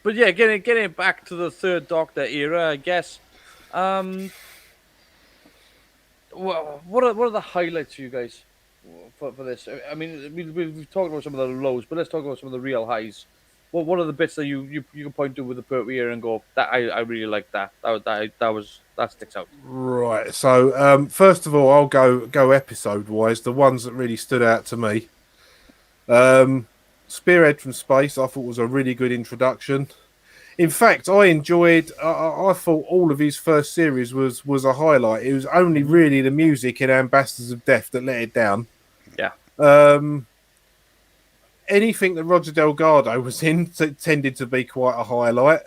But yeah, getting back to the Third Doctor era, I guess. What are the highlights for you guys for this? I mean, we've talked about some of the lows, but let's talk about some of the real highs. What are the bits that you can point to with the Pertwee era and go that I really like that that sticks out? Right. So first of all, I'll go episode wise. The ones that really stood out to me. Spearhead from Space, I thought was a really good introduction. In fact, I enjoyed. I thought all of his first series was a highlight. It was only really the music in Ambassadors of Death that let it down. Yeah. Anything that Roger Delgado was in tended to be quite a highlight.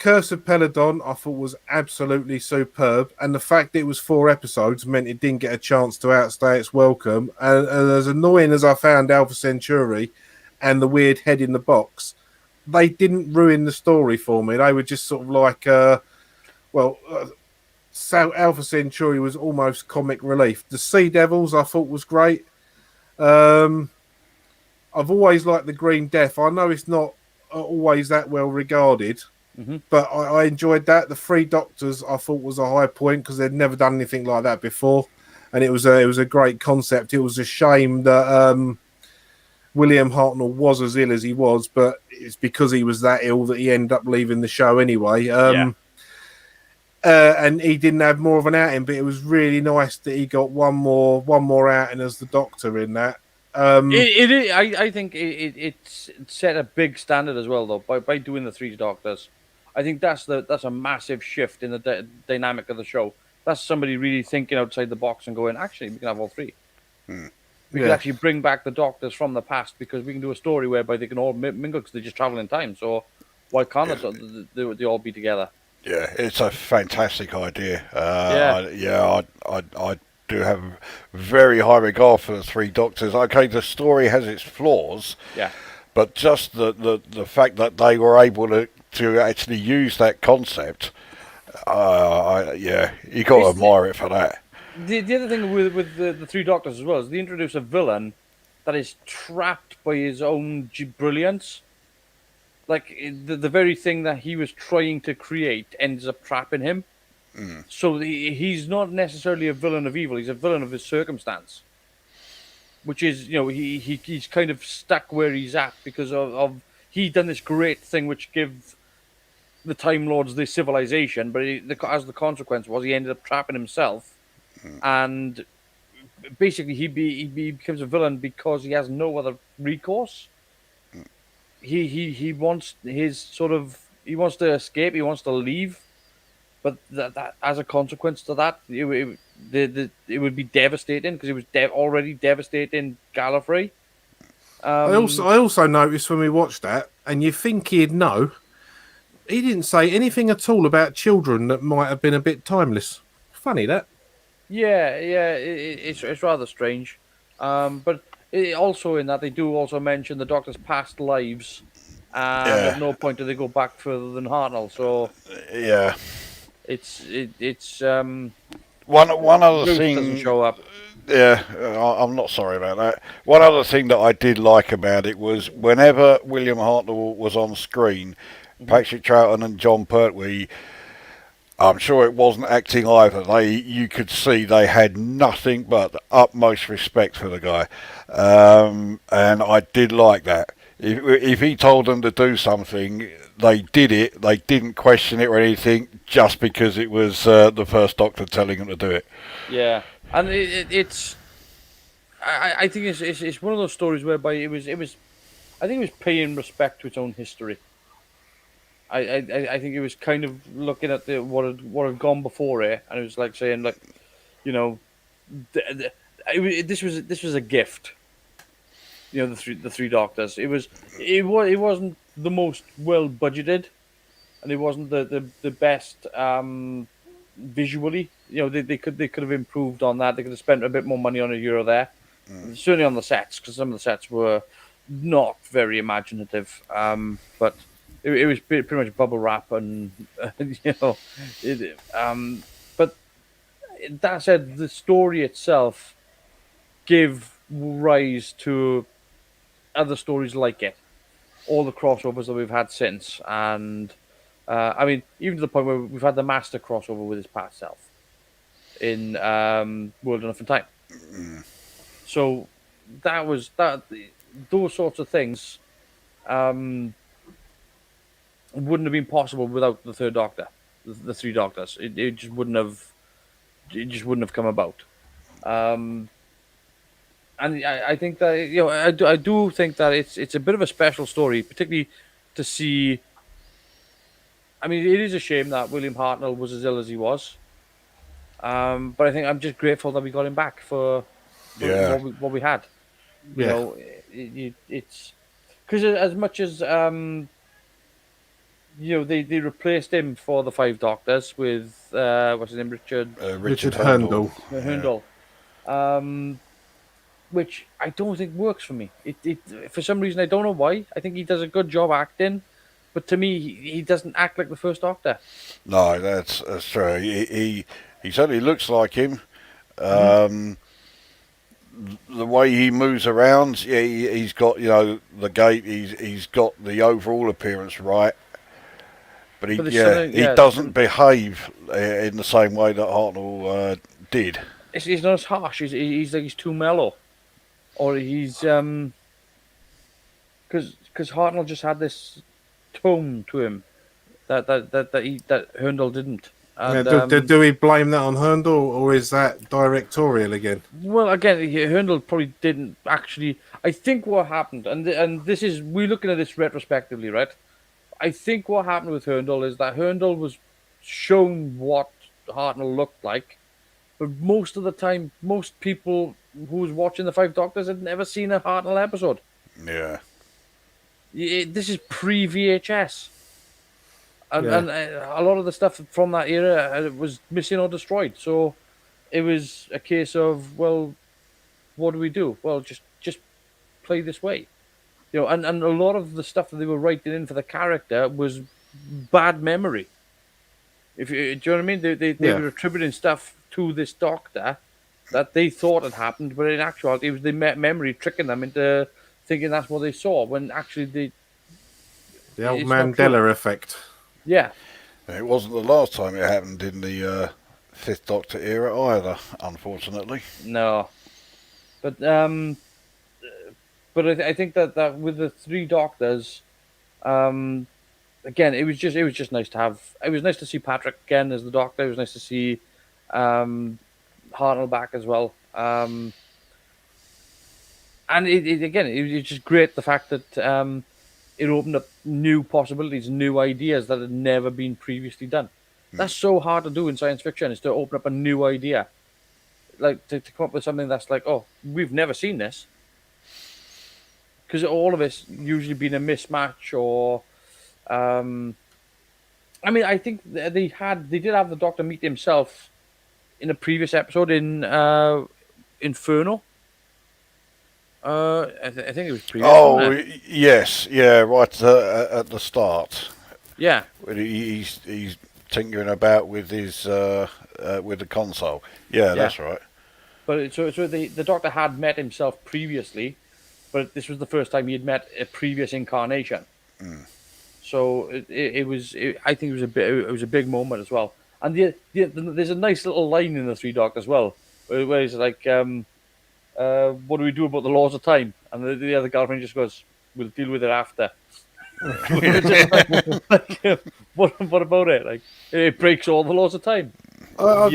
Curse of Peladon, I thought was absolutely superb, and the fact that it was 4 episodes meant it didn't get a chance to outstay its welcome. And as annoying as I found Alpha Centauri and the weird head in the box, they didn't ruin the story for me. They were just sort of like, Alpha Centauri was almost comic relief. The Sea Devils, I thought was great. I've always liked the Green Death. I know it's not always that well regarded. But I enjoyed that. The Three Doctors I thought was a high point because they'd never done anything like that before, and it was a great concept. It was a shame that William Hartnell was as ill as he was, but it's because he was that ill that he ended up leaving the show anyway. And he didn't have more of an outing, but it was really nice that he got one more outing as the Doctor in that. I think it set a big standard as well, though, by doing the Three Doctors. I think that's a massive shift in the dynamic of the show. That's somebody really thinking outside the box and going, actually, we can have all three. We can actually bring back the Doctors from the past because we can do a story whereby they can all mingle because they just travel in time. So why can't they all be together? Yeah, it's a fantastic idea. I do have very high regard for the Three Doctors. Okay, the story has its flaws. Yeah. But just the fact that they were able to actually use that concept, you got to admire it for that. The other thing with the Three Doctors as well is they introduce a villain that is trapped by his own brilliance. Like the very thing that he was trying to create ends up trapping him. So he's not necessarily a villain of evil; he's a villain of his circumstance. Which is, he's kind of stuck where he's at because of he done this great thing which give the Time Lords this civilization, but as the consequence was he ended up trapping himself, and basically he becomes a villain because he has no other recourse. He wants he wants to escape, he wants to leave, but that as a consequence to that, it would be devastating because it was already devastating Gallifrey. I also noticed when we watched that, and you think he'd know, he didn't say anything at all about children that might have been a bit timeless. Funny that. Yeah, it's rather strange, but also in that they do also mention the Doctor's past lives, and at no point do they go back further than Hartnell. So yeah, it's one other Bruce thing doesn't show up. Yeah, I'm not sorry about that. One other thing that I did like about it was whenever William Hartnell was on screen, Patrick Troughton and John Pertwee, I'm sure it wasn't acting either. You could see they had nothing but the utmost respect for the guy, and I did like that. If he told them to do something, they did it. They didn't question it or anything just because it was the first Doctor telling them to do it. Yeah, and it's. I think it's one of those stories whereby it was. I think it was paying respect to its own history. I think it was kind of looking at what had gone before it, and it was like saying this was a gift. The three Doctors. It wasn't the most well budgeted, and it wasn't the best visually. They could have improved on that. They could have spent a bit more money on it here or there. Certainly on the sets, because some of the sets were not very imaginative. But it was pretty much bubble wrap, and but that said, the story itself gave rise to other stories like it, all the crossovers that we've had since, and even to the point where we've had the Master crossover with his past self in World Enough and Time. So that was that. Those sorts of things wouldn't have been possible without the third Doctor, the Three Doctors. It just wouldn't have. It just wouldn't have come about. And I think that I do think that it's a bit of a special story, particularly to see. I mean, it is a shame that William Hartnell was as ill as he was, but I think I'm just grateful that we got him back for what we had. It's because as much as they replaced him for the Five Doctors with what's his name, Richard Hurndall. Which I don't think works for me. It for some reason I don't know why. I think he does a good job acting, but to me he doesn't act like the first Doctor. No, that's true. He certainly looks like him. the way he moves around, yeah, he's got the gait. He's got the overall appearance right, but he doesn't behave in the same way that Hartnell did. He's not as harsh. He's too mellow, or he's because Hartnell just had this tone to him that Hurndall didn't. And, do we blame that on Hurndall, or is that directorial again? Well, again, Hurndall probably didn't actually. I think what happened, and this is we're looking at this retrospectively, right? I think what happened with Hurndall is that Hurndall was shown what Hartnell looked like, but most of the time, most people who was watching the Five Doctors had never seen a Hartnell episode. Yeah. This is pre-VHS. And a lot of the stuff from that era was missing or destroyed. So it was a case of, well, what do we do? Well, just play this way. And a lot of the stuff that they were writing in for the character was bad memory. Do you know what I mean? They were attributing stuff to this doctor that they thought had happened, but in actuality, it was the memory tricking them into thinking that's what they saw, when actually the old Mandela effect. Yeah. It wasn't the last time it happened in the Fifth Doctor era either, unfortunately. No. But I think that with the three Doctors, again, it was just nice to have. It was nice to see Patrick again as the Doctor. It was nice to see Hartnell back as well. And it was just great the fact that it opened up new possibilities, new ideas that had never been previously done. That's so hard to do in science fiction, is to open up a new idea. Like, to come up with something that's like, oh, we've never seen this. Because all of it's usually been a mismatch, or... I think they did have the Doctor meet himself in a previous episode in Inferno. I think it was previous. Oh, yes, yeah, right at the start. Yeah, he's tinkering about with his with the console. Yeah, that's right. But so the Doctor had met himself previously, but this was the first time he had met a previous incarnation. So it was. I think it was a big moment as well. And there's a nice little line in the Three Doctors as well, where he's like, what do we do about the laws of time? And the other girlfriend just goes, we'll deal with it after. What about it? Like, it breaks all the laws of time. I've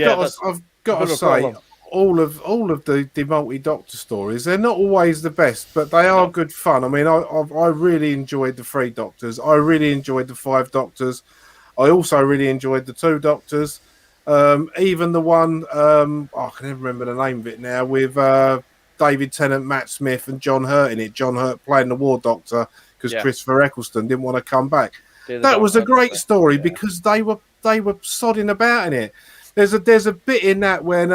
got to say, all of the multi-Doctor stories, they're not always the best, but they are good fun. I mean, I really enjoyed the Three Doctors. I really enjoyed the Five Doctors. I also really enjoyed the Two Doctors. Even the one, I can never remember the name of it now, with David Tennant, Matt Smith, and John Hurt in it. John Hurt playing the War Doctor because Christopher Eccleston didn't want to come back. That was a great story because they were sodding about in it. There's a bit in that when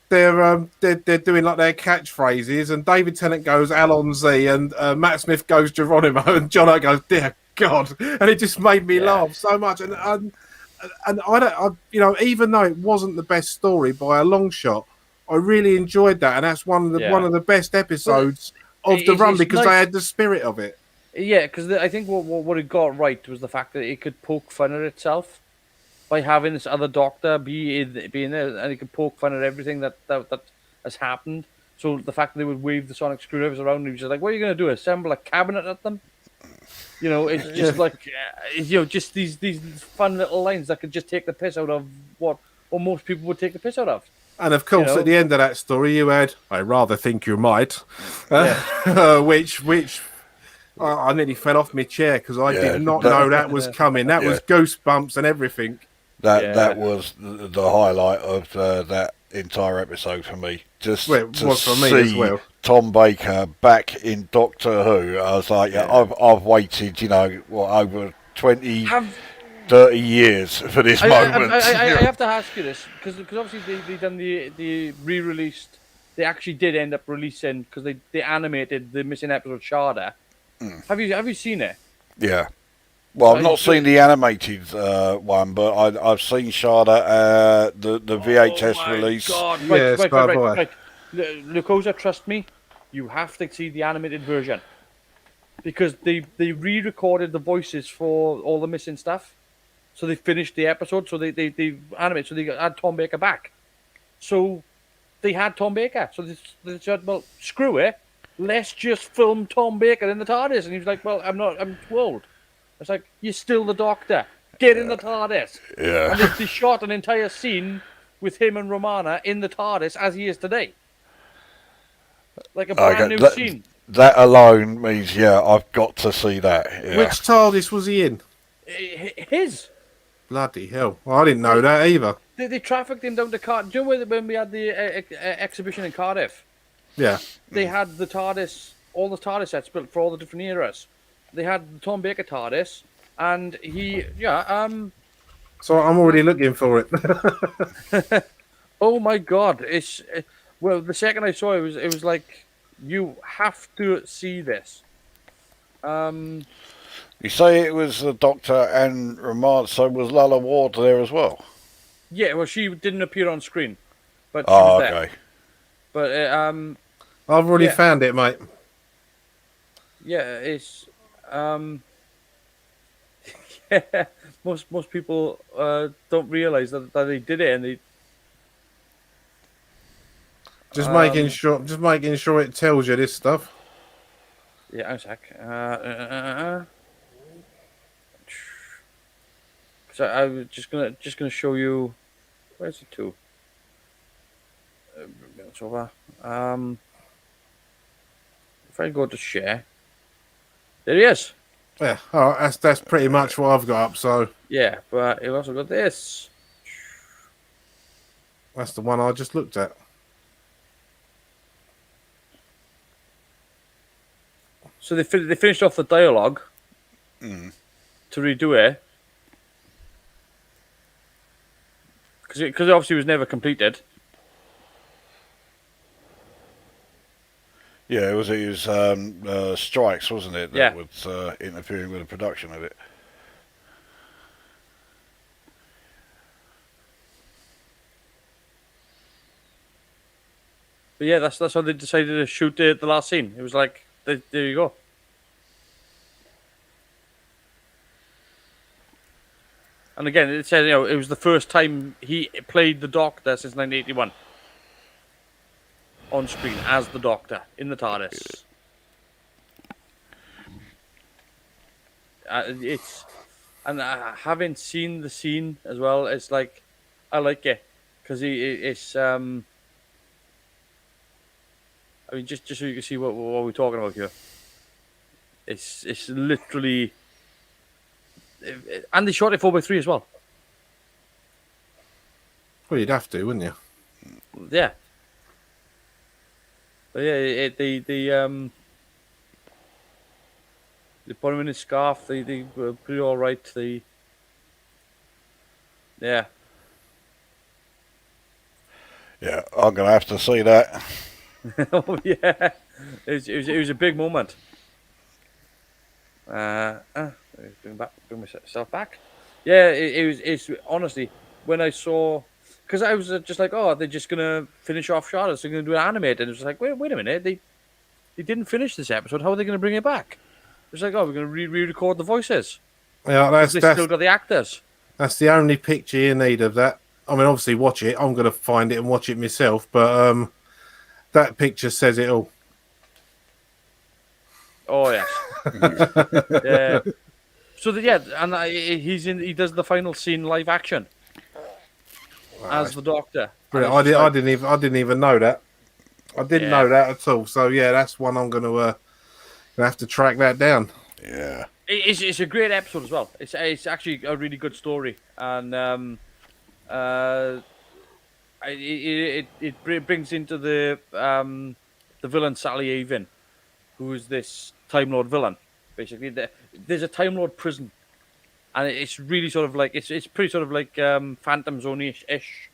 they're doing like their catchphrases, and David Tennant goes Alon Z, and Matt Smith goes Geronimo, and John Hurt goes Dear God, and it just made me laugh so much. And even though it wasn't the best story by a long shot, I really enjoyed that, and that's one of the best episodes of the run because they had the spirit of it. Yeah, because I think what it got right was the fact that it could poke fun at itself by having this other Doctor being there, and it could poke fun at everything that has happened. So the fact that they would wave the sonic screwdrivers around, and he was just like, "What are you going to do? Assemble a cabinet at them?" It's just like, just these fun little lines that could just take the piss out of what most people would take the piss out of. And of course, at the end of that story, you had, I rather think you might, which I nearly fell off my chair because I did not know that was coming. That was goosebumps and everything. That was the highlight of that entire episode for me. Just to see Tom Baker back in Doctor Who, I was like, I've waited, over 20, 30 years for this moment. I have to ask you this because obviously they done the re-released. They actually did end up releasing because they animated the missing episode Sharda. Have you seen it? Yeah. Well, I've not seen the animated one, but I've seen Sharda, the VHS release. God. Right. Lucosa, trust me, you have to see the animated version because they re-recorded the voices for all the missing stuff, so they finished the episode. So they animated, so they had Tom Baker back. So they had Tom Baker. So they said, well, screw it, let's just film Tom Baker in the TARDIS. And he was like, well, I'm too old. It's like, you're still the Doctor. Get in the TARDIS. Yeah. And they shot an entire scene with him and Romana in the TARDIS as he is today. Like a brand new scene. That alone means, yeah, I've got to see that. Yeah. Which TARDIS was he in? His. Bloody hell! Well, I didn't know that either. They trafficked him down to Cardiff. Do you know when we had the exhibition in Cardiff? Yeah. They had the TARDIS, all the TARDIS sets built for all the different eras. They had the Tom Baker TARDIS, and So I'm already looking for it. oh my God! Well, the second I saw it was like, you have to see this. You say it was the Doctor and Romana, so was Lalla Ward there as well? Yeah, well, she didn't appear on screen, but she was there. Okay. But I've already Yeah. found it, mate. yeah, it's yeah, most people don't realize that they did it, and they Just making sure it tells you this stuff. yeah, a sec. So I was just gonna show you. Where's it to? It's over. If I go to share, there he is. Yeah. All right, that's pretty much what I've got up. So Yeah, but you've also got this. that's the one I just looked at. So they finished off the dialogue to redo it because it obviously was never completed. Yeah, it was strikes, wasn't it? That Yeah. was interfering with the production of it. But yeah, that's how they decided to shoot the last scene. It was like, there you go. And again, it said, it was the first time he played the Doctor since 1981 on screen as the Doctor in the TARDIS. Having seen the scene as well, it's like, I like it because it's I mean, just so you can see what we're talking about here. It's literally, and they shot it 4:3 as well. Well, you'd have to, wouldn't you? Yeah. But yeah, they put him in his scarf. They were pretty all right. Yeah. Yeah, I'm going to have to see that. Oh yeah, it was a big moment. Bring myself back. Yeah, it's honestly when I saw, because I was just like, oh, they're just gonna finish off Charlotte, so they're gonna do an animated. And it was like, wait a minute, they didn't finish this episode. How are they gonna bring it back? It's like, oh, we're gonna re-record the voices. Yeah, They still got the actors. that's the only picture you need of that. I mean, obviously, watch it. I'm going to find it and watch it myself, but that picture says it all. Oh yes. Yeah. So and he does the final scene live action as the Doctor. Brilliant. And it's just I like- didn't even know that. I didn't Yeah. know that at all. So yeah, that's one I'm going to have to track that down. Yeah. It's a great episode as well. It's actually a really good story, and it brings into the villain Sally Avon, who is this Time Lord villain. Basically, there's a Time Lord prison, and it's really sort of like it's pretty sort of like Phantom Zone ish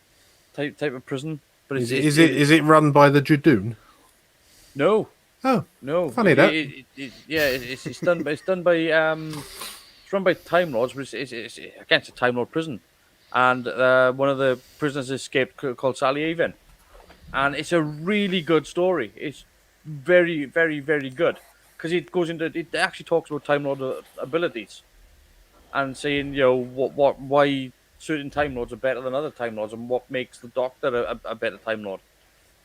type of prison. But Is it run by the Judoon? No. Oh, No, funny that. It's done. It's done by it's run by Time Lords, but it's against a Time Lord prison, and one of the prisoners escaped called Sally Avon, and it's a really good story. It's very, very, very good because it actually talks about Time Lord abilities and saying why certain Time Lords are better than other Time Lords and what makes the Doctor a better Time Lord.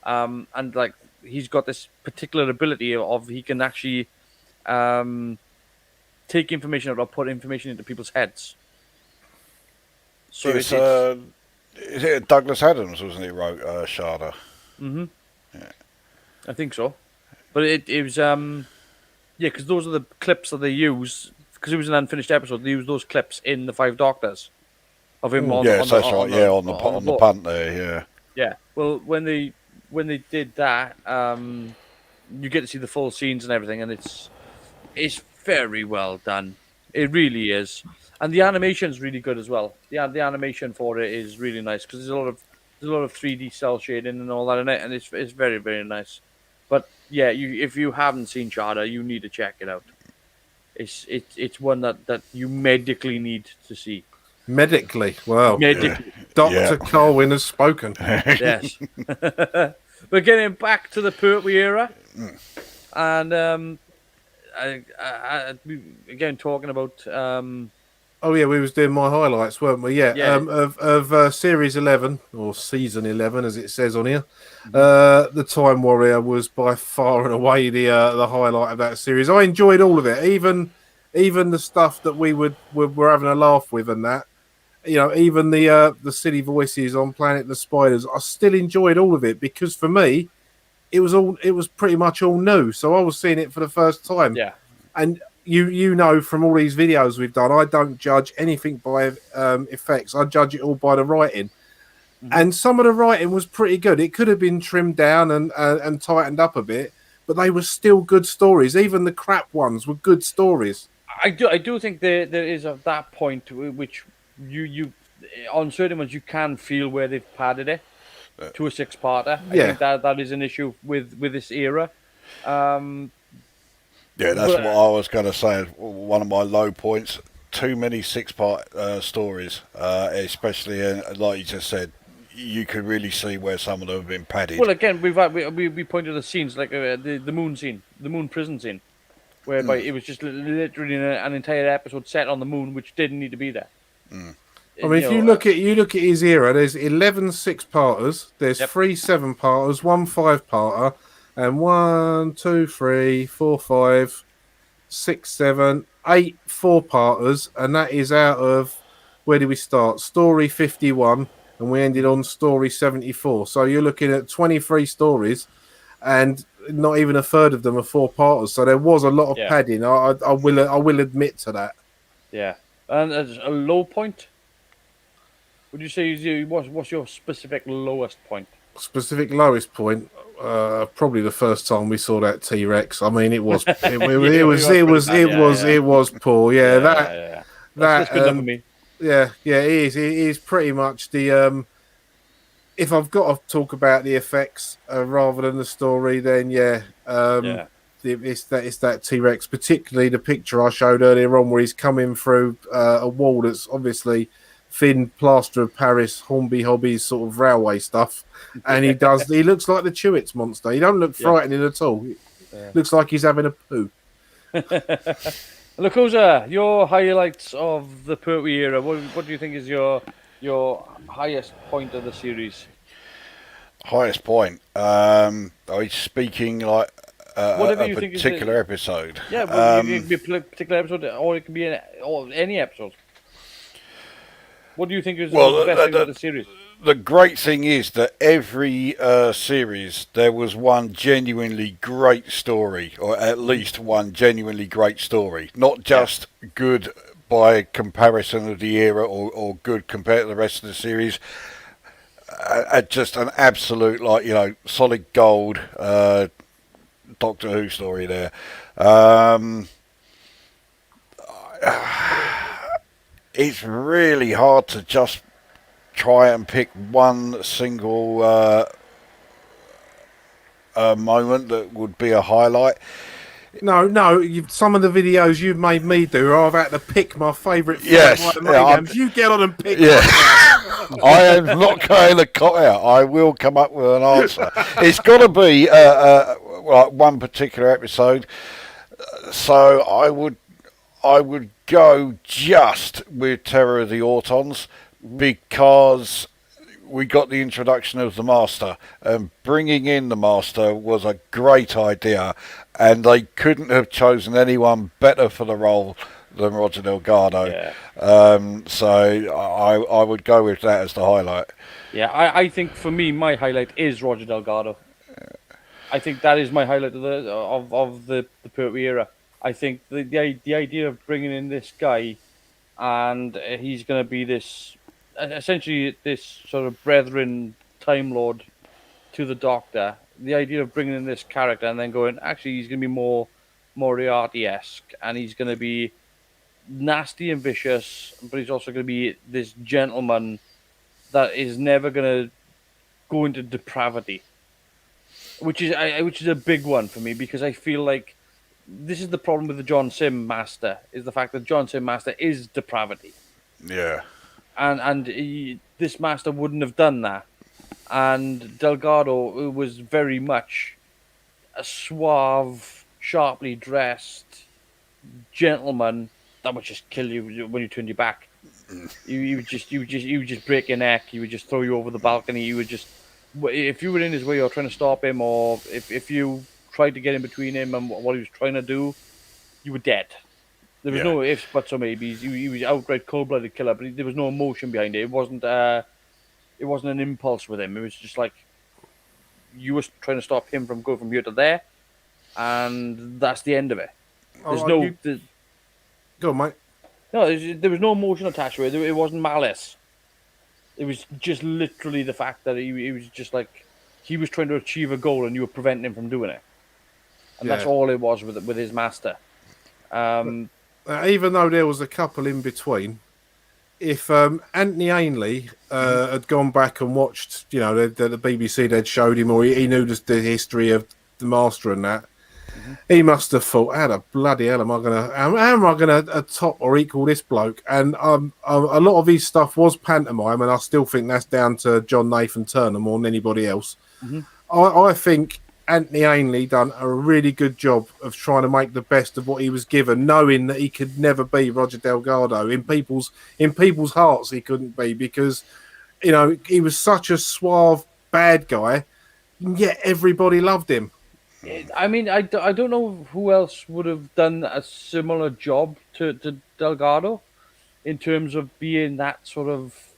And like he's got this particular ability of he can actually take information out or put information into people's heads. So It's, is it Douglas Adams, wasn't it, wrote Shada? I think so, but it was because those are the clips that they use because it was an unfinished episode. They use those clips in the Five Doctors of him on Yes, the, that's right. On the boat. punt there, yeah. Yeah. Well, when they did that, you get to see the full scenes and everything, and it's very well done. It really is, and the animation's really good as well. The animation for it is really nice because there's a lot of 3D cell shading and all that in it, and it's very, very nice. But yeah, if you haven't seen Shada, you need to check it out. It's one that you medically need to see. Medically, wow. Medically, Dr. Colwyn has spoken. yes. But getting back to the Pertwee era, and we again talking about. Oh yeah, we was doing my highlights, weren't we? Yeah. Yeah. Of series 11 or season 11, as it says on here, the Time Warrior was by far and away the highlight of that series. I enjoyed all of it, even the stuff that we were having a laugh with, and that, even the silly voices on Planet the Spiders. I still enjoyed all of it because for me, it was pretty much all new. So I was seeing it for the first time. Yeah. And you know from all these videos we've done, I don't judge anything by effects. I judge it all by the writing. And some of the writing was pretty good. It could have been trimmed down and tightened up a bit, but they were still good stories. Even the crap ones were good stories. I do think there is at that point which you on certain ones you can feel where they've padded it to a 6-parter. I think that is an issue with this era. Yeah, that's what I was going to say. One of my low points: too many 6-part stories, especially like you just said. You could really see where some of them have been padded. Well, again, we pointed to the scenes like the moon scene, the moon prison scene, whereby it was just literally an entire episode set on the moon, which didn't need to be there. I mean, if you look at his era, there's 11 6-parters, there's 3 7-parters, 1 5-parter, and 1, 2, 3, 4, 5, 6, 7, 8 4-parters, and that is out of, where did we start? Story 51, and we ended on story 74. So you're looking at 23 stories, and not even a third of them are 4-parters. So there was a lot of padding. I will admit to that. Yeah, and as a low point, would you say what's your specific lowest point? Specific lowest point, probably the first time we saw that T-Rex. I mean, it was it was poor. Yeah, that's good enough for me. Yeah, it is pretty much the. If I've got to talk about the effects rather than the story, then it's that T-Rex, particularly the picture I showed earlier on, where he's coming through a wall that's obviously thin plaster of Paris, Hornby Hobbies sort of railway stuff, and he looks like the Chewits monster. He don't look frightening at all. Looks like he's having a poo. Lucosa, your highlights of the Pertwee era. What do you think is your highest point of the series? Highest point. Are we speaking like whatever a you think particular episode? Yeah, it can be a particular episode, or it can be any episode. What do you think is the best thing of the series? The great thing is that every series there was one genuinely great story, or at least one genuinely great story. Not just good by comparison of the era, or good compared to the rest of the series. Just an absolute, solid gold Doctor Who story there. It's really hard to just try and pick one single moment that would be a highlight. No. Some of the videos you've made me do, I've had to pick my favourite. Yes, you get on and pick. Yeah. I am not going to cop out. I will come up with an answer. It's got to be like one particular episode. So I would go just with Terror of the Autons because we got the introduction of the Master, and bringing in the Master was a great idea, and they couldn't have chosen anyone better for the role than Roger Delgado. Yeah. So I would go with that as the highlight. Yeah, I think for me, my highlight is Roger Delgado. I think that is my highlight of the Pertwee era. I think the idea of bringing in this guy, and he's going to be this essentially this sort of brethren Time Lord to the Doctor. The idea of bringing in this character and then going, actually, he's going to be more Moriarty-esque, and he's going to be nasty and vicious, but he's also going to be this gentleman that is never going to go into depravity, which is a big one for me, because I feel like this is the problem with the John Sim Master, is the fact that John Sim Master is depravity, Yeah. and this Master wouldn't have done that, and Delgado was very much a suave, sharply dressed gentleman that would just kill you when you turned your back. You would just break your neck. He would just throw you over the balcony. You would just, if you were in his way or trying to stop him, or if you tried to get in between him and what he was trying to do, you were dead. There was no ifs, buts, or maybes. He was outright cold-blooded killer, but there was no emotion behind it. It wasn't an impulse with him. It was just like you were trying to stop him from going from here to there, and that's the end of it. There's Go on, mate. there was no emotion attached to it. It wasn't malice. It was just literally the fact that he was just like, he was trying to achieve a goal and you were preventing him from doing it, and that's all it was with his Master. Even though there was a couple in between, if Anthony Ainley had gone back and watched, the BBC they'd showed him, or he knew the history of the Master and that, he must have thought, how the bloody hell am I gonna top or equal this bloke? And a lot of his stuff was pantomime, and I still think that's down to John Nathan Turner more than anybody else. I think Anthony Ainley done a really good job of trying to make the best of what he was given, knowing that he could never be Roger Delgado. In people's hearts, he couldn't be, because he was such a suave bad guy, and yet everybody loved him. I mean, I don't know who else would have done a similar job to Delgado in terms of being that sort of,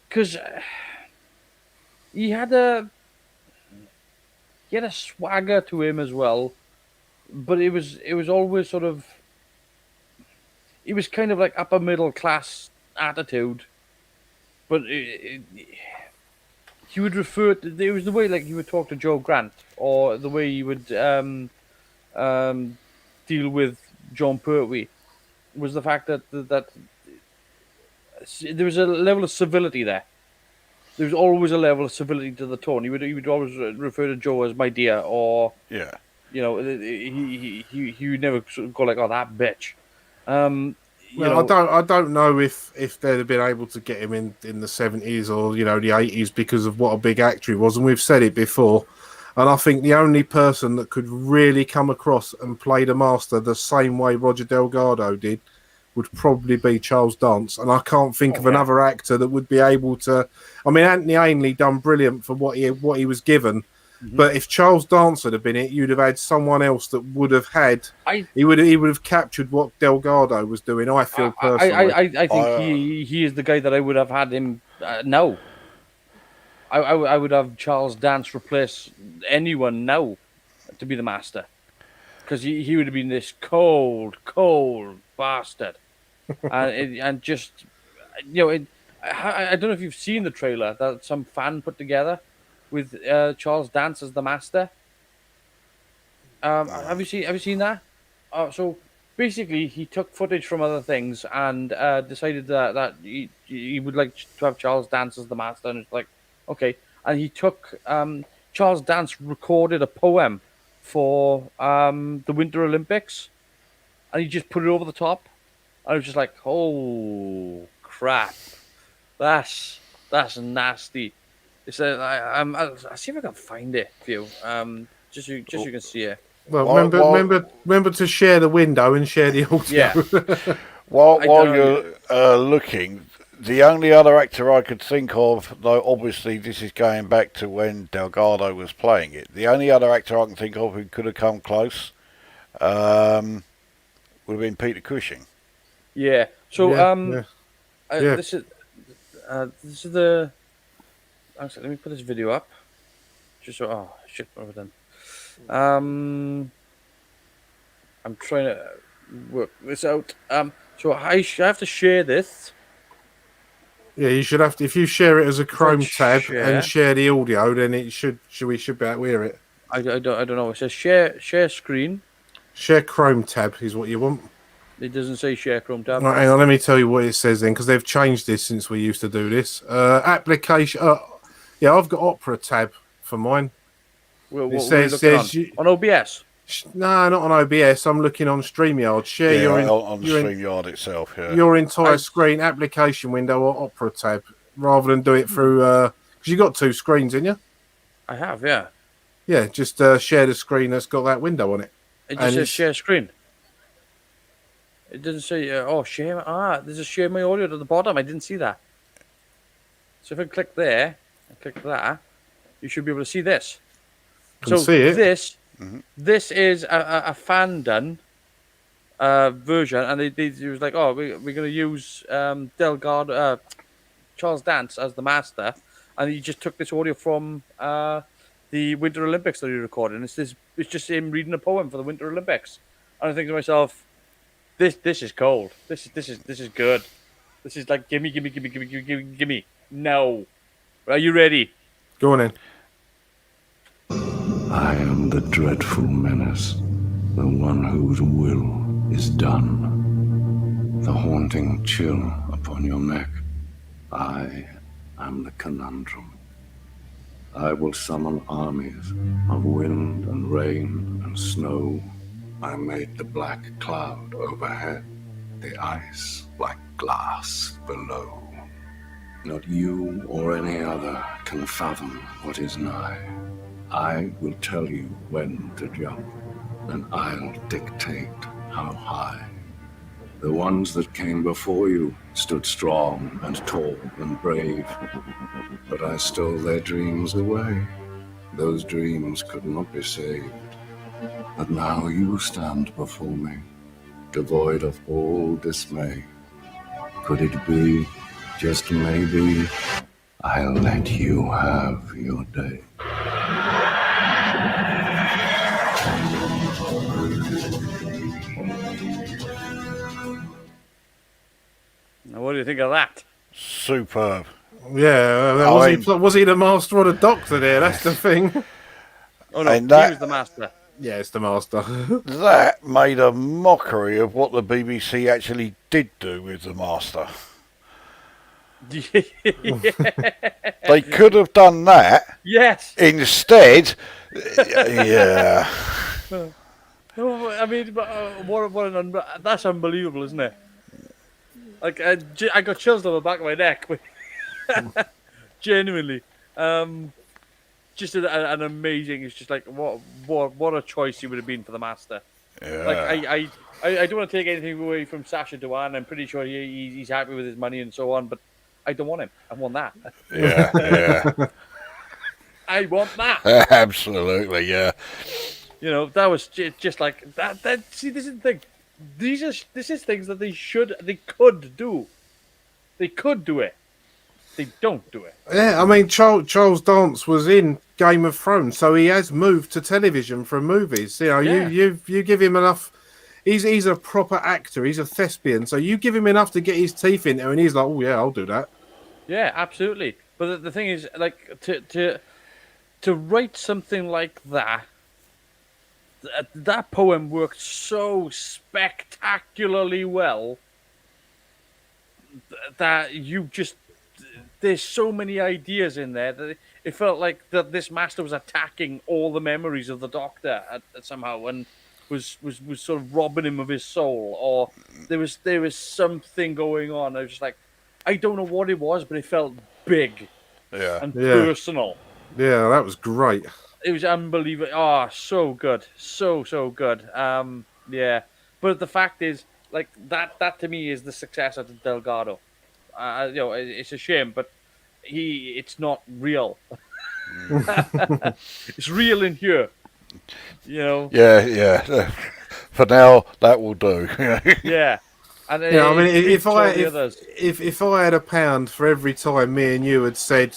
because he had a swagger to him as well, but it was always sort of, it was kind of like upper middle class attitude, but he would refer to, it was the way like he would talk to Joe Grant, or the way he would deal with John Pertwee, was the fact that there was a level of civility there. There was always a level of civility to the tone. He would always refer to Joe as my dear, or he would never go like, oh, that bitch. I don't know if they'd have been able to get him in the 70s or the 80s because of what a big actor he was, and we've said it before. And I think the only person that could really come across and play the Master the same way Roger Delgado did would probably be Charles Dance. And I can't think of another actor that would be able to. I mean, Anthony Ainley done brilliant for what he was given. But if Charles Dance had been it, you'd have had someone else that would have had. He would have captured what Delgado was doing. I feel personally. I think he is the guy that I would have had him now. I would have Charles Dance replace anyone now to be the Master, because he would have been this cold bastard, and just I don't know if you've seen the trailer that some fan put together with Charles Dance as the Master. Have you seen that? So basically, he took footage from other things and decided that he would like to have Charles Dance as the Master, and it's like, okay. And he took Charles Dance recorded a poem for the Winter Olympics, and he just put it over the top. I was just like, oh crap. That's nasty. It's I'll see if I can find it for you. Just so you can see it. Well, Well, remember to share the window and share the audio. Yeah. While I while don't- you're looking, the only other actor I could think of, though obviously this is going back to when Delgado was playing it, the only other actor I can think of who could have come close would have been Peter Cushing. Yeah. So Yeah, yeah. this is the. Actually, let me put this video up. Just so. Oh shit! What have I done? I'm trying to work this out. So I have to share this. Yeah, you should have to. If you share it as a Chrome tab share. and share the audio, then it we should be able to hear it. I don't know. It says share screen. Share Chrome tab is what you want. It doesn't say share Chrome tab. Right, hang on, let me tell you what it says then, because they've changed this since we used to do this. Application. Yeah, I've got Opera tab for mine. What It are you says looking on OBS. No, not on OBS. I'm looking on StreamYard. Share Yeah, your on StreamYard itself. Yeah. your entire screen, application window, or Opera tab, rather than do it through. Because you got two screens, in you. I have, yeah. Yeah, just share the screen that's got that window on it. It And just says it's- share screen. It doesn't say share. There's a share my audio at the bottom. I didn't see that. So if I click there and click that, you should be able to see this. Can see it. This is a fan done version, and they was like, we're gonna use Delgado, Charles Dance as the master, and he just took this audio from the Winter Olympics that he recorded. And it's just him reading a poem for the Winter Olympics, and I think to myself, this is cold. This is good. This is like gimme. No, are you ready? Go on in. I am the dreadful menace, the one whose will is done. The haunting chill upon your neck. I am the conundrum. I will summon armies of wind and rain and snow. I made the black cloud overhead, the ice like glass below. Not you or any other can fathom what is nigh. I will tell you when to jump, and I'll dictate how high. The ones that came before you stood strong and tall and brave, but I stole their dreams away. Those dreams could not be saved. But now you stand before me, devoid of all dismay. Could it be, just maybe, I'll let you have your day? Now, what do you think of that? Superb. Yeah, was he the master or the doctor there? That's the thing. Oh no, And he that- was the master. Yeah, it's the master. That made a mockery of what the BBC actually did do with the Master. They could have done that. Yes. Instead, yeah. Oh, I mean, that's unbelievable, isn't it? Like, I got chills down the back of my neck. Genuinely. Just an amazing. It's just like what a choice he would have been for the master. Yeah. Like I don't want to take anything away from Sacha Dhawan. I'm pretty sure he's happy with his money and so on, but I don't want him. I want that. Yeah. I want that. Absolutely, yeah. You know, that was just like that. See, this is the thing. This is things that they could do. They could do it. They don't do it. Yeah, I mean, Charles Dance was in Game of Thrones, so he has moved to television from movies. You know, Yeah. you give him enough. He's a proper actor. He's a thespian. So you give him enough to get his teeth into, and he's like, oh yeah, I'll do that. Yeah, absolutely. But the thing is, like, to write something like that, that poem worked so spectacularly well that there's so many ideas in there that it felt like that this master was attacking all the memories of the Doctor somehow, and was sort of robbing him of his soul, or there was something going on. I was just like, I don't know what it was, but it felt big Yeah. and Yeah. personal. Yeah, that was great. It was unbelievable. Oh, so good, so good. Yeah, but the fact is, like that to me is the successor to Delgado. It's a shame, but it's not real. It's real in here. Yeah. For now, that will do. Yeah. And Yeah, I mean, it beats if I all the others. if I had £1 for every time me and you had said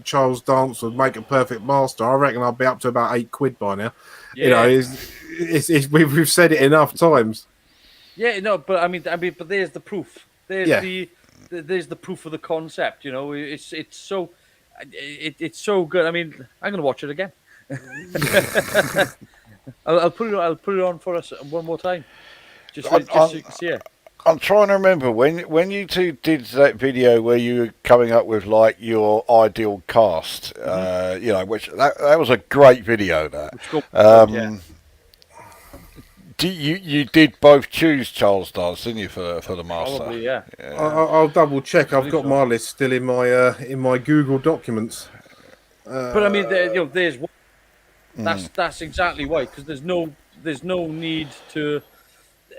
Charles Dance would make a perfect master, I reckon I'd be up to about £8 by now. Yeah. We've said it enough times. Yeah, no, but I mean, but there's the proof. There's Yeah. there's the proof of the concept. It's so good. I mean, I'm gonna watch it again. I'll put it on for us one more time, just so you can see it. I'm trying to remember when you two did that video where you were coming up with like your ideal cast. Which that was a great video. Yeah. You did both choose Charles Dance, didn't you, for the master? Probably, yeah. I'll double check. I've got so. my list still in my Google documents. But I mean, there's one. That's exactly why, because there's no need to.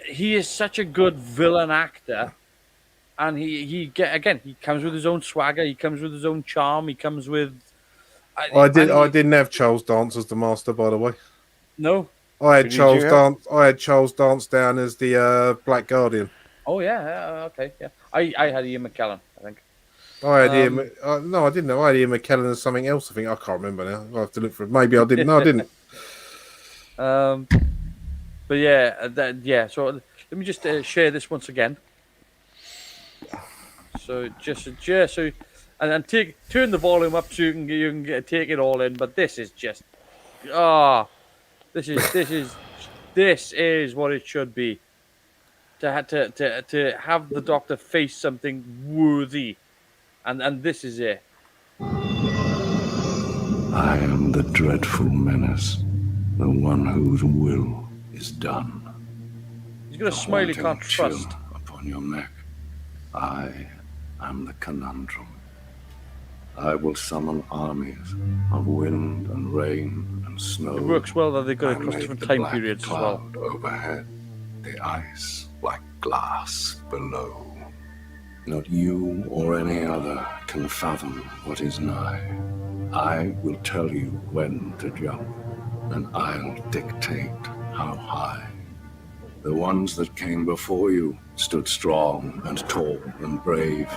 He is such a good villain actor, and he comes with his own swagger. He comes with his own charm. He comes with. I didn't have Charles Dance as the master, by the way. No. I had Who did Charles you have? Dance. I had Charles Dance down as the Black Guardian. Oh yeah. Okay. Yeah. I had Ian McKellen, I think. I had Ian. No, I didn't know. I had Ian McKellen as something else. I think I can't remember now. I'll have to look for it. Maybe I didn't. No, I didn't. But yeah, So let me just share this once again. So just so, and turn the volume up so you can take it all in. But this is just, this is what it should be. To have the Doctor face something worthy, and this is it. I am the dreadful menace, the one whose will is done. He's got a smile you can't trust. Chill upon your neck. I am the conundrum. I will summon armies of wind and rain and snow. It works well that they go I across make different the time black periods as well. cloud overhead, the ice like glass below. Not you or any other can fathom what is nigh. I will tell you when to jump, and I'll dictate how high. The ones that came before you stood strong and tall and brave,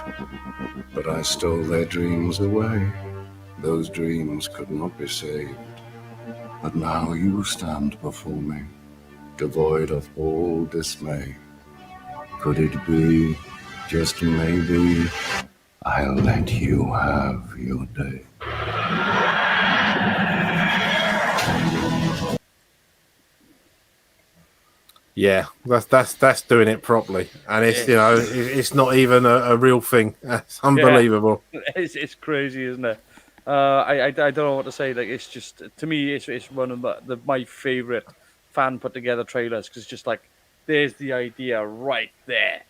but I stole their dreams away. Those dreams could not be saved. But now you stand before me, devoid of all dismay. Could it be, just maybe, I'll let you have your day? Yeah, that's doing it properly, and it's it's not even a real thing. That's unbelievable. It's crazy, isn't it? I don't know what to say. Like, it's just, to me, it's one of my favorite fan put together trailers, because it's just like, there's the idea right there,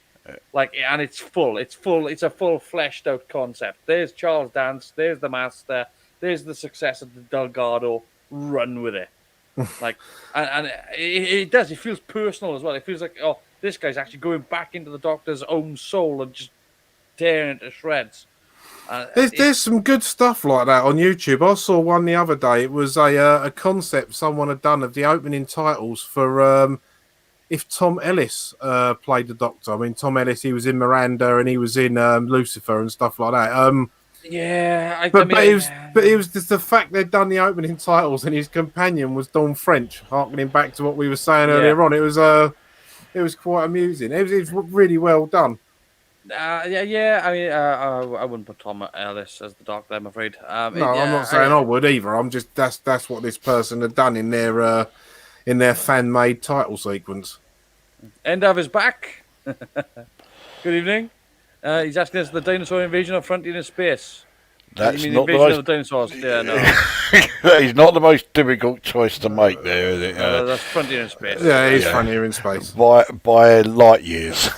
like, and it's a full fleshed out concept. There's Charles Dance, there's the Master, there's the successor to Delgado. Run with it. Like, and it does. It feels personal as well. It feels like, oh, this guy's actually going back into the Doctor's own soul and just tearing it to shreds. There's some good stuff like that on YouTube. I saw one the other day. It was a concept someone had done of the opening titles for if Tom Ellis played the Doctor. I mean, Tom Ellis, he was in Miranda and he was in Lucifer and stuff like that. Yeah, but it was just the fact they'd done the opening titles and his companion was Dawn French, harkening back to what we were saying earlier on. It was quite amusing. It was really well done. I mean, I wouldn't put Tom Ellis as the Doctor, I'm afraid. No, I'm not saying I would either. I'm just that's what this person had done in their fan-made title sequence. Endav is back. Good evening. He's asking us the dinosaur invasion of Frontier in Space. That's you mean not the the invasion most. of the dinosaurs? Yeah, no. He's not the most difficult choice to make there, is it? That's Frontier in Space. Yeah, it is funnier in space by light years.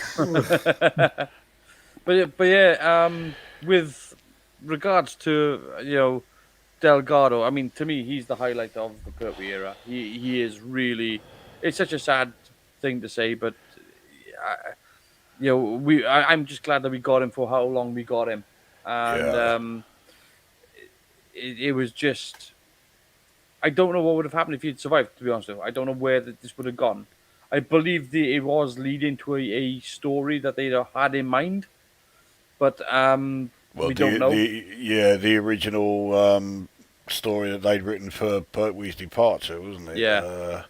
But yeah, with regards to Delgado, I mean, to me, he's the highlight of the Pertwee era. He is really. It's such a sad thing to say, but I'm just glad that we got him for how long we got him, and Yeah. it was just. I don't know what would have happened if he'd survived. To be honest with you, I don't know where this would have gone. I believe it was leading to a story that they had in mind, but Well, we don't know. the original story that they'd written for Pertwee's departure, wasn't it? Yeah.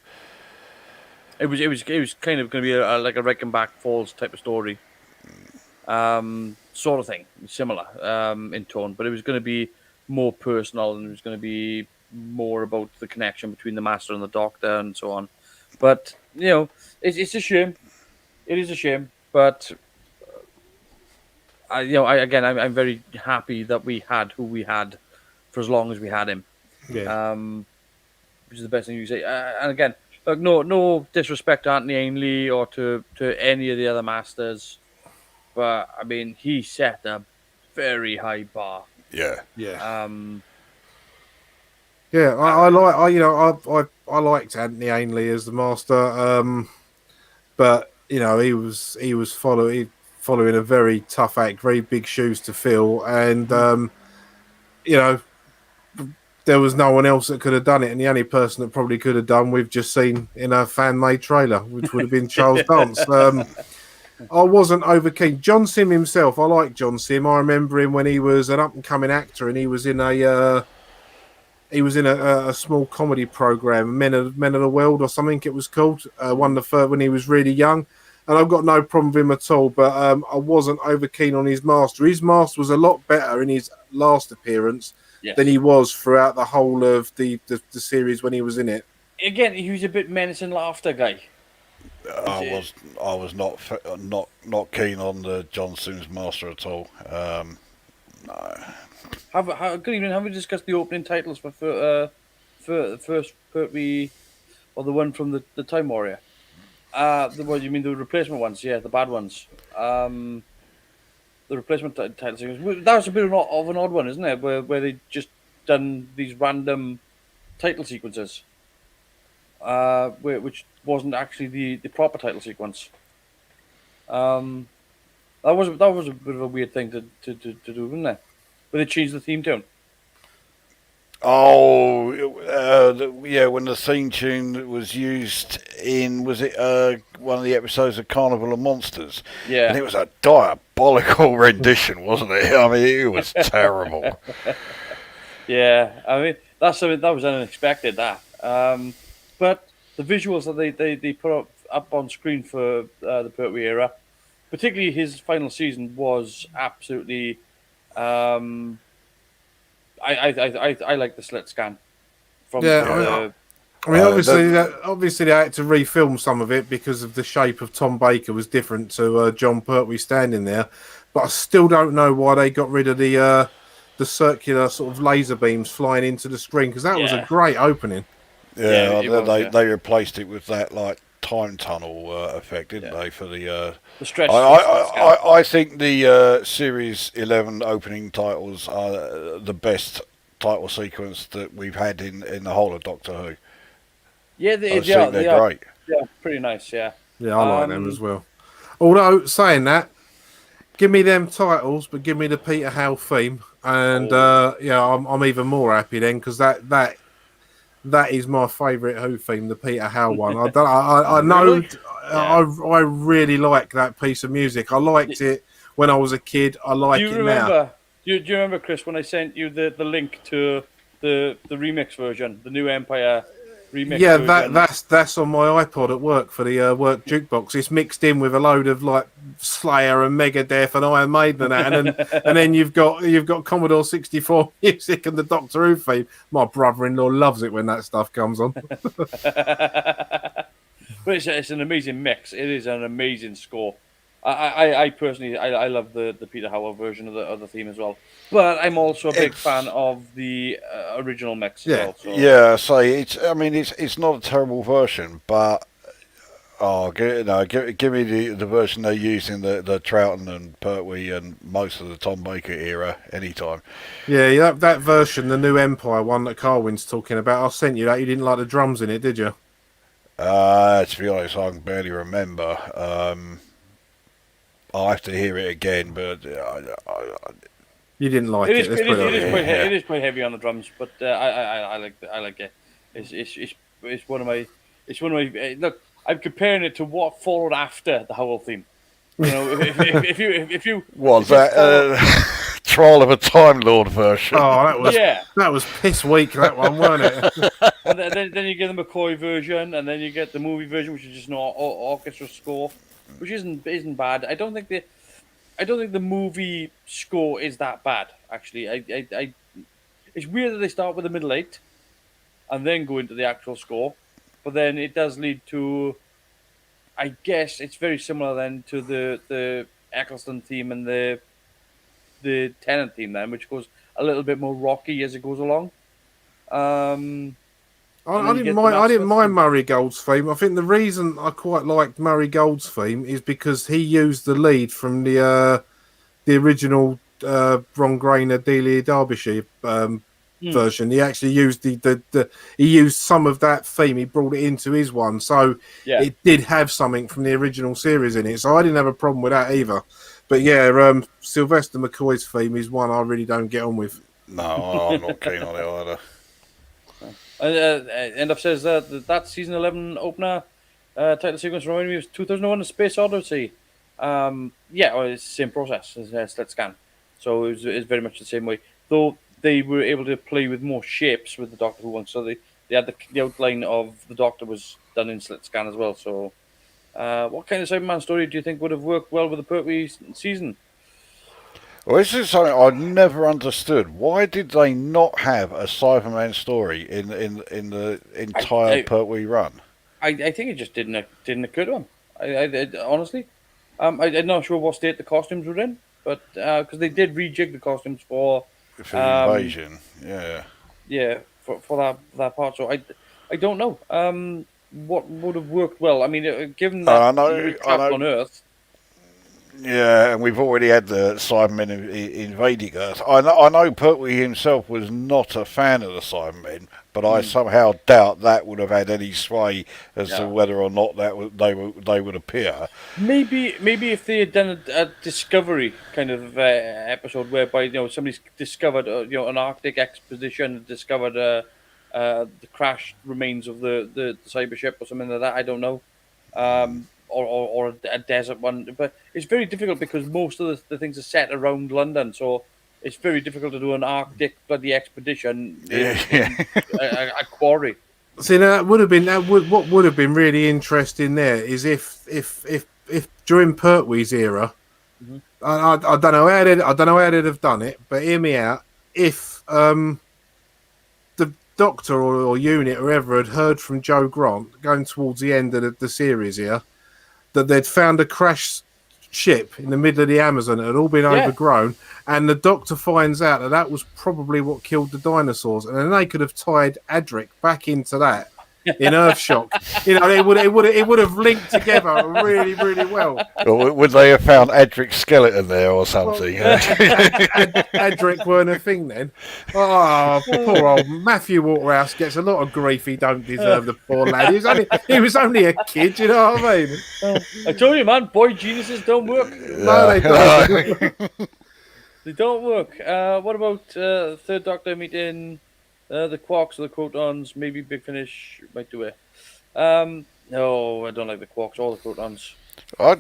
It was kind of going to be like a Reichenbach Falls type of story, sort of thing, similar in tone, but it was going to be more personal and it was going to be more about the connection between the Master and the Doctor and so on. But it's a shame. It is a shame, but I'm very happy that we had who we had for as long as we had him. Yeah. Which is the best thing you can say. And again, look, no disrespect to Anthony Ainley or to any of the other Masters, but I mean, he set a very high bar. Yeah. Yeah. Yeah, I liked Anthony Ainley as the Master, but he was following a very tough act, very big shoes to fill, and there was no one else that could have done it, and the only person that probably could have done, we've just seen in a fan-made trailer, which would have been Charles Dance. I wasn't over keen. John Sim himself, I like John Sim. I remember him when he was an up-and-coming actor, and he was in a small comedy program, Men of the World or something it was called. One of the first when he was really young, and I've got no problem with him at all. But I wasn't over keen on his Master. His Master was a lot better in his last appearance than he was throughout the whole of the series when he was in it. Again, he was a bit menacing laughter guy. I was not keen on the John Sims Master at all. No. Good evening. Have we discussed the opening titles for the first Pertwee, or the one from the Time Warrior? What you mean, the replacement ones? Yeah, the bad ones. The replacement title sequence. That was a bit of an odd one, isn't it? Where they just done these random title sequences, which wasn't actually the proper title sequence. That was a bit of a weird thing to do, wasn't it? Where they changed the theme tune. Oh, when the theme tune was used in, was it one of the episodes of Carnival of Monsters? Yeah. And it was a diabolical rendition, wasn't it? I mean, it was terrible. Yeah, I mean, that's something that was unexpected, that. But the visuals that they put up on screen for the Pertwee era, particularly his final season, was absolutely... I like the slit scan. I mean, obviously they had to refilm some of it because of the shape of Tom Baker was different to John Pertwee standing there. But I still don't know why they got rid of the circular sort of laser beams flying into the screen, because that was a great opening. They replaced it with that time tunnel effect, didn't they? For the stretch. I think the Series 11 opening titles are the best title sequence that we've had in the whole of Doctor Who. Yeah, they're great. Yeah, pretty nice. Yeah. Yeah, I like them as well. Although saying that, give me them titles, but give me the Peter Howe theme, and I'm even more happy then, because that is my favourite Who theme, the Peter Howe one. I know. Really? I really like that piece of music. I liked it when I was a kid. I like it now. Do you remember, Chris, when I sent you the link to the remix version, the new Empire remix? Yeah, version? that's on my iPod at work for the work jukebox. It's mixed in with a load of Slayer and Megadeth and Iron Maiden and then you've got Commodore 64 music and the Doctor Who theme. My brother-in-law loves it when that stuff comes on. But it's an amazing mix. It is an amazing score. I personally love the Peter Howe version of the theme as well. But I'm also a big fan of the original mix as well. So. Yeah, it's not a terrible version, but Oh, give me the version they used in the Troughton and Pertwee and most of the Tom Baker era anytime. Yeah, that version, the new Empire one that Carwin's talking about. I sent you that. You didn't like the drums in it, did you? To be honest, I can barely remember. I'll have to hear it again, but You didn't like It it. is, Let's it, put is, it it, is like quite, that. it is quite heavy on the drums, but I like it. It's one of my look. I'm comparing it to what followed after the Howl theme. You know, if you was if you that follow- Trial of a Time Lord version? Oh, yeah, that was piss weak. That one, wasn't it? and then you get the McCoy version, and then you get the movie version, which is just an orchestra score, which isn't bad. I don't think the movie score is that bad. Actually, it's weird that they start with the middle eight, and then go into the actual score, but then it does lead to. I guess it's very similar then to the Eccleston theme and the Tennant theme then, which goes a little bit more rocky as it goes along. And I then you didn't get mind. the I didn't Master mind theme. Murray Gold's theme. I think the reason I quite liked Murray Gold's theme is because he used the lead from the original Ron Grainer Delia Derbyshire version. He actually used he used some of that theme. He brought it into his one, so Yeah. it did have something from the original series in it. So I didn't have a problem with that either. But yeah, Sylvester McCoy's theme is one I really don't get on with. No, I'm not keen on it either. End up says that season 11 opener title sequence reminded me of 2001: A Space Odyssey. Yeah, well, it's the same process as Slit Scan, so it's very much the same way. Though they were able to play with more shapes with the Doctor Who one, so they had the outline of the Doctor was done in Slit Scan as well. So, what kind of Cyberman story do you think would have worked well with the Pertwee season? Well, this is something I never understood. Why did they not have a Cyberman story in the entire Pertwee run? I think it just didn't occur to him. I honestly, I'm not sure what state the costumes were in, but because they did rejig the costumes for Invasion, yeah. yeah for that part. So I don't know what would have worked well. I mean, given that I know- you were I trapped know. on Earth, Yeah, and we've already had the Cybermen invading Earth. I know Pertwee himself was not a fan of the Cybermen, but I somehow doubt that would have had any sway as to whether or not they would appear. maybe if they had done a Discovery kind of episode whereby somebody's discovered an Arctic expedition, discovered the crashed remains of the cyber ship or something like that. I don't know. Or a desert one, but it's very difficult because most of the things are set around London, so it's very difficult to do an Arctic bloody expedition in a quarry. See, that would have been what would have been really interesting there is if during Pertwee's era, I don't know how they'd have done it, but hear me out. If the Doctor or unit or whoever had heard from Joe Grant going towards the end of the series here, that they'd found a crashed ship in the middle of the Amazon. It had all been overgrown, and the Doctor finds out that was probably what killed the dinosaurs, and then they could have tied Adric back into that in Earthshock. It would have linked together really, really well. Or would they have found Adric's skeleton there or something? Adric weren't a thing then. Oh, poor old Matthew Waterhouse gets a lot of grief. He don't deserve, the poor lad. He was only a kid, you know what I mean? I told you, man, boy geniuses don't work. No, they don't. They don't work. What about Third Doctor meeting the Quarks or the Crotons? Maybe Big Finish might do it. No, I don't like the Quarks or the Crotons. I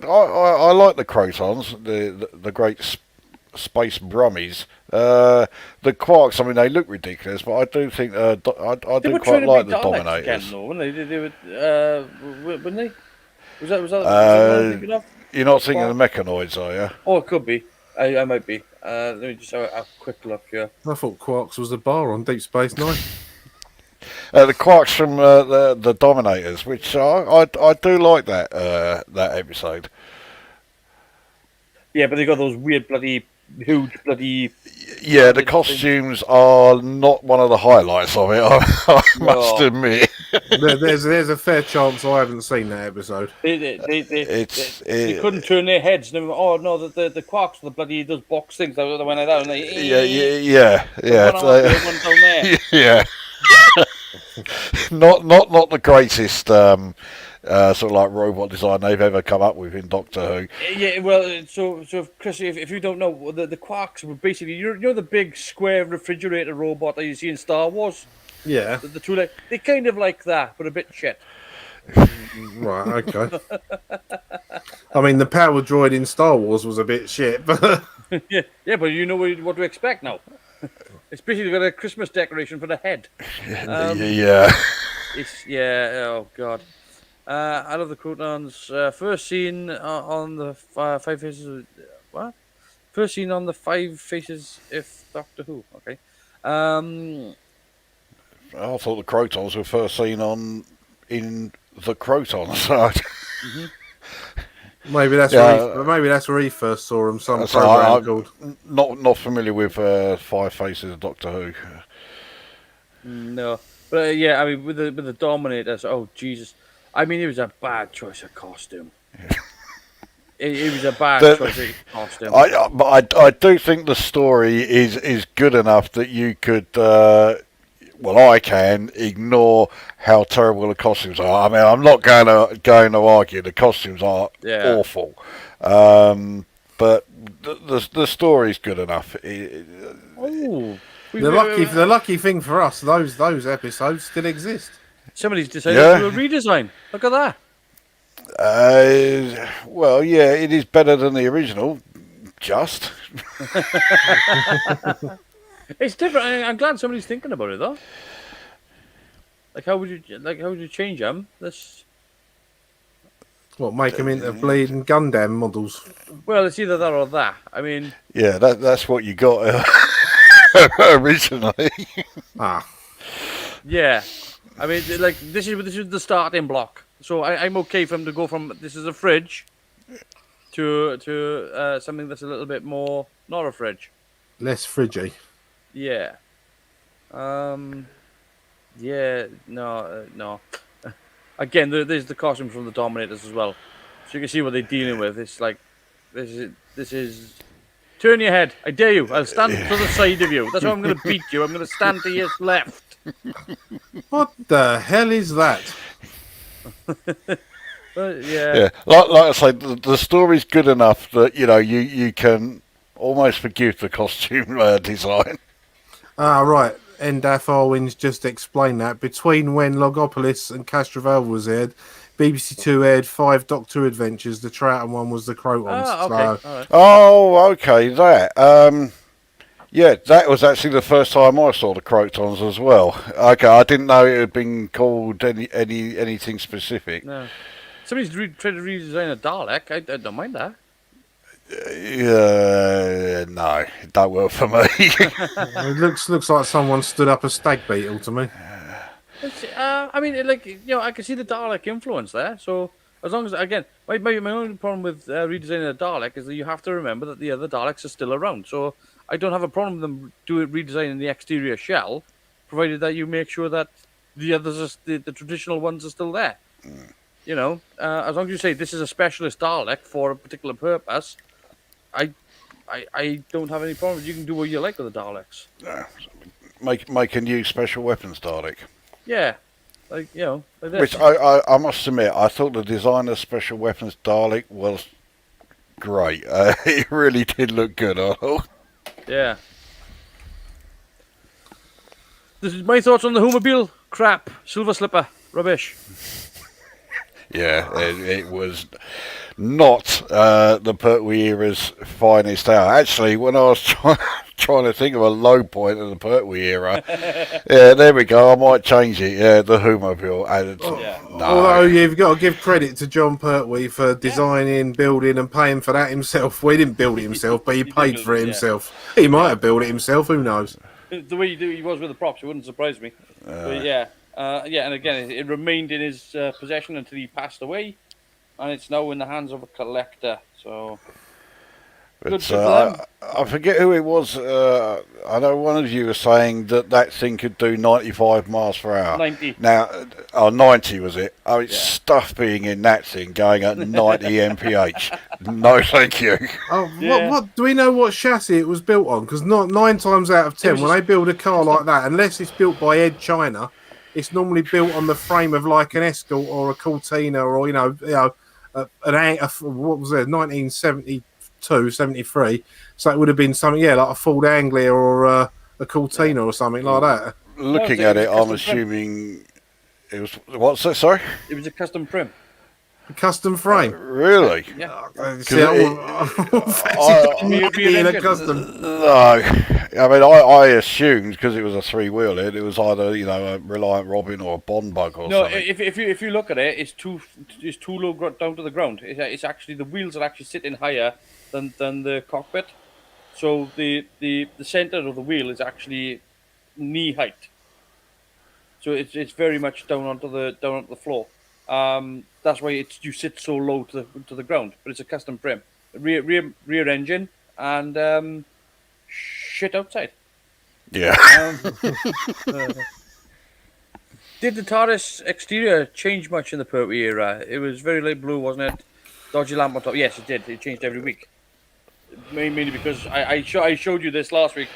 like the Crotons, the great space brummies. The Quarks, I mean, they look ridiculous, but I do think I do quite like the Dominators. Again, though, weren't wouldn't they? Was that what I'm thinking of? You're not thinking of the Mechanoids, are you? Oh, it could be. I might be. Let me just have a quick look here. I thought Quarks was the bar on Deep Space Nine. The Quarks from the Dominators, which I do like that episode. Yeah, but they got those weird bloody huge bloody. Yeah, the costumes are not one of the highlights of it. I must No. admit. There's a fair chance I haven't seen that episode. They couldn't turn their heads. They were, oh no, the Quarks, the bloody those box things that went like that, and they Yeah. one on here, one down there. Yeah. not the greatest sort of like robot design they've ever come up with in Doctor Who. Yeah, well, so Chris, if you don't know, the Quarks were basically you know the big square refrigerator robot that you see in Star Wars, Yeah. the two like they kind of like that, but a bit shit. Right. Okay. I mean, the power droid in Star Wars was a bit shit, but yeah, but you know what to expect now. It's basically got a Christmas decoration for the head. Yeah. Oh god. I love the Crotons. First scene on the Five Faces. What? First scene on the Five Faces if Doctor Who. Okay. I thought the Crotons were first seen in the Crotons side. maybe that's where he first saw him. Some So program called. not familiar with Five Faces of Doctor Who. No, but yeah, I mean with the Dominators. Oh Jesus! I mean it was a bad choice of costume. It was a bad choice of costume. I do think the story is good enough that you could. I can ignore how terrible the costumes are. I mean, I'm not going to argue the costumes are awful, but the story's good enough. Oh, The lucky thing for us, those episodes still exist. Somebody's decided to do a redesign. Look at that. Yeah, it is better than the original. Just. It's different. I'm glad somebody's thinking about it though. How would you change them? What, make them into bleeding Gundam models? Well, it's either that or that. I mean, Yeah, that's what you got originally. yeah. I mean, this is the starting block. So I'm okay for him to go from this is a fridge to something that's a little bit more not a fridge. Less fridgy. Yeah. Yeah. No. Again, there's the costume from the Dominators as well, so you can see what they're dealing with. It's like this is. Turn your head. I dare you. I'll stand to the side of you. That's how I'm going to beat you. I'm going to stand to your left. What the hell is that? Yeah. Like I say, the story's good enough that you can almost forgive the costume design. Right. Endaf Arwin's just explained that. Between when Logopolis and Castrovel was aired, BBC Two aired 5 Doctor Adventures. The Troughton one was the Crotons. Okay. So, All right. Oh, okay, that. Yeah, that was actually the first time I saw the Crotons as well. Okay, I didn't know it had been called anything specific. No. Somebody's tried to redesign a Dalek. I don't mind that. No, it don't work for me. it looks like someone stood up a stag beetle to me. I mean, I can see the Dalek influence there. So as long as, again, my only problem with redesigning a Dalek is that you have to remember that the other Daleks are still around. So I don't have a problem with them redesigning the exterior shell, provided that you make sure that the others, the traditional ones, are still there. As long as you say this is a specialist Dalek for a particular purpose, I don't have any problems. You can do what you like with the Daleks. Make a new special weapons Dalek. Yeah, like this. Which I must admit, I thought the design of special weapons Dalek was great. It really did look good. I thought. Yeah. This is my thoughts on the Whomobile. Crap. Silver Slipper. Rubbish. Yeah, it was not the Pertwee era's finest hour. Actually, when I was trying to think of a low point of the Pertwee era, yeah, there we go. I might change it. Yeah, the Whomobile. No. Although you've got to give credit to John Pertwee for designing, building, and paying for that himself. Well, he didn't build it himself, but he paid for it himself. He might have built it himself. Who knows? The way he was with the props, it wouldn't surprise me. But yeah. And again, it remained in his possession until he passed away, and it's now in the hands of a collector. So, Good But for them. I forget who it was. I know one of you was saying that thing could do 95 miles per hour. 90. Now, 90 was it? Oh, it's Yeah. stuff being in that thing going at 90 mph. No, thank you. Oh, Yeah. what do we know what chassis it was built on? Because not 9 times out of 10, was when just- they build a car like that, unless it's built by Ed China, it's normally built on the frame of like an Escort or a Cortina or what was it, 1972, 73. So it would have been something, like a Ford Anglia or a Cortina or something like that. Looking No, at it's it, a I'm custom trim. assuming it was. What's that? Sorry? It was a custom trim. A custom frame. Really? Yeah. See, in a custom. No, I mean I assumed because it was a three-wheeler, it was either a Reliant Robin or a Bond Bug or No, something. if you look at it, it's too low down to the ground. It's actually the wheels are actually sitting higher than the cockpit, so the center of the wheel is actually knee height. So it's very much down onto the floor. That's why you sit so low to the ground. But it's a custom trim, rear engine, and shit outside. Yeah. Did the TARDIS exterior change much in the Pertwee era? It was very light blue, wasn't it? Dodgy lamp on top. Yes, it did. It changed every week. Mainly because I showed you this last week,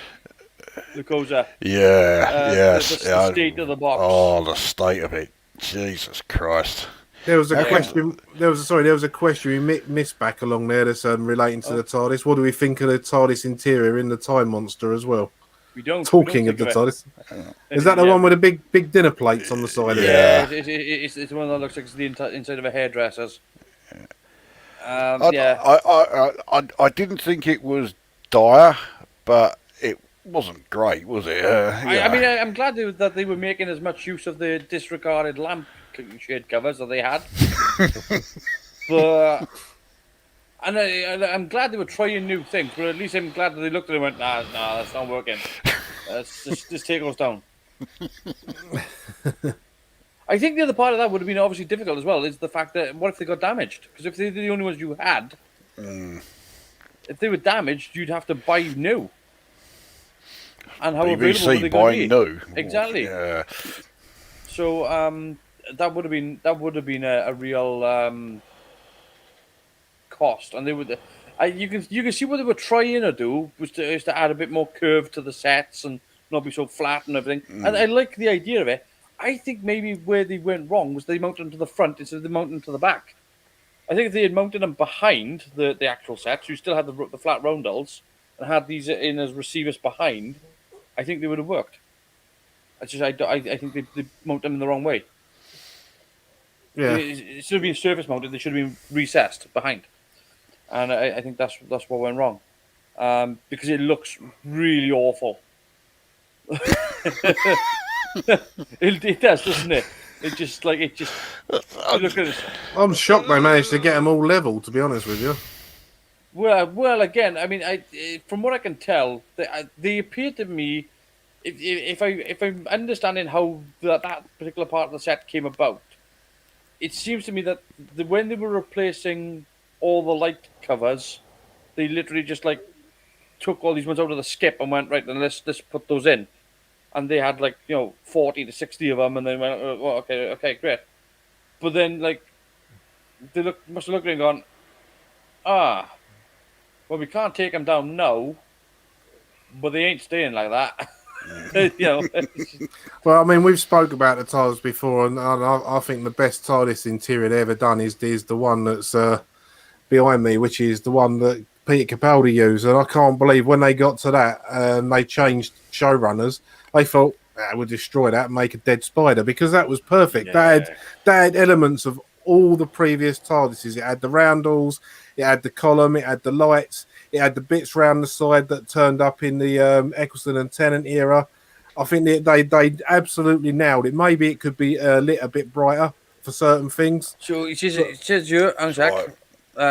Lucosa. Yeah. Yes. The state of the box. Oh, the state of it. Jesus Christ. There was a Okay. question. There was a question we missed back along there that's relating to the TARDIS. What do we think of the TARDIS interior in the Time Monster as well? We don't. Talking we of don't the think TARDIS, is that the one with the big dinner plates on the side of it? Yeah. It's the one that looks like it's the inside of a hairdresser's. I didn't think it was dire, but it wasn't great, was it? I'm glad that they were making as much use of the disregarded lamp shade covers that they had. But I'm glad they were trying new things. But at least I'm glad that they looked at it and went, nah, that's not working. Let's just take us down. I think the other part of that would have been obviously difficult as well, is the fact that what if they got damaged? Because if they're the only ones you had, if they were damaged, you'd have to buy new. And how available were they BBC going buying to be? new. Exactly. Yeah. So that would have been a real cost, and they would. You can see what they were trying to do was to add a bit more curve to the sets and not be so flat and everything. And I like the idea of it. I think maybe where they went wrong was they mounted them to the front instead of they mounted them to the back. I think if they had mounted them behind the actual sets, you still had the flat roundels and had these in as receivers behind, I think they would have worked. I think they mounted them in the wrong way. Yeah. It should have been surface mounted. They should have been recessed behind, and I think that's what went wrong, because it looks really awful. It does, doesn't it? It just look at it. I'm shocked they managed to get them all level. To be honest with you. Well, again, I mean, from what I can tell, they appear to me. If I'm understanding how that particular part of the set came about, it seems to me that when they were replacing all the light covers, they literally just took all these ones out of the skip and went, right, then let's put those in, and they had 40 to 60 of them, and they went, oh, okay, great, but then they must have looked at it and gone, well, we can't take them down now, but they ain't staying like that. Well, I mean, we've spoke about the TARDIS before, and I think the best TARDIS interior they ever done is the one that's behind me, which is the one that Peter Capaldi used. And I can't believe when they got to that and they changed showrunners, they thought, we'll destroy that and make a dead spider, because that was perfect. Yeah. That had elements of all the previous TARDISes. It had the roundels, it had the column, it had the lights, it had the bits round the side that turned up in the Eccleston and Tennant era. I think they absolutely nailed it. Maybe it could be lit a bit brighter for certain things. So it says here, Anzac.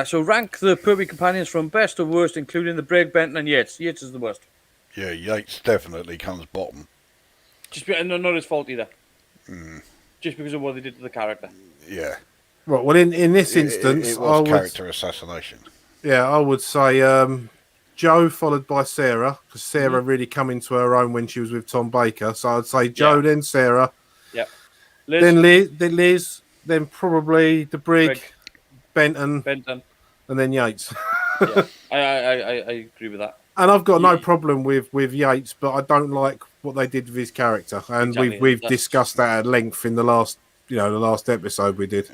So rank the Pertwee companions from best to worst, including the Bragg, Benton, and Yates. Yates is the worst. Yeah, Yates definitely comes bottom. Not his fault either. Just because of what they did to the character. Yeah. Right. Well, in this instance, it was character assassination. I would say Joe followed by Sarah, because Sarah really come into her own when she was with Tom Baker. So I'd say Joe, then Sarah, Yeah. Liz, then Liz, then probably the Brig, Brig, Benton, Benton. and then Yates. Yeah, I agree with that. And I've got no Yeah. problem with Yates, but I don't like what they did with his character, and Exactly, we've that's- discussed that at length in the last episode we did.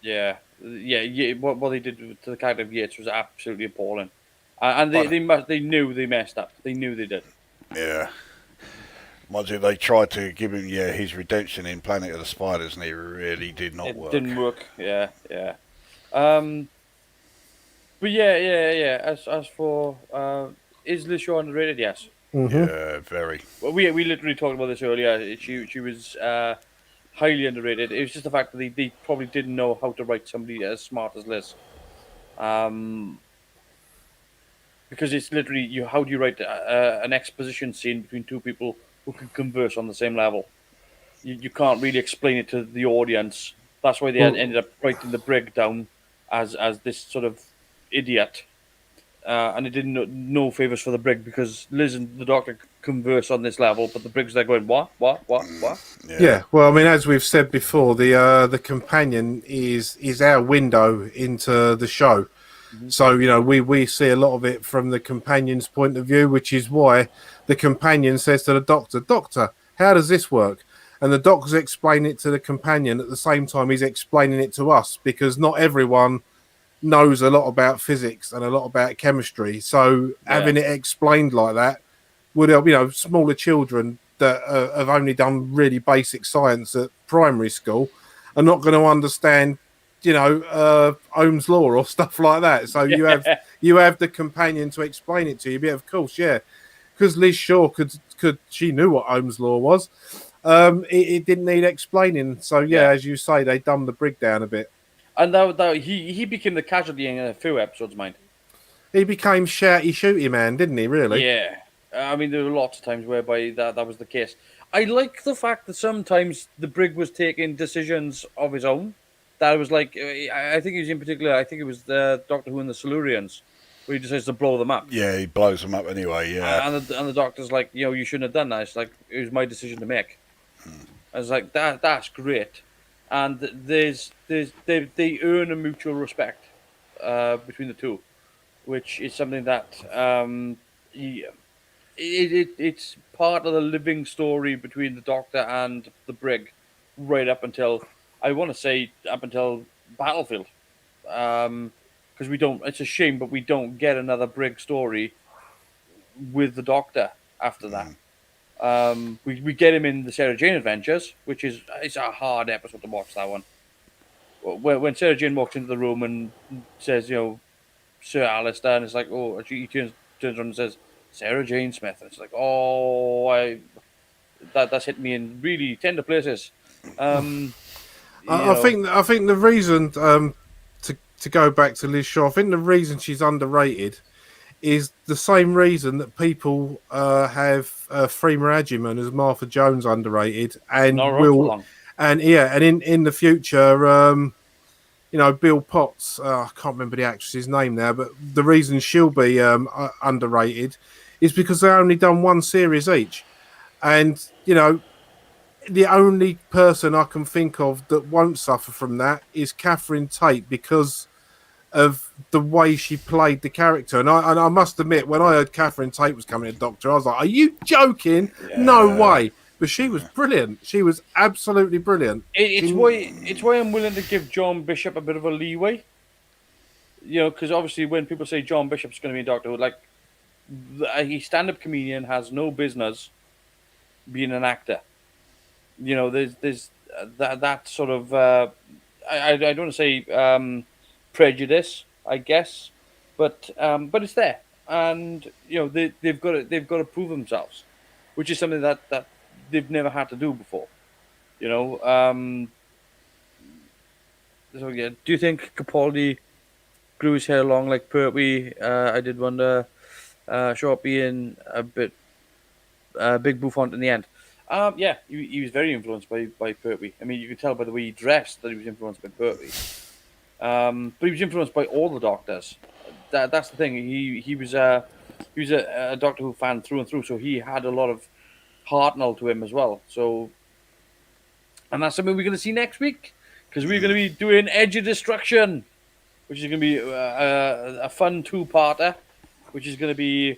Yeah. What they did to the character of Yates was absolutely appalling, and they knew they messed up. They knew they did. Yeah. Mind you, they tried to give him his redemption in Planet of the Spiders, and it really did not work. It didn't work. Yeah. But yeah. As for is Liz Shaw underrated? Yes. Yeah, very. Well, we literally talked about this earlier. She was highly underrated. It was just the fact that they probably didn't know how to write somebody as smart as Liz. Because it's literally how do you write an exposition scene between two people who can converse on the same level? You can't really explain it to the audience. That's why they ended up writing the Brig down as this sort of idiot. And it did no favors for the Brig because Liz and the Doctor converse on this level, but the Brig's there going, what? Yeah. Well, I mean, as we've said before, the companion is our window into the show. So, we see a lot of it from the companion's point of view, which is why the companion says to the Doctor, Doctor, how does this work? And the Doctor's explaining it to the companion at the same time he's explaining it to us, because not everyone knows a lot about physics and a lot about chemistry. So having it explained like that would help, smaller children that have only done really basic science at primary school are not going to understand Ohm's law or stuff like that. So you have the companion to explain it to you. But of course, because Liz Shaw she knew what Ohm's law was. It didn't need explaining. So as you say, they dumbed the Brig down a bit. And that he became the casualty in a few episodes, mind. He became shouty shooty man, didn't he? Really? Yeah. I mean, there were lots of times whereby that was the case. I like the fact that sometimes the Brig was taking decisions of his own. That was like, I think it was in particular, I think it was the Doctor Who and the Silurians, where he decides to blow them up. Yeah, he blows them up anyway, yeah. And the Doctor's like, you shouldn't have done that. It's like, it was my decision to make. I was like, that's great. And they earn a mutual respect between the two, which is something that it's part of the living story between the Doctor and the Brig, right up until Battlefield, because we don't. It's a shame, but we don't get another Brig story with the Doctor after that. We get him in the Sarah Jane Adventures, which it's a hard episode to watch, that one. When Sarah Jane walks into the room and says, Sir Alistair, and it's like, he turns around and says, Sarah Jane Smith, and it's like, that's hit me in really tender places. I think the reason to go back to Liz Shaw, I think the reason she's underrated is the same reason that people have Freema Agyeman as Martha Jones underrated, and in the future, Bill Potts. I can't remember the actress's name now, but the reason she'll be underrated is because they've only done one series each, and the only person I can think of that won't suffer from that is Catherine Tate, because of the way she played the character. And I must admit, when I heard Catherine Tate was coming to Doctor, I was like, are you joking? Yeah. No way. But she was brilliant. She was absolutely brilliant. It's why I'm willing to give John Bishop a bit of a leeway. Because obviously when people say John Bishop's going to be in Doctor Who, like, a stand-up comedian has no business being an actor. There's that sort of I don't want to say prejudice, I guess, but it's there, and they've got to prove themselves, which is something that they've never had to do before. So yeah, do you think Capaldi grew his hair long like Pertwee? I did wonder. Short being a bit Big Buffon in the end. Yeah, he was very influenced by Pertwee. I mean, you could tell by the way he dressed that he was influenced by Pertwee. But he was influenced by all the Doctors. That's the thing. He was a Doctor Who fan through and through, so he had a lot of Hartnell to him as well. So, and that's something we're going to see next week because we're going to be doing Edge of Destruction, which is going to be a fun two-parter, which is going to be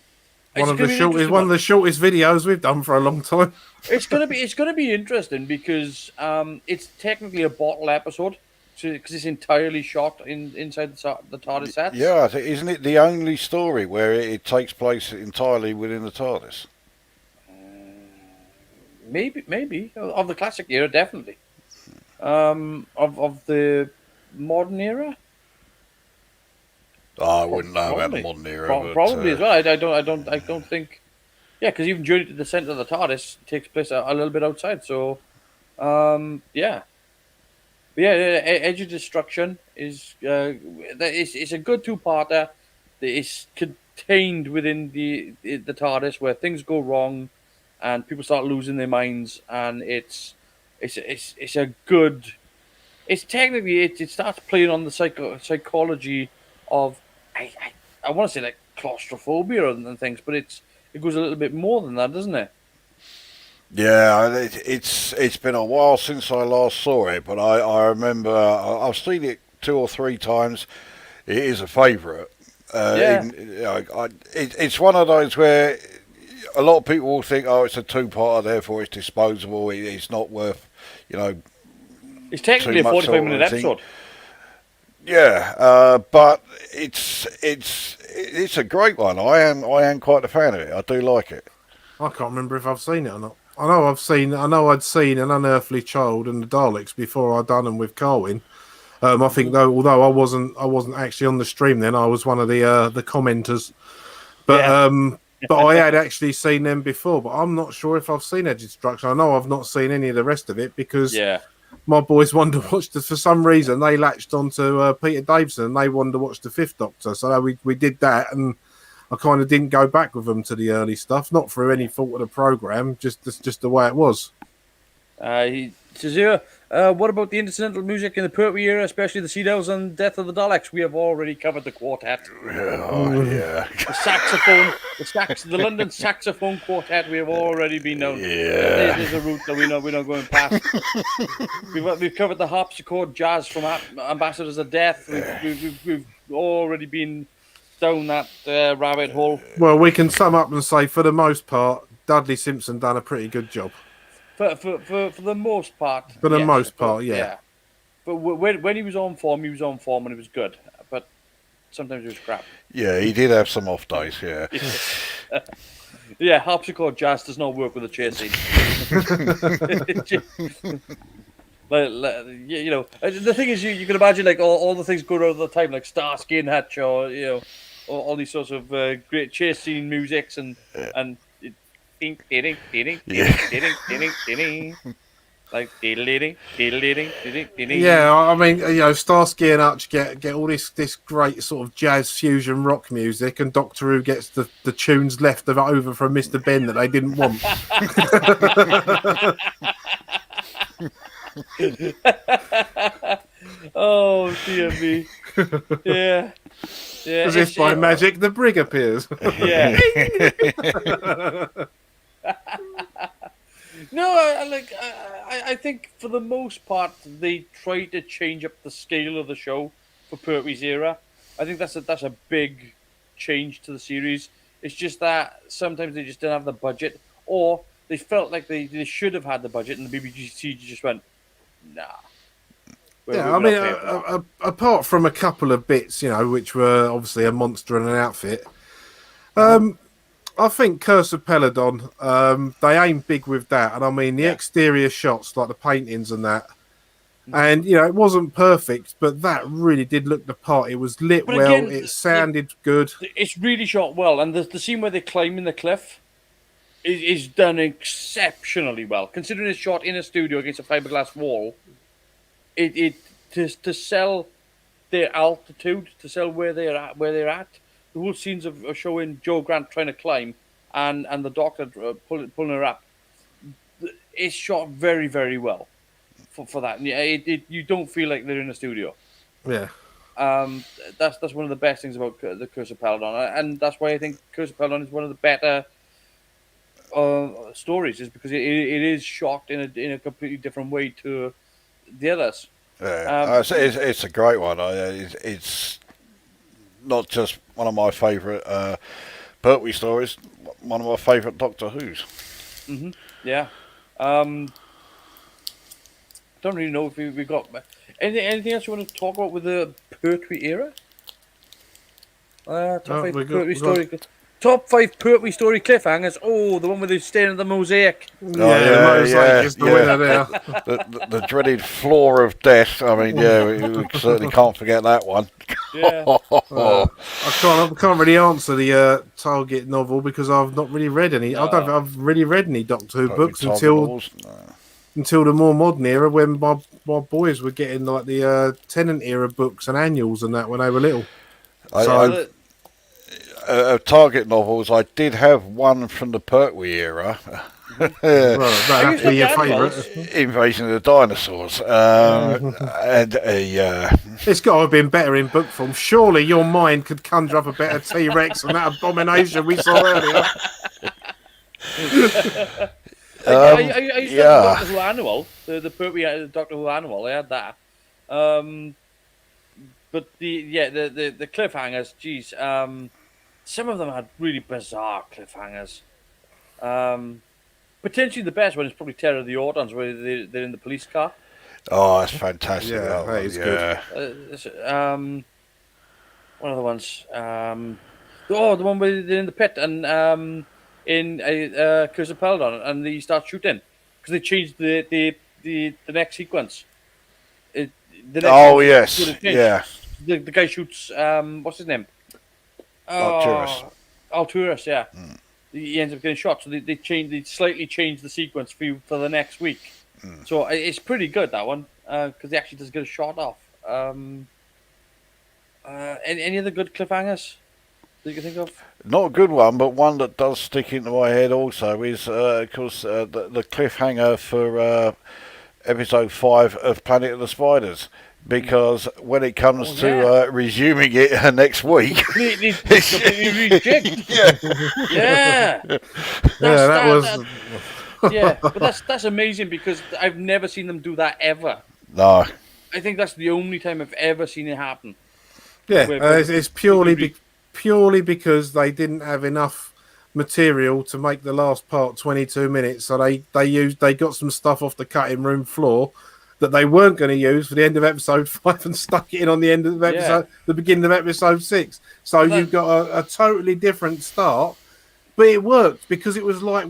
One of the shortest videos we've done for a long time. It's going to be interesting because it's technically a bottle episode because it's entirely shot inside the TARDIS sets. Yeah, isn't it the only story where it takes place entirely within the TARDIS? Maybe of the classic era, definitely. Of the modern era, Oh, I wouldn't know about the modern era. Probably as well. I don't think. Yeah, because even Journey to the Center of the TARDIS takes place a little bit outside. So, yeah. But yeah, Edge of Destruction is it's a good two-parter that is contained within the TARDIS where things go wrong and people start losing their minds, and it's a good. It's technically it starts playing on the psychology of I want to say like claustrophobia and things, but it goes a little bit more than that, doesn't it? Yeah, it's been a while since I last saw it, but I remember I've seen it 2 or 3 times. It is a favourite. Yeah. It's one of those where a lot of people will think, oh, it's a 2-parter, therefore it's disposable. It's not worth, It's technically a 45-minute episode. Yeah, but it's a great one. I am quite a fan of it. I do like it. I can't remember if I've seen it or not. I know I'd seen An Unearthly Child and the Daleks before I'd done them with Carwin. I think though, although I wasn't actually on the stream then, I was one of the commenters. But but I had actually seen them before. But I'm not sure if I've seen Edge of Destruction. I know I've not seen any of the rest of it because my boys wanted to watch for some reason they latched onto Peter Davison and they wanted to watch the Fifth Doctor. So we did that, and I kind of didn't go back with them to the early stuff, not through any fault of the program, just the way it was. He says here, what about the incidental music in the Pertwee era, especially the Sea Devils and Death of the Daleks? We have already covered the quartet. Oh, yeah. The saxophone, the London Saxophone Quartet. We have already been known. Yeah. There's a route that we're not going past. We've covered the harpsichord jazz from Ambassadors of Death. We've already been down that rabbit hole. Well, we can sum up and say, for the most part, Dudley Simpson done a pretty good job. For the most part. For the most part, yeah. But when he was on form, and it was good. But sometimes it was crap. Yeah, he did have some off days, yeah. Yeah, harpsichord jazz does not work with a chase scene. The thing is, you can imagine like all the things going on at the time, like Starsky and Hutch, or all these sorts of great chase scene musics and ding ding ding ding ding like yeah. I mean, Starsky and Hutch get all this great sort of jazz fusion rock music, and Doctor Who gets the tunes left over from Mr. Ben that they didn't want. Oh dear me. Yeah. As if by magic the brig appears. Yeah. No, I think for the most part they try to change up the scale of the show for Pertwee's era. I think that's a big change to the series. It's just that sometimes they just didn't have the budget, or they felt like they should have had the budget, and the BBC just went, nah. Yeah, I mean, apart from a couple of bits, which were obviously a monster and an outfit, I think Curse of Peladon, they aim big with that. And I mean, the exterior shots, like the paintings and that, and, it wasn't perfect, but that really did look the part. It was lit well, it sounded good. It's really shot well, and the scene where they climb in the cliff is done exceptionally well. Considering it's shot in a studio against a fiberglass wall, to sell their altitude, to sell where they're at, the whole scenes of showing Joe Grant trying to climb and the Doctor pulling her up, it's shot very, very well for that. Yeah, you don't feel like they're in a studio. Yeah. That's one of the best things about the Curse of Peladon, and that's why I think Curse of Peladon is one of the better stories, is because it is shot in a completely different way to the others. Yeah, it's a great one. It's not just one of my favourite Pertwee stories, one of my favourite Doctor Who's. Yeah. Don't really know if we got anything else you want to talk about with the Pertwee era. Top No, 5 we got- Pertwee we got- story. Top 5 Pertwee story cliffhangers. Oh, the one with the staring at the mosaic. the mosaic is the winner there. The dreaded floor of death. I mean, yeah, we certainly can't forget that one. Yeah. I can't really answer the Target novel because I've not really read any. I don't think I've really read any Doctor Who books until the more modern era when my boys were getting like the Tennant era books and annuals and that when they were little. Target novels, I did have one from the Pertwee era. Well, that has to be your favourite. Invasion of the Dinosaurs. And It's got to have been better in book form. Surely your mind could conjure up a better T-Rex than that abomination we saw earlier. I used to have the Doctor Who annual, the Pertwee Doctor Who annual. I had that. But the cliffhangers, geez, some of them had really bizarre cliffhangers. Potentially the best one is probably Terror of the Autons, where they're in the police car. Oh, that's fantastic. Yeah, that is good. One of the ones. The one where they're in the pit and in Curse of Peladon, and they start shooting because they changed the next sequence. The next sequence yeah. The guy shoots. What's his name? Arcturus, yeah. He ends up getting shot, so they slightly changed the sequence for the next week. So it's pretty good, that one, because he actually does get a shot off. Any other good cliffhangers that you can think of? Not a good one, but one that does stick into my head also is, of course, the cliffhanger for episode 5 of Planet of the Spiders. Because when it comes to resuming it next week, completely rejigged. Yeah. But that's amazing because I've never seen them do that ever. No. I think that's the only time I've ever seen it happen. Yeah, it's purely because they didn't have enough material to make the last part 22 minutes, so they got some stuff off the cutting room floor that they weren't going to use for the end of episode 5 and stuck it in on the end of the beginning of episode 6. So you've got a totally different start, but it worked because it was like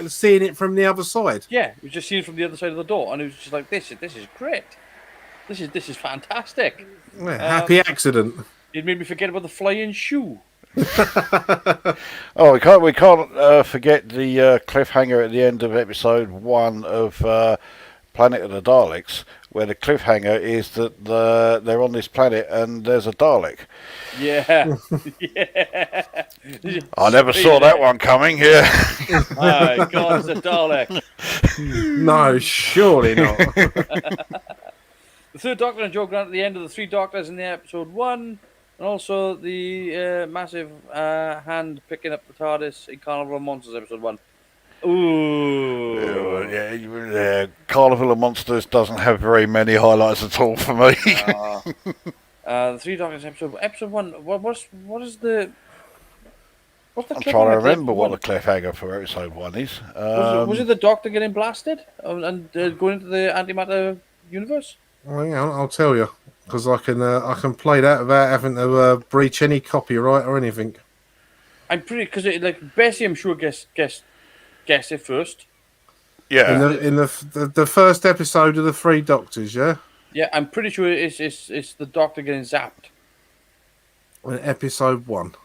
seeing it from the other side. Yeah, it was just seeing it from the other side of the door, and it was just like this is great. This is fantastic. Yeah, happy accident. It made me forget about the flying shoe. We can't forget the cliffhanger at the end of episode 1 of Planet of the Daleks, where the cliffhanger is that they're on this planet and there's a Dalek. Yeah. Yeah. I never saw that one coming. Yeah. My God, it's a Dalek. No, surely not. The third Doctor and Joe Grant at the end of the Three Doctors in the episode 1, and also the massive hand picking up the TARDIS in Carnival of Monsters episode 1. Ooh. Yeah, Carnival of Monsters doesn't have very many highlights at all for me. The Three Doctors episode 1. What is the? What's the? I'm trying to remember what the cliffhanger for episode 1 is. Was it the Doctor getting blasted and going into the antimatter universe? Well, yeah, I'll tell you because I can play that without having to breach any copyright or anything. I'm pretty because like Bessie, I'm sure guess it first. Yeah. In the first episode of the Three Doctors, yeah. Yeah, I'm pretty sure it's the Doctor getting zapped. In episode 1.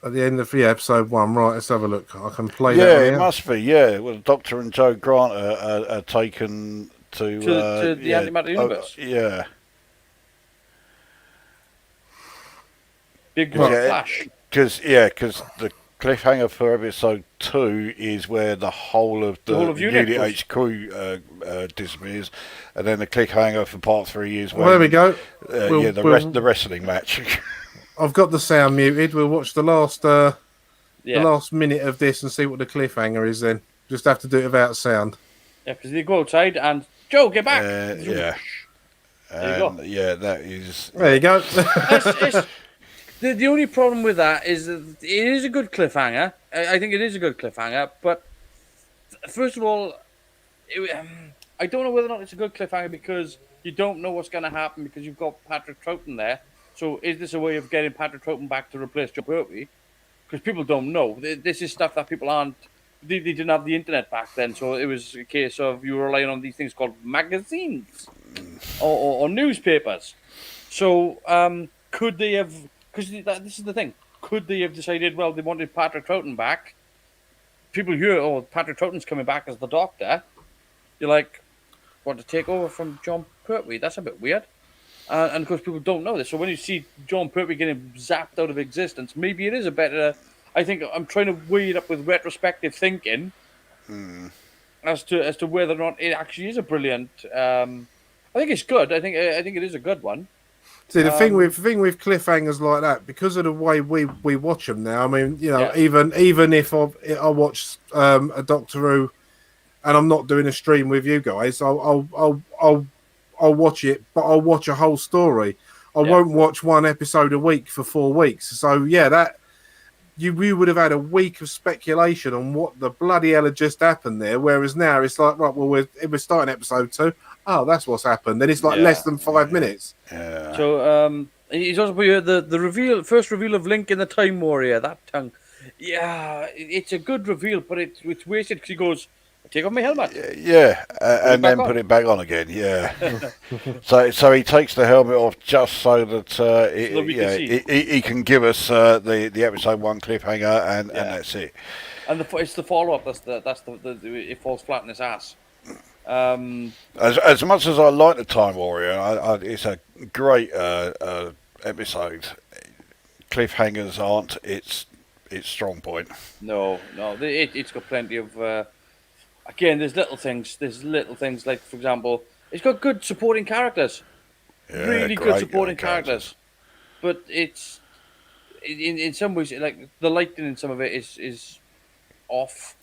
At the end of episode 1, right? Let's have a look. I can play that. Yeah, it must be. Yeah, well, Doctor and Joe Grant are taken to the antimatter universe. Yeah. Big Flash. Because the cliffhanger for episode 2 is where the whole of the whole of Unit Unit goes. H crew disappears, and then the cliffhanger for part 3 is when Well, there we go. the wrestling match. I've got the sound muted. We'll watch the last Yeah. the last minute of this and see what the cliffhanger is. Then just have to do it without sound. Yeah, because they go outside and Joe, get back. Yeah. There you go. And, yeah, that is. There you go. The only problem with that is that it is a good cliffhanger. I think it is a good cliffhanger, but first of all, I don't know whether or not it's a good cliffhanger because you don't know what's going to happen because you've got Patrick Troughton there. So is this a way of getting Patrick Troughton back to replace Joe Pertwee? Because people don't know. This is stuff that people aren't. They didn't have the internet back then, so it was a case of you were relying on these things called magazines or newspapers. So could they have? Because this is the thing. Could they have decided? Well, they wanted Patrick Troughton back. People hear, oh, Patrick Troughton's coming back as the Doctor. You're like, want to take over from John Pertwee? That's a bit weird. And of course, people don't know this. So when you see John Pertwee getting zapped out of existence, maybe it is a better. I think I'm trying to weigh it up with retrospective thinking as to whether or not it actually is a brilliant. I think it's good. I think it is a good one. See, the thing with cliffhangers like that, because of the way we watch them now. I mean, you know, Yeah. even if I watch a Doctor Who, and I'm not doing a stream with you guys, I'll watch it, but I'll watch a whole story. I won't watch one episode a week for 4 weeks. So yeah, that we would have had a week of speculation on what the bloody hell had just happened there. Whereas now it's like, right, well, we're starting episode 2. Oh, that's what's happened. Then it's like less than 5 minutes. Yeah. So he's also put here the first reveal of Link in the Time Warrior. That tongue, yeah, it's a good reveal, but it's wasted because he goes, "Take off my helmet." Yeah, and then back put on. it back on again. Yeah. so he takes the helmet off just so that we can see. he can give us the episode 1 cliffhanger, and that's it. And it's the follow up. That's the it falls flat in his ass. As much as I like the Time Warrior, it's a great episode. Cliffhangers aren't its strong point. No, it's got plenty of. Again, there's little things. There's little things like, for example, it's got good supporting characters. Yeah, Really good great supporting characters. But it's in some ways like the lighting in some of it is off.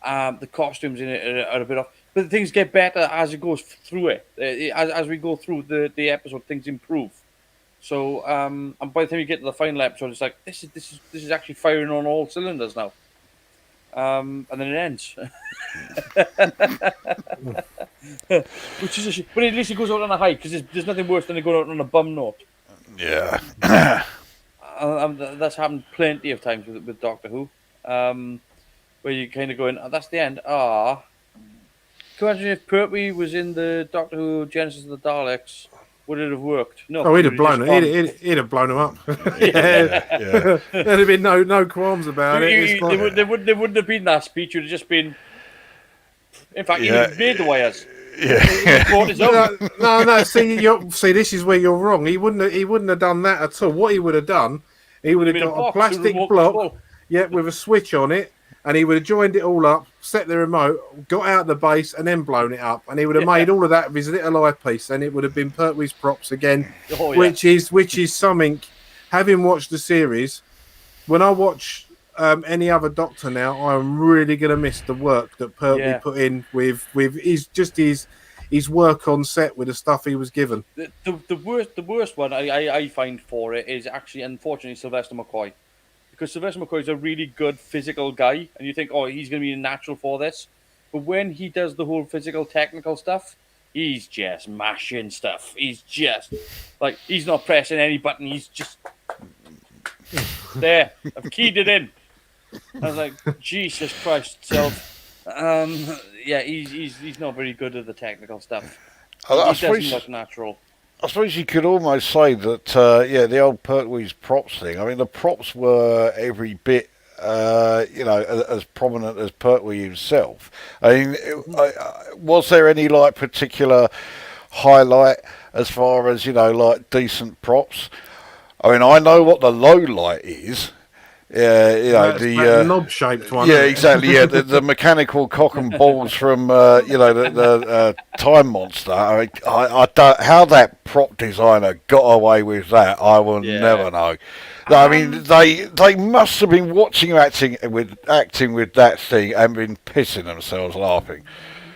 The costumes in it are a bit off, but things get better as it goes through it. As we go through the episode, things improve. So and by the time you get to the final episode, it's like this is actually firing on all cylinders now. And then it ends. Which is but at least it goes out on a high because there's nothing worse than it going out on a bum note. Yeah. That's happened plenty of times with Doctor Who, where you kind of going, oh, that's the end. Ah, can you imagine if Pertwee was in the Doctor Who Genesis of the Daleks? Would it have worked? No. Oh, he'd have blown just it. He'd have blown him up. Yeah. There'd have been no qualms about it. It's There like- wouldn't have been that speech. It would have just been. In fact, he would have made the wires. Yeah. He brought his own. No. See, this is where you're wrong. He wouldn't have done that at all. What he would have done, he would have Made a got a box, plastic remote block, control. with a switch on it, and he would have joined it all up, set the remote, got out the base, and then blown it up. And he would have made all of that with his little eyepiece, and it would have been Pertwee's props again, Oh, yeah. which is something. Having watched the series, when I watch any other Doctor now, I'm really gonna miss the work that Pertwee put in with his work on set with the stuff he was given. The worst one I find for it is actually, unfortunately, Sylvester McCoy. Because Sylvester McCoy is a really good physical guy, and you think, oh, he's going to be a natural for this. But when he does the whole physical, technical stuff, he's just mashing stuff. He's just, like, he's not pressing any button. He's just, there, I've keyed it in. I was like, Jesus Christ. So, yeah, he's not very good at the technical stuff. I He doesn't suppose look natural. I suppose you could almost say that, the old Pertwee's props thing. I mean, the props were every bit, as prominent as Pertwee himself. I mean, was there any particular highlight as far as decent props? I mean, I know what the low light is, Yeah, you know, That knob-shaped one. yeah, isn't it? exactly. Yeah, the mechanical cock and balls from the Time Monster. I don't how that prop designer got away with that. I will Yeah. never know. No, I mean, they must have been watching you acting with that thing and been pissing themselves laughing.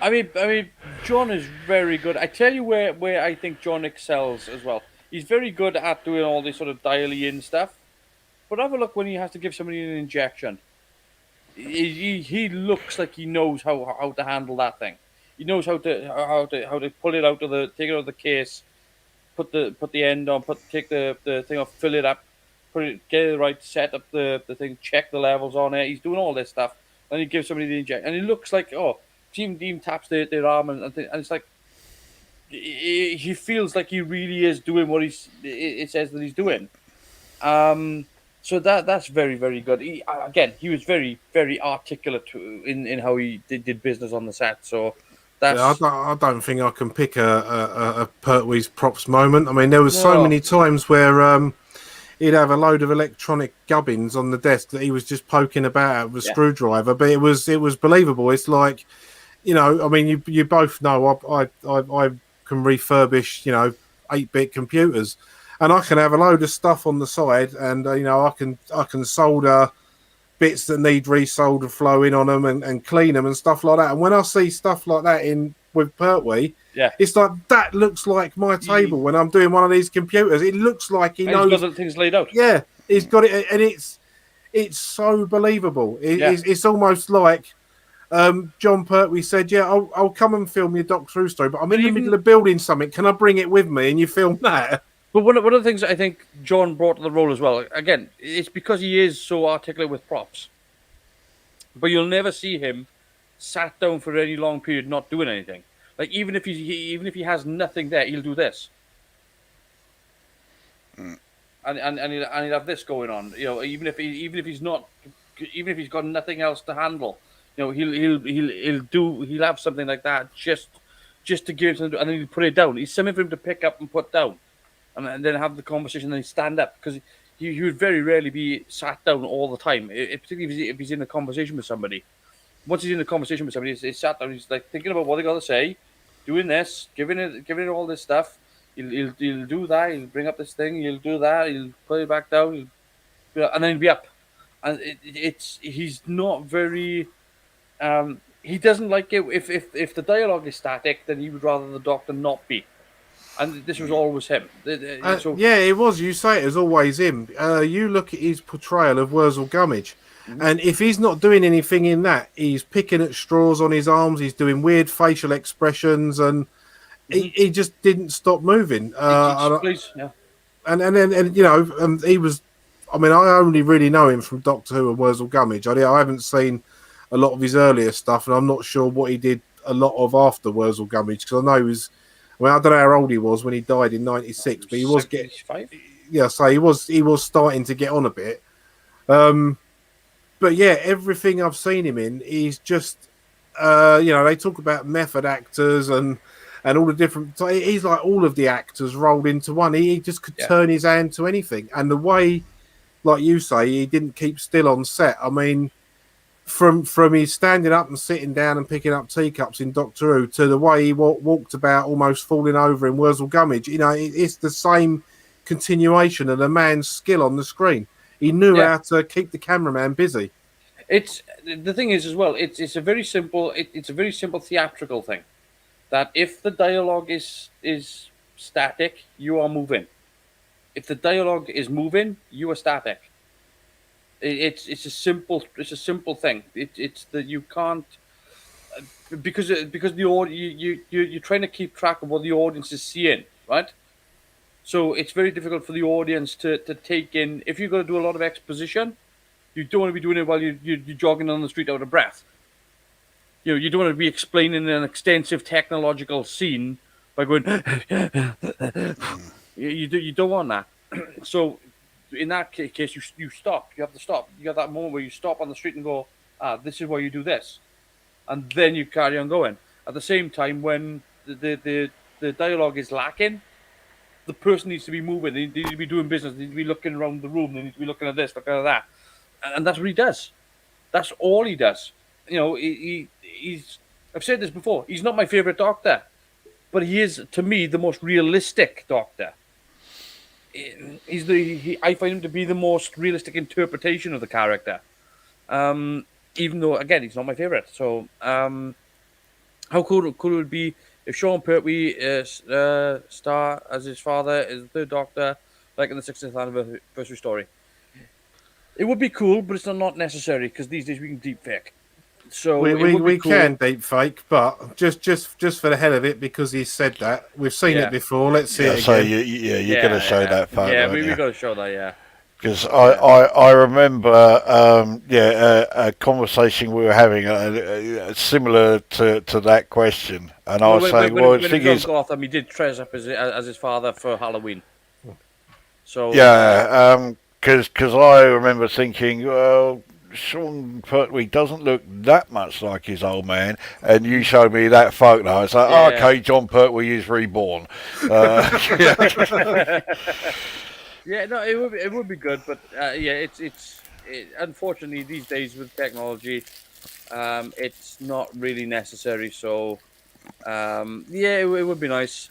I mean, John is very good. I tell you where I think John excels as well. He's very good at doing all this sort of dialing in stuff. But have a look when he has to give somebody an injection. He looks like he knows how to handle that thing. He knows how to pull it out of the take it out of the case, put the end on, take the thing off, fill it up, put it get it right, set up the thing, check the levels on it. He's doing all this stuff, and he gives somebody the injection, and it looks like Team taps their arm and it's like he feels like he really is doing what it says that he's doing. So that's very very good. He was very very articulate in how he did business on the set. So that's Yeah, I don't think I can pick a Pertwee's props moment. I mean, there was so No. many times where he'd have a load of electronic gubbins on the desk that he was just poking about with a screwdriver, but it was believable. It's like, you know, I mean, you both know I can refurbish, you know, 8-bit computers, and I can have a load of stuff on the side, and you know, I can solder bits that need resolder flowing on them and clean them and stuff like that. And when I see stuff like that with Pertwee, yeah. it's like that looks like my table when I'm doing one of these computers. It looks like he And knows. he's got the things laid out. Yeah, he's got it, and it's so believable. It's almost like John Pertwee said, "Yeah, I'll come and film your Doctor Who story, but I'm in the middle of building something. Can I bring it with me?" And you film that. But one of the things I think John brought to the role as well, again, it's because he is so articulate with props. But you'll never see him sat down for any long period not doing anything. Like even if he has nothing there, he'll do this. And he'll have this going on. You know, even if he's got nothing else to handle, you know, he'll have something like that just to give him something, and then he'll put it down. It's something for him to pick up and put down. And then have the conversation, and then stand up, because he would very rarely be sat down all the time, particularly if he's in a conversation with somebody. Once he's in a conversation with somebody, he's sat down, he's like thinking about what they got to say, doing this, giving it all this stuff. He'll do that. He'll bring up this thing. He'll do that. He'll put it back down. And then he'll be up. And he's not very. He doesn't like it if the dialogue is static, then he would rather the Doctor not be. And this was always him. Yeah, it was. You say it was always him. You look at his portrayal of Wurzel Gummidge, and if he's not doing anything in that, he's picking at straws on his arms. He's doing weird facial expressions, and he just didn't stop moving. Yeah. And then you know, he was. I mean, I only really know him from Doctor Who and Wurzel Gummidge. I haven't seen a lot of his earlier stuff, and I'm not sure what he did a lot of after Wurzel Gummidge, because I know he was. Well, I don't know how old he was when he died in '96, but he was getting. Yeah, so he was starting to get on a bit. But yeah, everything I've seen him in, he's just, you know, they talk about method actors and all the different. He's like all of the actors rolled into one. He just could turn his hand to anything, and the way, like you say, he didn't keep still on set. I mean. From his standing up and sitting down and picking up teacups in Doctor Who to the way he walked about almost falling over in Wurzel Gummidge, you know, it's the same continuation of the man's skill on the screen. He knew how to keep the cameraman busy. It's the thing is as well. It's a very simple. It's a very simple theatrical thing. That if the dialogue is static, you are moving. If the dialogue is moving, you are static. It's a simple thing. It's that you can't because you're trying to keep track of what the audience is seeing, right? So it's very difficult for the audience to take in. If you're going to do a lot of exposition, you don't want to be doing it while you're jogging on the street out of breath. You know, you don't want to be explaining an extensive technological scene by going. You don't want that. So. In that case, you stop. You have to stop. You got that moment where you stop on the street and go, this is why you do this. And then you carry on going. At the same time, when the dialogue is lacking, the person needs to be moving. They need to be doing business. They need to be looking around the room. They need to be looking at this, looking at that. and that's what he does. That's all he does. He's. I've said this before. He's not my favorite Doctor, but he is, to me, the most realistic Doctor. I find him to be the most realistic interpretation of the character. Even though, again, he's not my favorite. So, how cool would it be if Sean Pertwee star as his father is the third Doctor, like in the 60th anniversary story? It would be cool, but it's not necessary because these days we can deep fake. So we cool. can deep fake, but just for the hell of it, because he said that, we've seen it before. Let's see it again. So you're going to show that photo. Yeah, we got to show that. Yeah. Because I remember, a conversation we were having similar to that question, and I was saying, when he was Gotham, he did dress up as his father for Halloween. So because I remember thinking, well, Sean Pertwee doesn't look that much like his old man, and you showed me that photo. I was like, okay, John Pertwee is reborn. Yeah, no, it would be good, but it's unfortunately these days with technology, it's not really necessary. So, it would be nice.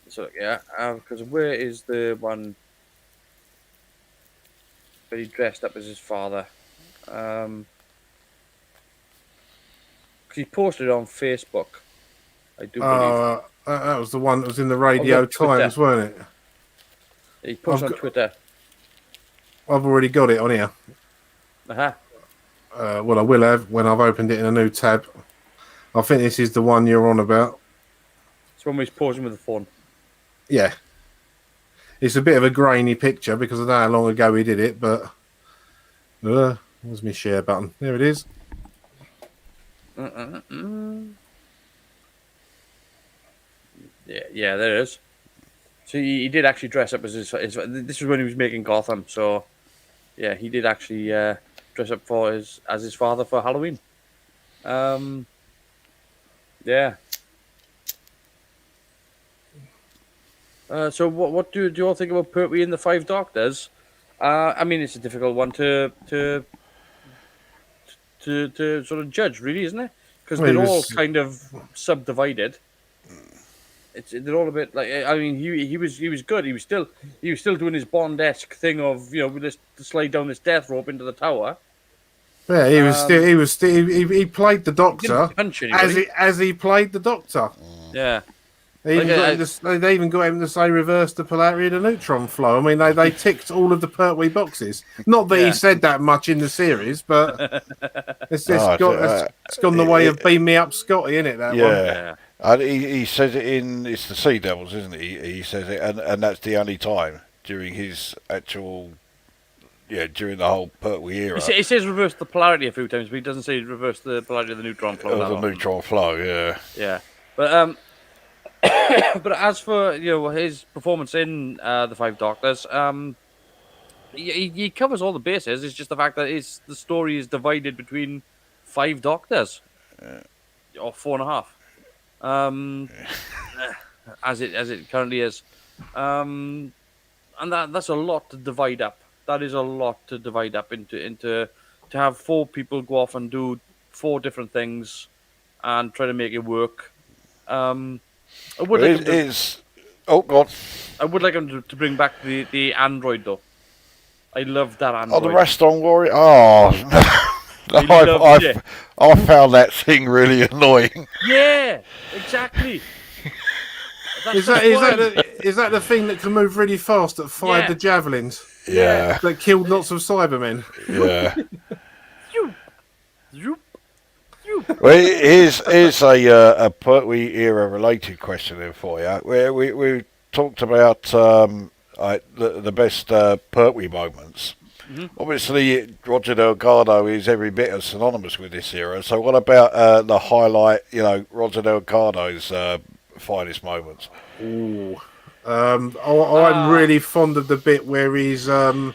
Because where is the one that he dressed up as his father? Because he posted it on Facebook. I do believe that was the one that was in the Radio Times, wasn't it? He posted on Twitter. I've already got it on here. Well, I will have when I've opened it in a new tab. I think this is the one you're on about. It's when he's posing with the phone. Yeah. It's a bit of a grainy picture because I don't know how long ago he did it, but where's my share button? There it is. Yeah, there it is. So he did actually dress up as his. This was when he was making Gotham. So, yeah, he did actually dress up as his father for Halloween. Yeah. So what do you all think about Pertwee and the Five Doctors? I mean, it's a difficult one to sort of judge, really, isn't it? Because they're all kind of subdivided. They're all a bit like. I mean, he was good. He was still doing his Bond-esque thing of to slide down this death rope into the tower. Yeah, he played the Doctor as he played the Doctor. Yeah. They even got him to say reverse the polarity of the neutron flow. I mean, they ticked all of the Pertwee boxes. Not that he said that much in the series, but it's gone the way of Beam Me Up Scotty, isn't it? That one. Yeah. And he says it it's the Sea Devils, isn't it? He says it, and that's the only time during his actual, during the whole Pertwee era. He says reverse the polarity a few times, but he doesn't say reverse the polarity of the neutron flow. Of the neutron flow, yeah. Yeah, but but as for his performance in the Five Doctors, he covers all the bases. It's just the fact that the story is divided between 5 Doctors, or 4.5, as it currently is, and that's a lot to divide up. That is a lot to divide up into to have 4 people go off and do 4 different things and try to make it work. I would like God. I would like him to bring back the android, though. I love that android. Oh, the Raston Warrior. Oh, I found that thing really annoying. Yeah, exactly. Is that the thing that can move really fast that fired the javelins? Yeah. That killed lots of Cybermen. Yeah. Well, here's a Pertwee era related question then for you. Where we talked about the best Pertwee moments. Mm-hmm. Obviously, Roger Delgado is every bit as synonymous with this era. So, what about the highlight? Roger Delgado's finest moments. Ooh, I'm really fond of the bit where he's in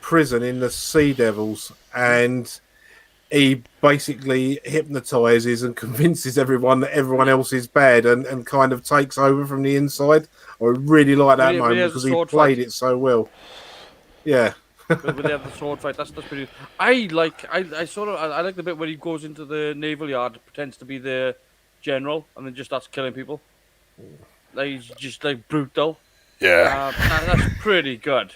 prison in the Sea Devils and he basically hypnotizes and convinces everyone that everyone else is bad and kind of takes over from the inside. I really like that moment because he played it so well. Yeah. When they have the sword fight. That's pretty. I like the bit where he goes into the naval yard, pretends to be the general, and then just starts killing people. Like he's just like brutal. Yeah. That's pretty good.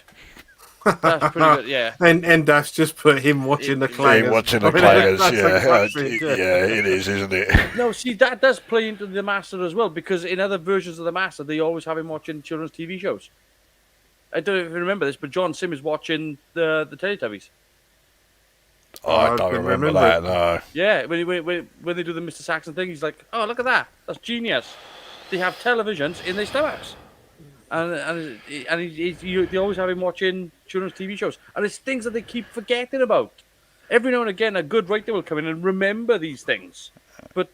That's pretty good. Yeah. And Dash just put him watching the Yeah, clangers. Yeah, watching the I mean, clangers, that's a yeah. classic, Yeah, it is, isn't it? No, see that does play into the Master as well, because in other versions of the Master, they always have him watching children's TV shows. I don't know if you remember this, but John Sim is watching the Teletubbies. I don't couldn't remember remember that, it. no. Yeah, when they do the Mr. Saxon thing, he's like, "Oh, look at that! That's genius." They have televisions in their stomachs, and they always have him watching children's TV shows, and it's things that they keep forgetting about. Every now and again, a good writer will come in and remember these things, but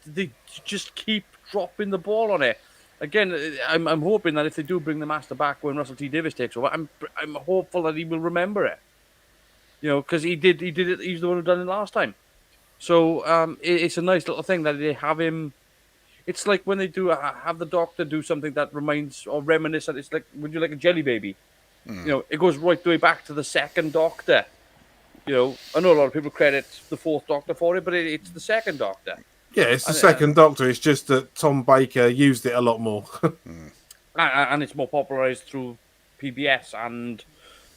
they just keep dropping the ball on it. Again, I'm hoping that if they do bring the Master back when Russell T Davies takes over, I'm hopeful that he will remember it. You know, because he did it. He's the one who done it last time. So it's a nice little thing that they have him. It's like when they do have the Doctor do something that reminds or reminiscent. It's like when you like a Jelly Baby. You know, it goes right the way back to the second Doctor. You know, I know a lot of people credit the fourth Doctor for it, but it's the second Doctor. Yeah, it's the second Doctor. It's just that Tom Baker used it a lot more. And it's more popularized through PBS and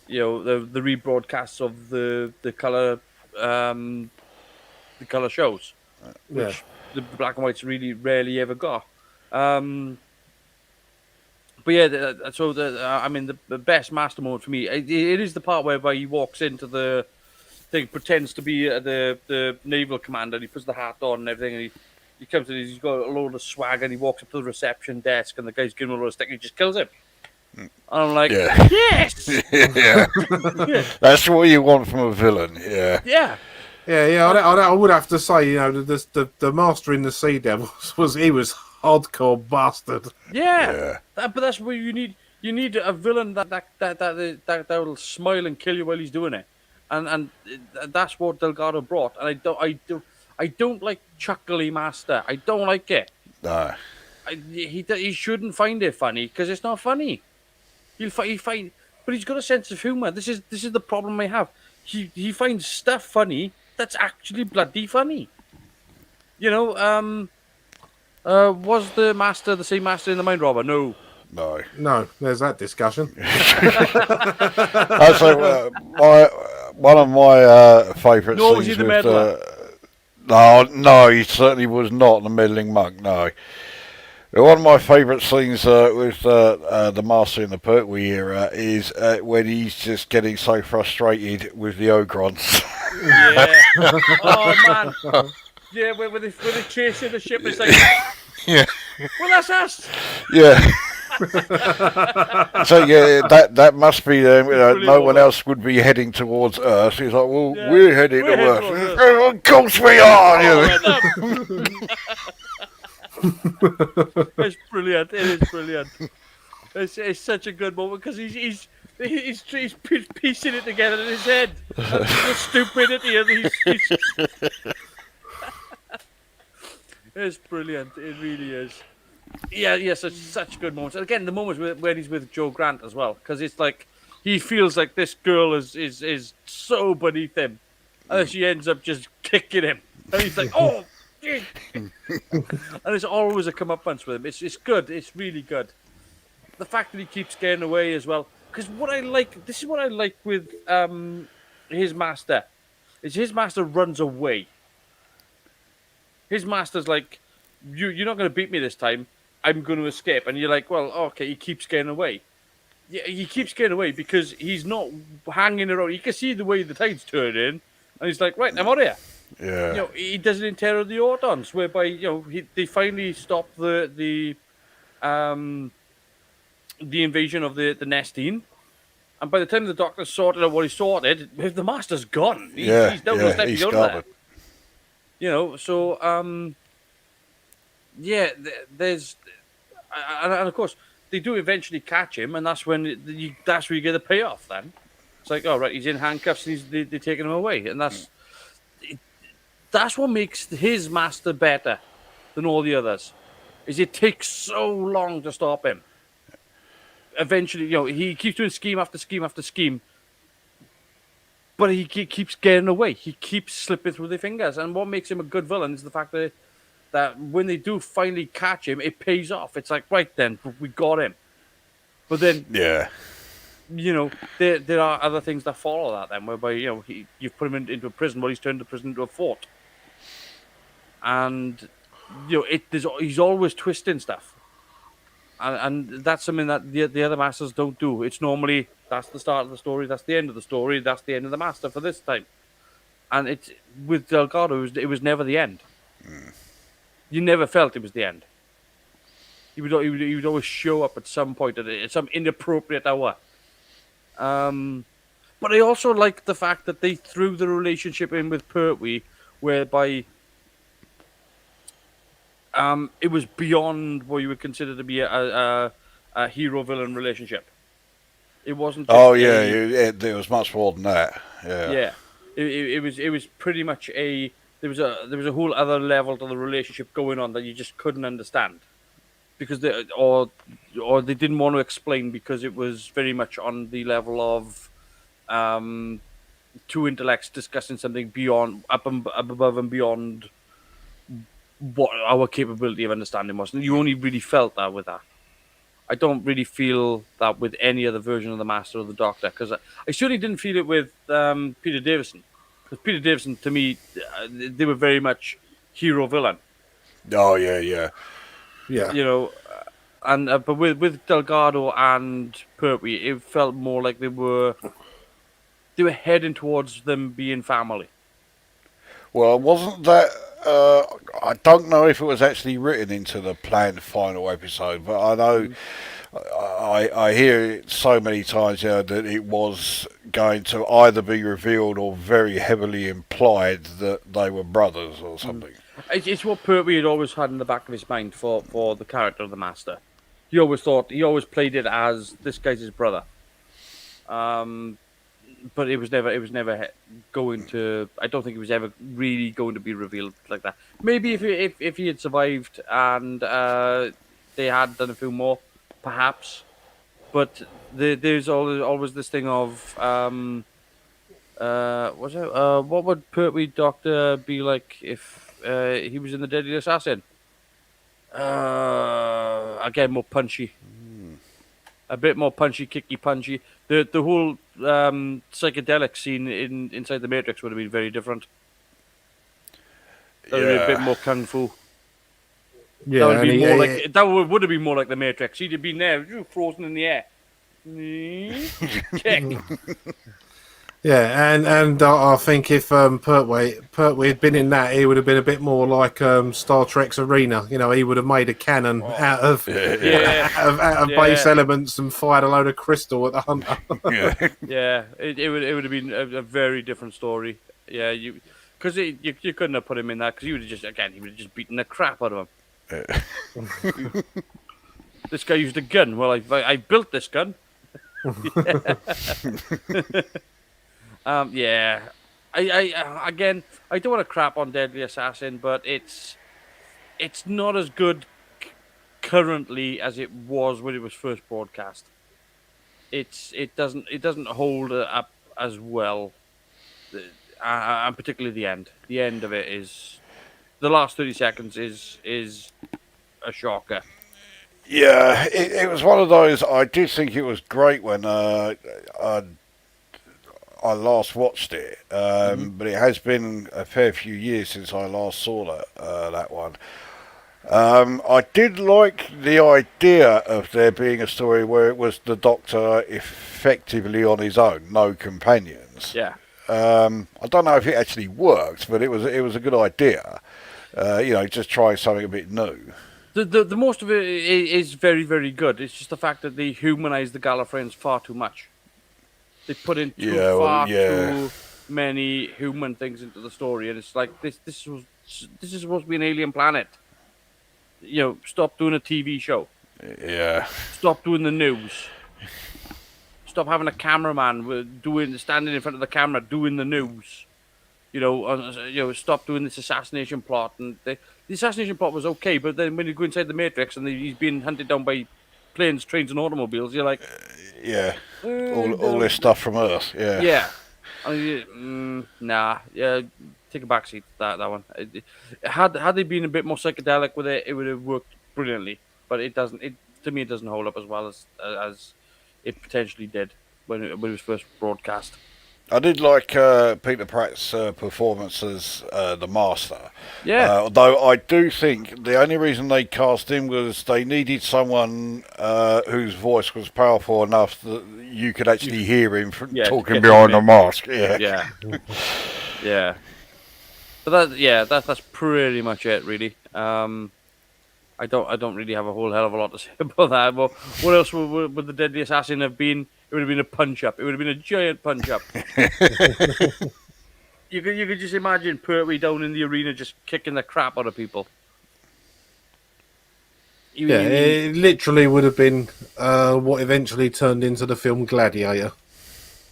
the rebroadcasts of the color shows, which the black and whites really rarely ever got. But yeah, the best Master moment for me, it is the part where he walks into the thing, pretends to be the naval commander, and he puts the hat on and everything, and he comes in, he's got a load of swag, and he walks up to the reception desk, and the guy's giving him a load of stick, and he just kills him. And I'm like, Yeah. yes! Yeah. That's what you want from a villain, yeah. Yeah. Yeah. I would have to say, the Master in the Sea Devils was hardcore bastard. Yeah. But that's where you need a villain that will smile and kill you while he's doing it, and that's what Delgado brought. And I don't like Chuckly Master. I don't like it. No. He shouldn't find it funny because it's not funny. He'll find, but he's got a sense of humor. This is the problem I have. He finds stuff funny that's actually bloody funny. You know, was the Master the same Master in the Mind Robber? No. No, there's that discussion. So, one of my favourite Nor scenes was he the with meddler. no, he certainly was not the meddling monk. No, one of my favourite scenes with the Master in the Pertwee era is when he's just getting so frustrated with the Ogrons. Yeah. Oh man. Yeah, when they're chasing the ship, it's like, Yeah. well, that's us. Yeah. So yeah, that must be them. No one else would be heading towards Earth. He's like, well, Yeah. we're heading to We're Earth. heading towards Oh, of course we are. you know. It's brilliant. It is brilliant. It's such a good moment because he's piecing it together in his head. The stupidity of it's brilliant. It really is. Yeah, such good moments. And again, the moments when he's with Joe Grant as well, because it's like he feels like this girl is so beneath him, and then she ends up just kicking him, and he's like, oh. And it's always a comeuppance with him. It's good. It's really good. The fact that he keeps getting away as well. Because this is what I like with his Master, is his Master runs away. His Master's like, you're not going to beat me this time. I'm going to escape. And you're like, well, okay, he keeps getting away. Yeah, he keeps getting away because he's not hanging around. You can see the way the tide's turning, and he's like, right, I'm out of here. Yeah. You know, he does it in Terror of the Autons, whereby they finally stop the invasion of the Nestine, and by the time the Doctor sorted out what he sorted, the Master's gone. He's down to a step he's beyond got that. it. You know, so there's and of course they do eventually catch him, and that's when you get the payoff. Then it's like, oh right, he's in handcuffs, and they're taking him away, and that's what makes his Master better than all the others. Is it takes so long to stop him. eventually, he keeps doing scheme after scheme after scheme, but he keeps getting away. He keeps slipping through their fingers. And what makes him a good villain is the fact that when they do finally catch him, it pays off. It's like, right then, we got him. But then, Yeah. there are other things that follow that then, whereby, you've put him into a prison, well, he's turned the prison into a fort. And, he's always twisting stuff. And that's something that the other masters don't do. It's normally, that's the start of the story, that's the end of the story, that's the end of the master for this time. And it's with Delgado, it was never the end. You never felt it was the end. He would always show up at some point at some inappropriate hour. But I also like the fact that they threw the relationship in with Pertwee, whereby it was beyond what you would consider to be a hero-villain relationship. It wasn't. There was much more than that. Yeah. Yeah, it was pretty much there was a whole other level to the relationship going on that you just couldn't understand, because they didn't want to explain, because it was very much on the level of two intellects discussing something beyond up above and beyond what our capability of understanding was. And you only really felt that with that. I don't really feel that with any other version of the Master or the Doctor, because I certainly didn't feel it with Peter Davison. Because Peter Davison, to me, they were very much hero-villain. Oh, yeah. But with Delgado and Pertwee, it felt more like they were heading towards them being family. Well, wasn't that... I don't know if it was actually written into the planned final episode, but I know I hear it so many times that it was going to either be revealed or very heavily implied that they were brothers or something. It's what Pertwee had always had in the back of his mind for the character of the Master. He always played it as this guy's his brother. But it was never going to. I don't think it was ever really going to be revealed like that. Maybe if he had survived and they had done a few more, perhaps. But there's always this thing of what would Pertwee Doctor be like if he was in the Deadly Assassin? Again, more punchy. A bit more punchy, kicky, punchy. The whole psychedelic scene inside the Matrix would have been very different. That would have been a bit more kung fu. Yeah, that would be more like that would have been more like the Matrix. He'd have been there, frozen in the air. Kick. Yeah, and I think if Pertwee had been in that, he would have been a bit more like Star Trek's Arena. He would have made a cannon out of base elements and fired a load of crystal at the hunter. It would have been a very different story. Yeah, because you couldn't have put him in that, because he would have just beaten the crap out of him. This guy used a gun. Well, I built this gun. I don't want to crap on Deadly Assassin, but it's not as good currently as it was when it was first broadcast. It doesn't hold up as well, and particularly the end. The end of it is the last 30 seconds is a shocker. Yeah, it was one of those. I did think it was great when I last watched it, but it has been a fair few years since I last saw that one. I did like the idea of there being a story where it was the Doctor effectively on his own, no companions. Yeah. I don't know if it actually worked, but it was a good idea. Just trying something a bit new. The most of it is very, very good. It's just the fact that they humanize the Gallifreyans far too much. They put in too many human things into the story, and it's like this is supposed to be an alien planet. Stop doing a TV show. Yeah. Stop doing the news. Stop having a cameraman standing in front of the camera doing the news. Stop doing this assassination plot. And the assassination plot was okay, but then when you go inside the Matrix and he's being hunted down by planes, trains, and automobiles, you're like, Yeah, all no. this stuff from Earth. Yeah. Yeah. Nah. Yeah. Take a backseat. That one. Had they been a bit more psychedelic with it, it would have worked brilliantly. But it doesn't. It to me, it doesn't hold up as well as it potentially did when it was first broadcast. I did like Peter Pratt's performance as the Master. Yeah. Although I do think the only reason they cast him was they needed someone whose voice was powerful enough that you could actually hear him talking get behind him the mask. Yeah. Yeah. Yeah. But that's pretty much it, really. I don't really have a whole hell of a lot to say about that. Well, what else would the Deadly Assassin have been? It would have been a punch up. It would have been a giant punch up. You could just imagine Pertwee down in the arena just kicking the crap out of people. Yeah, it literally would have been what eventually turned into the film Gladiator.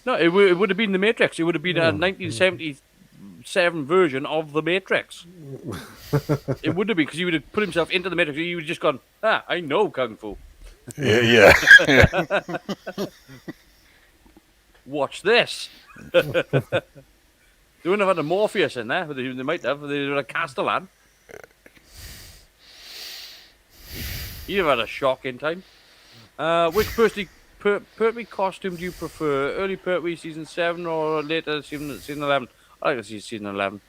No, it would have been The Matrix. It would have been a 1977 version of The Matrix. It would have been, because he would have put himself into The Matrix. He would have just gone, I know Kung Fu. Yeah. Watch this. They wouldn't have had a Morpheus in there, but they might have. They would have Castellan. He'd have had a shock in time. Which Pertwee costume do you prefer? Early Pertwee season 7 or later season 11? I like to see season 11.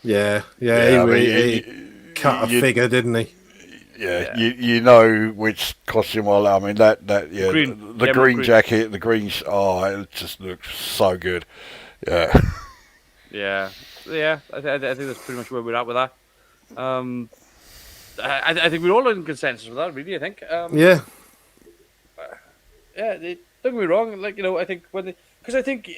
Yeah, Yeah, he cut a figure, didn't he? Yeah, you know which costume I mean that yeah, the green jacket, the green it just looks so good. Yeah. Yeah. I think that's pretty much where we're at with that. I think we're all in consensus with that, really. I think. Yeah. Yeah. Don't get me wrong. Like, I think because I think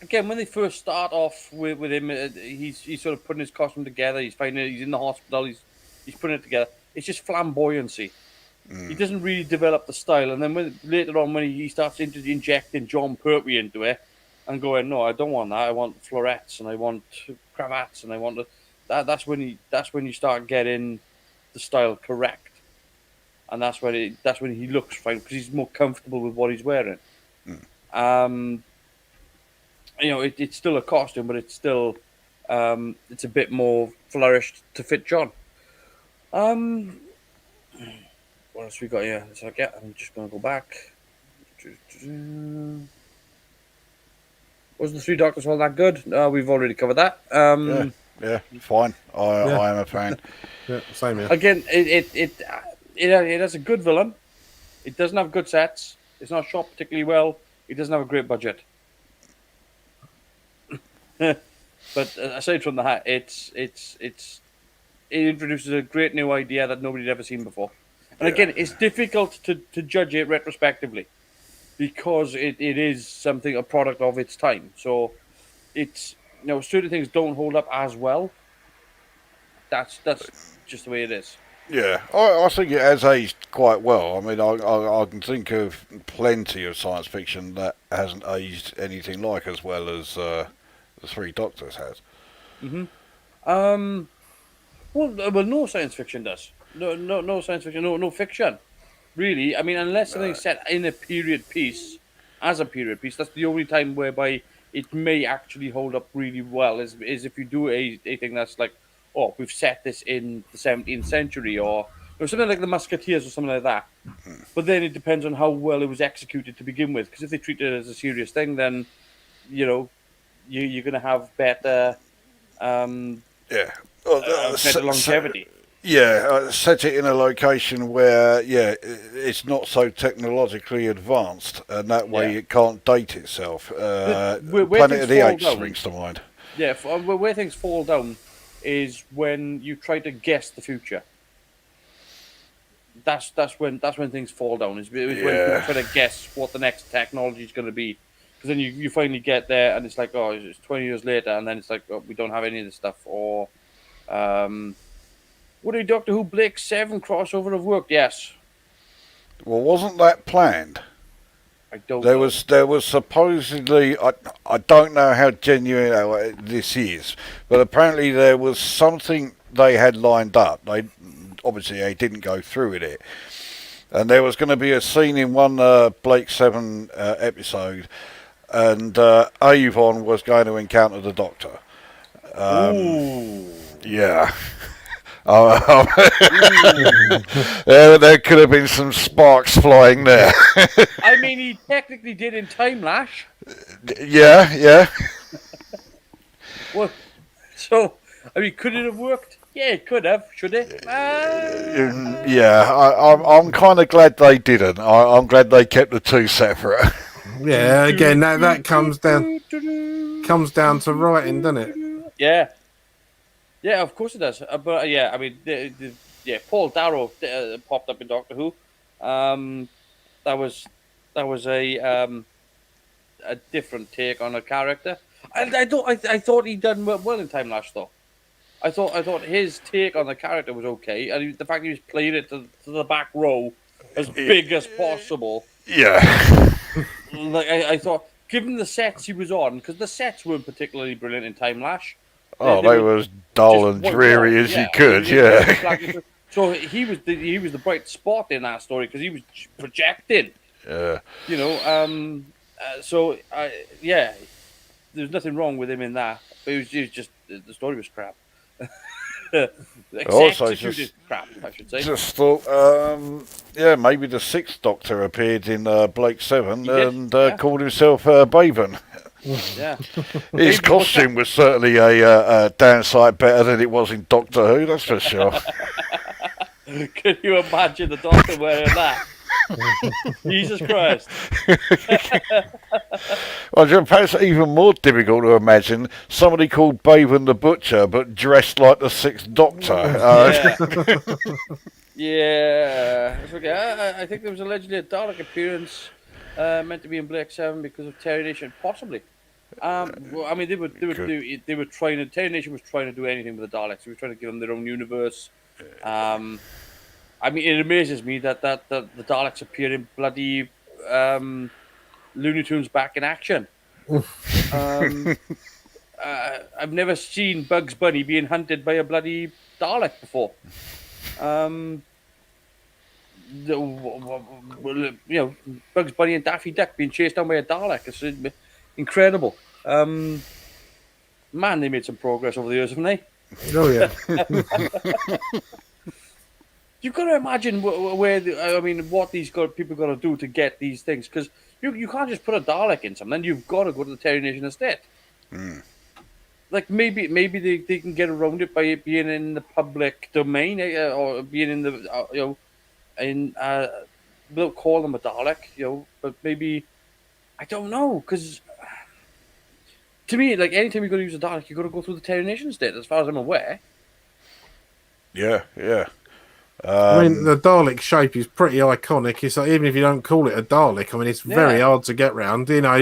again when they first start off with him, he's sort of putting his costume together. He's in the hospital. He's putting it together. It's just flamboyancy. He doesn't really develop the style, and then later on when he starts injecting John Pertwee into it, and going, no, I don't want that. I want florets and I want cravats and I want that's when you start getting the style correct, and that's when he looks fine because he's more comfortable with what he's wearing. It's still a costume, but it's still it's a bit more flourished to fit John. What else we got here? It's like, I'm just gonna go back. Was the Three Doctors all that good? We've already covered that. Yeah, fine. I am a fan. Yeah, same here. Again, it has a good villain. It doesn't have good sets. It's not shot particularly well. It doesn't have a great budget. But aside from that, it introduces a great new idea that nobody'd ever seen before. And again, it's difficult to judge it retrospectively because it is a product of its time. So it's certain things don't hold up as well. That's just the way it is. Yeah, I think it has aged quite well. I mean, I can think of plenty of science fiction that hasn't aged anything like as well as the Three Doctors has. Well, no science fiction does. No science fiction. No fiction, really. I mean, unless something's set in a period piece, as a period piece, that's the only time whereby it may actually hold up really well. Is if you do a thing that's like, oh, we've set this in the 17th century, or something like the Musketeers or something like that. But then it depends on how well it was executed to begin with. Because if they treat it as a serious thing, then you're going to have better better longevity. Set it in a location where it's not so technologically advanced, and that way it can't date itself. Where Planet of the Apes down, springs to mind. Yeah, where things fall down is when you try to guess the future. That's when things fall down. Is when people try to guess what the next technology is going to be. Because then you finally get there, and it's like, oh, it's 20 years later, and then it's like, oh, we don't have any of this stuff. Or, what did Doctor Who Blake 7 crossover have worked? Yes. Well, wasn't that planned? I don't There know. was supposedly, I don't know how genuine this is, but apparently there was something they had lined up. They didn't go through with it, And there was going to be a scene in one Blake 7 episode, and Avon was going to encounter the Doctor. Ooh. Yeah. There could have been some sparks flying there. I mean, he technically did in Time Lash. Yeah. Well, so, I mean, could it have worked? Yeah, it could have. Should it? Yeah, I'm kind of glad they didn't. I'm glad they kept the two separate. Yeah, again, that comes down to writing, doesn't it? Yeah. Yeah, of course it does. But yeah, I mean, Paul Darrow popped up in Doctor Who. That was a different take on a character. I thought he done well in Time Lash though. I thought his take on the character was okay, and the fact he was playing it to the back row as big as possible. Yeah. Like I thought, given the sets he was on, because the sets weren't particularly brilliant in Time Lash. Oh, they were as dull and dreary as you could. Yeah. So he was the bright spot in that story because he was projecting. Yeah. You know, yeah, there's nothing wrong with him in that. But it was just the story was crap. Also, Executed crap, I should say. Just thought, maybe the Sixth Doctor appeared in Blake 7 and called himself Baven. Yeah. His costume was certainly a damn sight better than it was in Doctor Who, that's for sure. Can you imagine the Doctor wearing that? Jesus Christ. Well, perhaps even more difficult to imagine somebody called Baven the Butcher but dressed like the Sixth Doctor. Yeah. It's okay. I think there was allegedly a Dalek appearance meant to be in Blake 7 because of Terry Nation, possibly. Well, I mean, they were trying to. Terry Nation was trying to do anything with the Daleks. They were trying to give them their own universe. I mean, it amazes me that the Daleks appear in bloody Looney Tunes Back in Action. I've never seen Bugs Bunny being hunted by a bloody Dalek before. You know, Bugs Bunny and Daffy Duck being chased down by a Dalek. It's incredible. Man, they made some progress over the years, haven't they? Oh yeah. You've got to imagine what these people got to do to get these things, because you can't just put a Dalek in something. You've got to go to the Terry Nation estate. Like maybe they can get around it by it being in the public domain or being in the they'll call them a Dalek, but maybe I don't know, because to me, like, anytime you're going to use a Dalek, you've got to go through the Terry Nation estate, as far as I'm aware. Yeah. I mean, the Dalek shape is pretty iconic. It's like, even if you don't call it a Dalek, I mean, it's very hard to get round. You know, a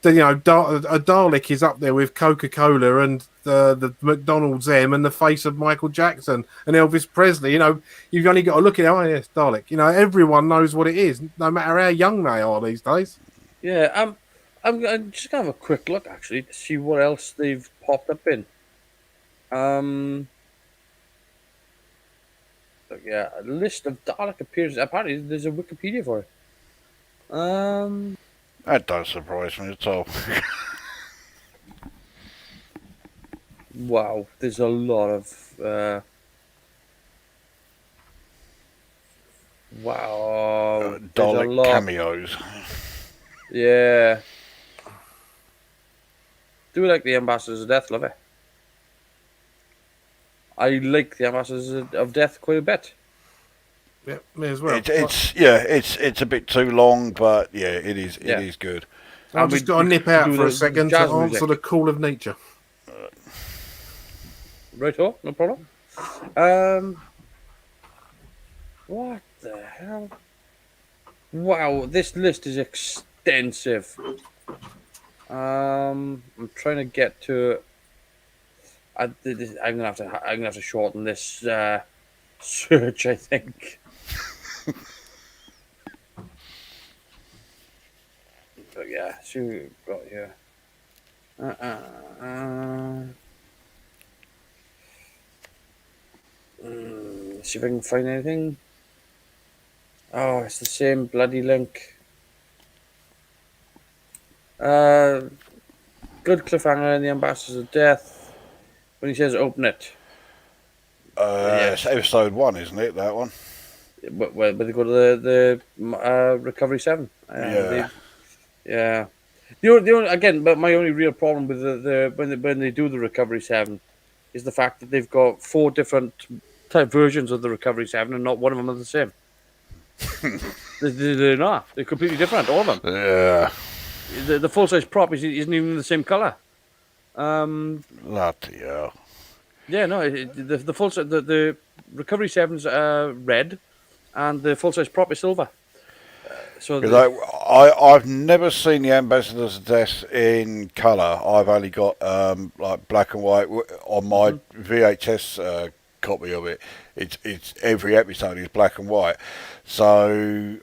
Dalek is up there with Coca-Cola and the McDonald's M and the face of Michael Jackson and Elvis Presley. You know, you've only got to look at it. Oh, yes, Dalek. You know, everyone knows what it is, no matter how young they are these days. Yeah, I'm just gonna have a quick look actually to see what else they've popped up in. Yeah, a list of Dalek appearances. Apparently, there's a Wikipedia for it. That don't surprise me at all. Wow, there's a lot of wow, there's a Dalek lot. cameos. Yeah, do like the Ambassadors of Death, love it. I like the Ambassadors of Death quite a bit. Yeah, me as well. It's a bit too long, but yeah, it is good. I've just got to nip out for a second to answer music. the call of nature. Right, no problem. What the hell? Wow, this list is extensive. I'm trying to get to. I'm gonna have to shorten this search, I think. But yeah, see what we've got here. See if I can find anything. Oh, it's the same bloody link. Good cliffhanger in the Ambassadors of Death when he says open it. It's episode 1, isn't it? That one. Where they go to the Recovery 7. Yeah. Yeah. The only again, but my only real problem with the when they do the Recovery 7 is the fact that they've got 4 different type versions of the Recovery 7 and not one of them are the same. They're not. They're completely different, all of them. Yeah. The full size prop isn't even the same color. Bloody hell. Yeah, no, the full the Recovery 7's red, and the full size prop is silver. So I've never seen the Ambassadors of Death in colour. I've only got like black and white on my VHS copy of it. It's every episode is black and white. So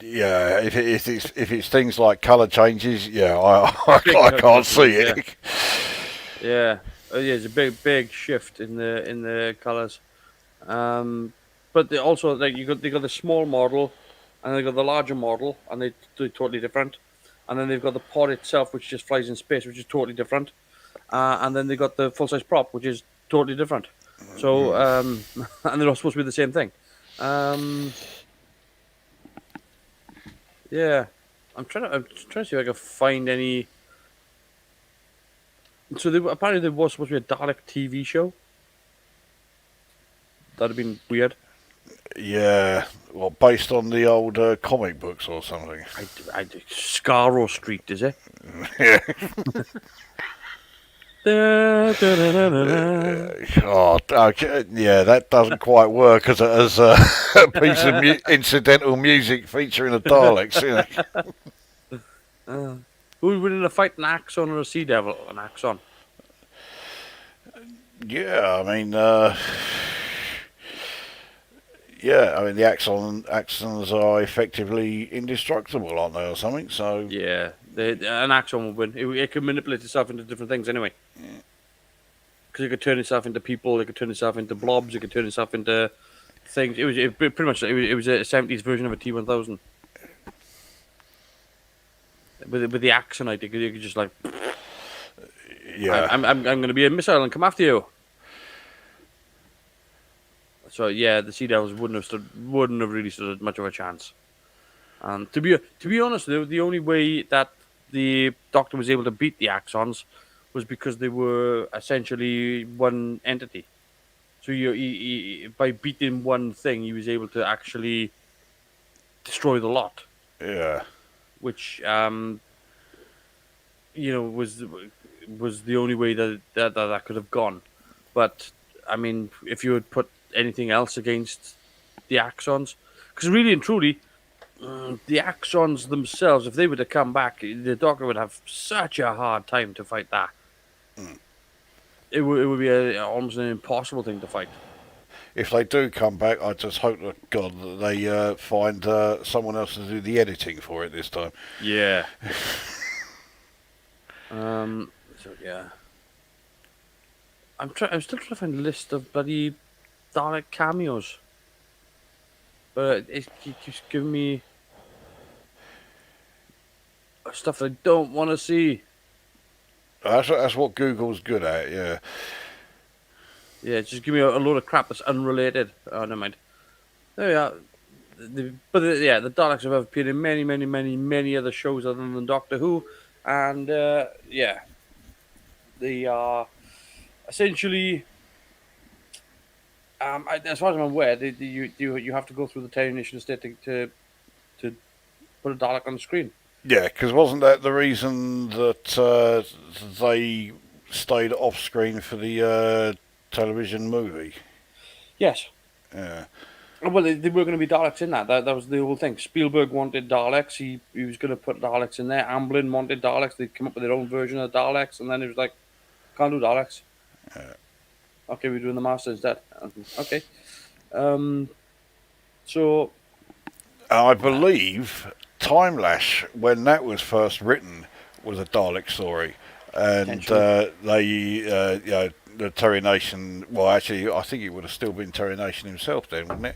yeah, if it's things like colour changes, yeah, I can't see it. yeah, it's a big shift in the colors. But they also like they got the small model, and they got the larger model, and they're totally different. And then they've got the pod itself, which just flies in space, which is totally different. And then they got the full size prop, which is totally different. So and they're all supposed to be the same thing. Yeah, I'm trying to see if I can find any. So apparently there was supposed to be a Dalek TV show. That'd have been weird. Yeah, well, based on the old comic books or something. Scarrow Street, is it? Yeah. Oh, okay. Yeah, that doesn't quite work as a piece of incidental music featuring a Daleks. You know? Who would win in a fight, an Axon or a Sea Devil? An Axon. Yeah, I mean, yeah, I mean the Axons are effectively indestructible, aren't they, or something? So Yeah, an Axon would win. It could manipulate itself into different things anyway. Because it could turn itself into people, it could turn itself into blobs, it could turn itself into things. It was pretty much it was a 70s version of a T-1000. With the Axonite, you could just like, yeah, I'm going to be a missile and come after you. So yeah, the Sea Devils wouldn't have really stood much of a chance. And to be honest, the only way that the Doctor was able to beat the Axons was because they were essentially one entity. So by beating one thing, he was able to actually destroy the lot, yeah. which was the only way that could have gone. But I mean, if you had put anything else against the Axons, because really and truly, the Axons themselves, if they were to come back, the Doctor would have such a hard time to fight that. It would be almost an impossible thing to fight. If they do come back, I just hope to God that they find someone else to do the editing for it this time. Yeah. So yeah. I'm still trying to find a list of bloody Dalek cameos, but it keeps giving me stuff that I don't want to see. That's what Google's good at. Yeah. Yeah, just give me a load of crap that's unrelated. Oh, never mind. There we are. The Daleks have appeared in many, many, many, many other shows other than Doctor Who, and yeah, they are essentially, as far as I'm aware, you have to go through the Terry Nation estate to put a Dalek on the screen. Yeah, because wasn't that the reason that they stayed off screen for the television movie? Yes. Yeah. Well, they were going to be Daleks in that. That was the whole thing. Spielberg wanted Daleks. He was going to put Daleks in there. Amblin wanted Daleks. They'd come up with their own version of Daleks, and then it was like, can't do Daleks. Okay, we're doing the Master instead. Okay. So I believe Time Lash, when that was first written, was a Dalek story, and the Terry Nation. Well, actually, I think it would have still been Terry Nation himself then, wouldn't it?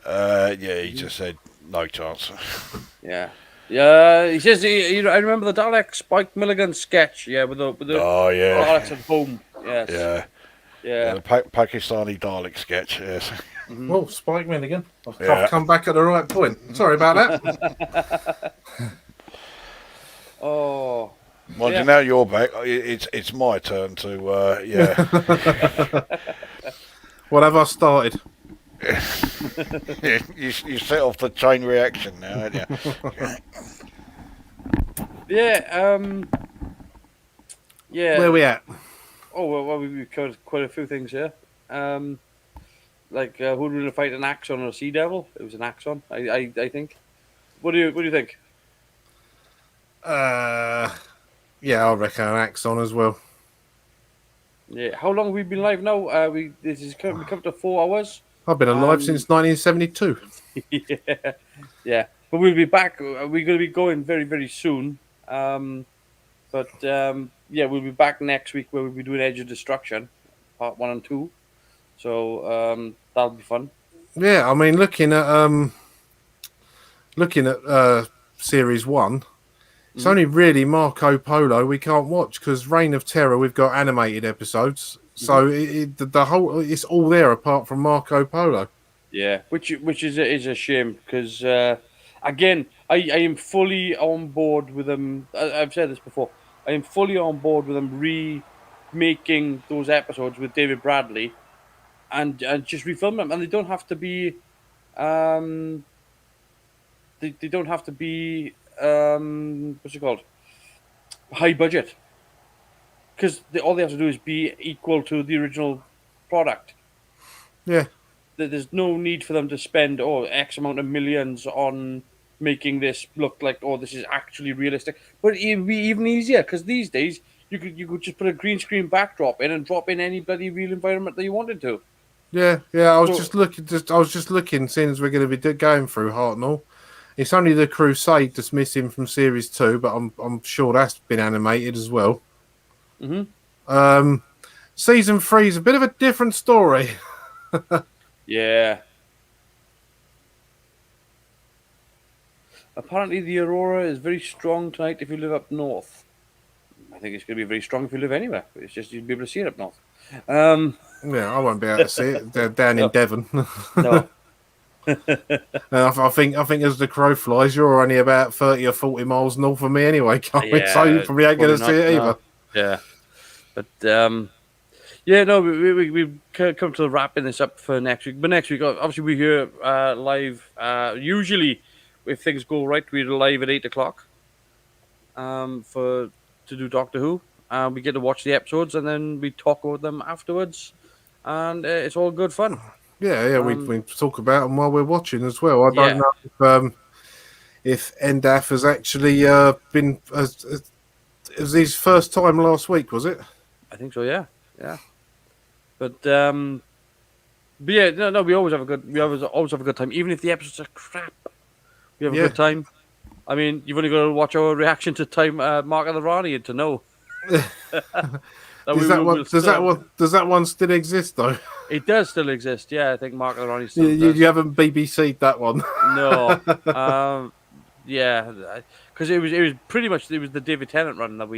Yeah, he just said no chance. Yeah. Yeah, he says, I remember the Dalek Spike Milligan sketch, yeah, with the Oh yeah, Daleks at home. Yes. yeah. Yeah. The Pakistani Dalek sketch. Yes. Oh, Spike Milligan. Yeah. I've come back at the right point. Sorry about that. Oh. Mind Yeah. you, now you're back. It's my turn to What have I started? you set off the chain reaction now, haven't you? Yeah. Yeah. Where we at? Oh well, we've covered quite a few things here. Like who would we fight, an Axon or a Sea Devil? It was an Axon, I think. What do you think? Yeah, I reckon an Axon as well. Yeah. How long have we been live now? This is we come to 4 hours. I've been alive since 1972. Yeah. Yeah. But we'll be back. We're going to be going very, very soon. Yeah, we'll be back next week where we'll be doing Edge of Destruction, part 1 and 2. So that'll be fun. Yeah, I mean, looking at series 1, it's only really Marco Polo we can't watch because Reign of Terror we've got animated episodes, so the whole it's all there apart from Marco Polo. Yeah, which is a shame because again, I am fully on board with them. I've said this before. I am fully on board with them remaking those episodes with David Bradley, and just refilm them, and they don't have to be. They don't have to be what's it called? High budget. Because all they have to do is be equal to the original product. Yeah, There's no need for them to spend X amount of millions on making this look like this is actually realistic. But it'd be even easier because these days you could just put a green screen backdrop in and drop in any bloody real environment that you wanted to. yeah. I was just looking, seeing as we're going to be going through Hartnell. It's only the Crusade that's missing from series 2, but I'm sure that's been animated as well. Season 3 is a bit of a different story. Yeah. Apparently, the Aurora is very strong tonight if you live up north. I think it's going to be very strong if you live anywhere. It's just you'll be able to see it up north. Yeah, I won't be able to see it. They're down in Devon. No. I think as the crow flies, you're only about 30 or 40 miles north of me anyway, Colin, Yeah, so you probably ain't going to see it no. either. Yeah. But, yeah, no, we've come to wrapping this up for next week. But next week, obviously, we're here live. Usually, if things go right, we're live at 8 o'clock to do Doctor Who. We get to watch the episodes and then we talk about them afterwards. And it's all good fun. Yeah, we talk about them while we're watching as well. I don't know if Endaf has actually been. It was his first time last week, was it? I think so. Yeah. But yeah, no, we always have a good time, even if the episodes are crap. We have a good time. I mean, you've only got to watch our reaction to time Mark of the Rani to know. Does that one still exist though? It does still exist. Yeah, I think Mark of the Rani still you does. haven't BBC'd that one. No. Yeah, because it was pretty much the David Tennant run that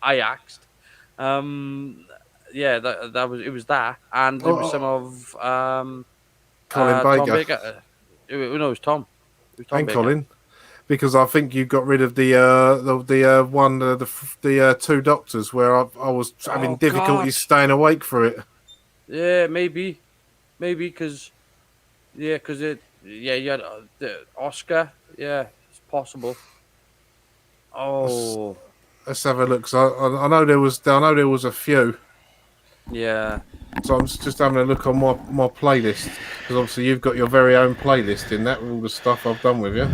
I axed. Yeah, it was that, and there was some of Colin Tom Baker. Baker. No, it was Tom. It was Tom And Baker. Colin, because I think you got rid of the two doctors where I was having difficulties staying awake for it. Yeah, maybe, because you had the Oscar. Yeah, it's possible. Oh, let's have a look. So I know there was a few. Yeah. So I'm just having a look on my playlist because obviously you've got your very own playlist in that with all the stuff I've done with you.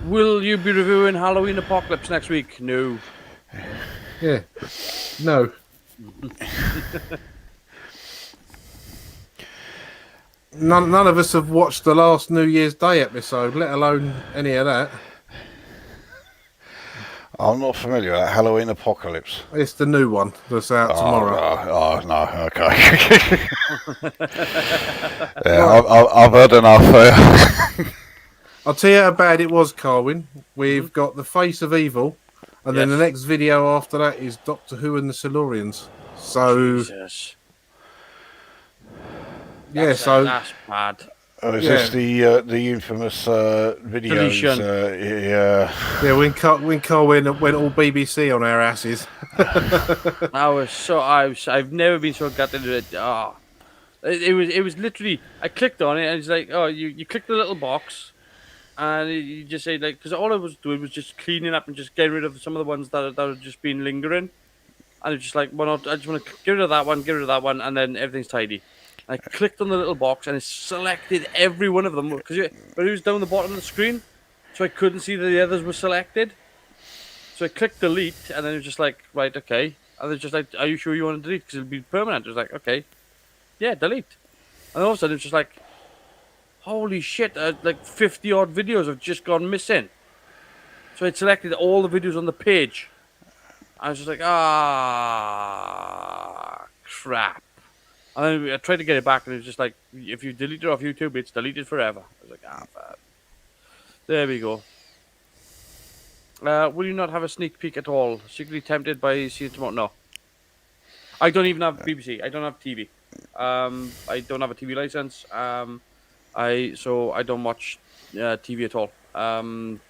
Will you be reviewing Halloween Apocalypse next week? No. Yeah. No. None of us have watched the last New Year's Day episode, let alone any of that. I'm not familiar with that. Halloween Apocalypse. It's the new one that's out tomorrow. No, okay. Yeah, I've heard enough. I'll tell you how bad it was, Carwin. We've got The Face of Evil, and then the Yes. next video after that is Doctor Who and the Silurians. So, Jesus. yeah, so That's bad. Is Yeah. this the infamous videos? Deletion. Yeah. yeah, when Carwin went all BBC on our asses. I've never been so gutted with it. Oh. It was literally, I clicked on it and it's like, oh, you click the little box and you just say like, because all I was doing was just cleaning up and just getting rid of some of the ones that are just been lingering. And it's just like, well, I just want to get rid of that one, and then everything's tidy. I clicked on the little box and it selected every one of them but it was down the bottom of the screen, so I couldn't see that the others were selected. So I clicked delete, and then it was just like, right, okay. And it's just like, are you sure you want to delete? Because it'll be permanent. It was like, okay, yeah, delete. And all of a sudden it's just like, holy shit! Like 50 odd videos have just gone missing. So I selected all the videos on the page. I was just like, crap. And then I tried to get it back, and it was just like, if you delete it off YouTube, it's deleted forever. I was like, fuck. There we go. Will you not have a sneak peek at all? Secretly tempted by seeing tomorrow? No. I don't even have BBC. I don't have TV. I don't have a TV license. So I don't watch TV at all. I'm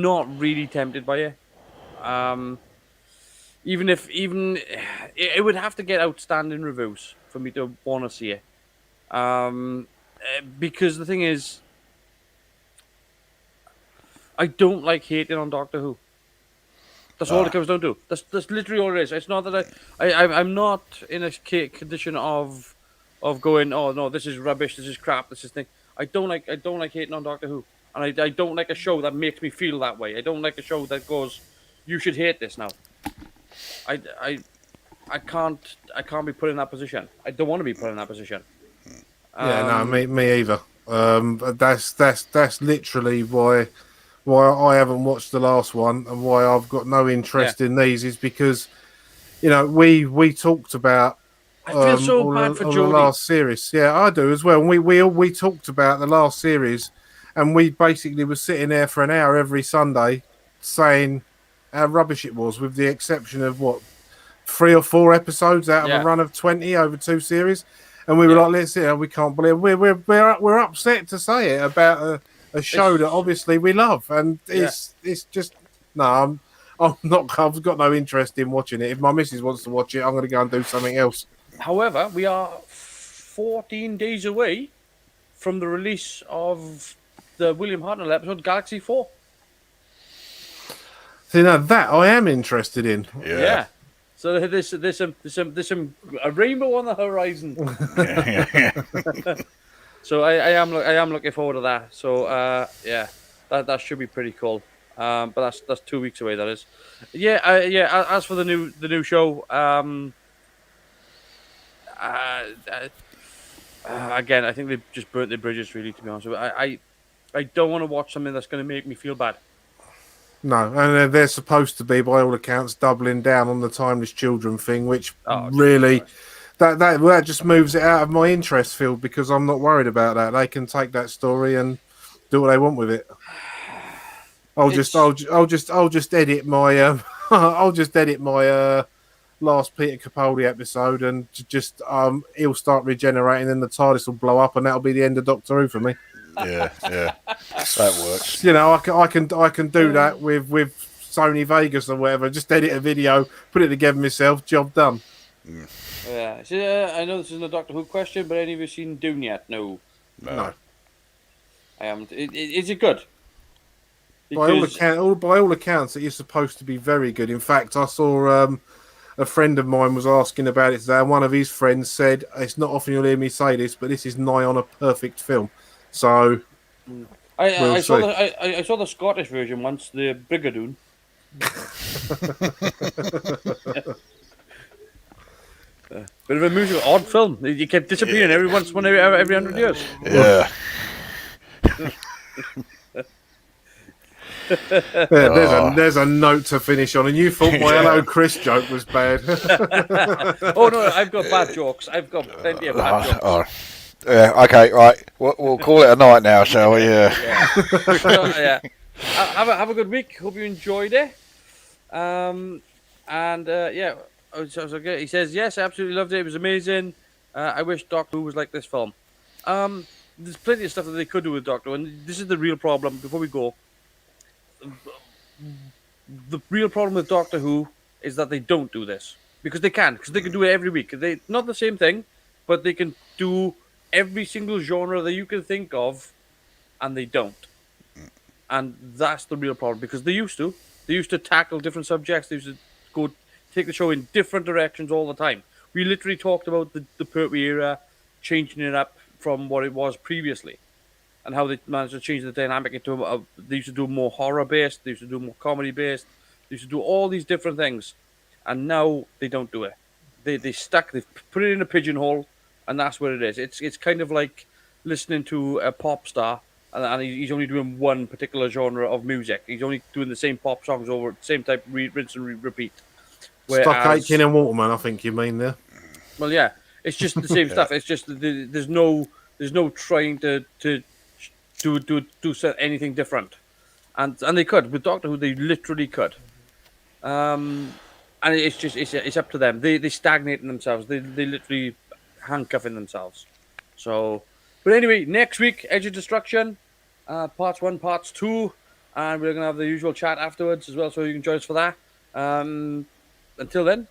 not really tempted by it. Even it would have to get outstanding reviews for me to want to see it. Because the thing is, I don't like hating on Doctor Who. That's all it comes down to. That's literally all it is. It's not that I'm not in a condition of going, oh no, this is rubbish, this is crap, this is thing. I don't like hating on Doctor Who, and I don't like a show that makes me feel that way. I don't like a show that goes, you should hate this now. I can't be put in that position. I don't want to be put in that position. Yeah, no, me either. That's literally why I haven't watched the last one and why I've got no interest in these is because, you know, we talked about I feel so bad for on the Jodie. last series. Yeah, I do as well. And we talked about the last series, and we basically were sitting there for an hour every Sunday saying how rubbish it was, with the exception of 3 or 4 episodes out of a run of 20 over 2 series. And we were like, let's see, we can't believe we're upset to say it about a show that obviously we love, and it's just no. I'm not. I've got no interest in watching it. If my missus wants to watch it, I'm going to go and do something else. However, we are 14 days away from the release of the William Hartnell episode Galaxy 4. So now that I am interested in. Yeah. So there's some a rainbow on the horizon. So I am looking forward to that. So that should be pretty cool. But that's 2 weeks away. That is. As for the new show, again, I think they've just burnt their bridges. Really, to be honest with you. I don't want to watch something that's going to make me feel bad. No, and they're supposed to be, by all accounts, doubling down on the Timeless Children thing, which really, that just moves it out of my interest field because I'm not worried about that. They can take that story and do what they want with it. I'll just edit my last Peter Capaldi episode and just he'll start regenerating and the TARDIS will blow up and that'll be the end of Doctor Who for me. Yeah, that works. You know, I can do that with Sony Vegas or whatever. Just edit a video, put it together myself, job done. Yeah. So, I know this isn't a Doctor Who question, but any of you seen Dune yet? No. No. I haven't. Is it good? By all accounts, it is supposed to be very good. In fact, I saw a friend of mine was asking about it today, and one of his friends said, "It's not often you'll hear me say this, but this is nigh on a perfect film." So I saw the Scottish version once, the Brigadoon. Bit of a musical, odd film. You kept disappearing every 100 years. Yeah. There's a note to finish on, and you thought my Hello Chris joke was bad. Oh no, I've got bad jokes. I've got plenty of bad jokes. Yeah, okay, right. We'll call it a night now, shall we? Yeah. Yeah. Have a good week. Hope you enjoyed it. Yeah, so good. He says yes, I absolutely loved it. It was amazing. I wish Doctor Who was like this film. There's plenty of stuff that they could do with Doctor Who, and this is the real problem. Before we go, the real problem with Doctor Who is that they don't do this because they can do it every week. They not the same thing, but they can do every single genre that you can think of, and they don't. And that's the real problem because they used to. They used to tackle different subjects. They used to go take the show in different directions all the time. We literally talked about the Pertwee era, changing it up from what it was previously, and how they managed to change the dynamic into they used to do more horror based. They used to do more comedy based. They used to do all these different things, and now they don't do it. They've put it in a pigeonhole, and that's what it is. It's kind of like listening to a pop star, and he's only doing one particular genre of music. He's only doing the same pop songs over the same type, rinse and repeat. Stock Aitken and Waterman, I think you mean there. Well, yeah, it's just the same stuff. It's just there's no trying to do anything different, and they could with Doctor Who. They literally could. And it's up to them. They stagnate in themselves. They literally handcuff in themselves. So, but anyway, next week, Edge of Destruction, parts 1, parts 2, and we're gonna have the usual chat afterwards as well. So you can join us for that. Until then,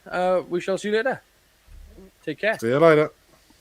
we shall see you later. Take care. See you later.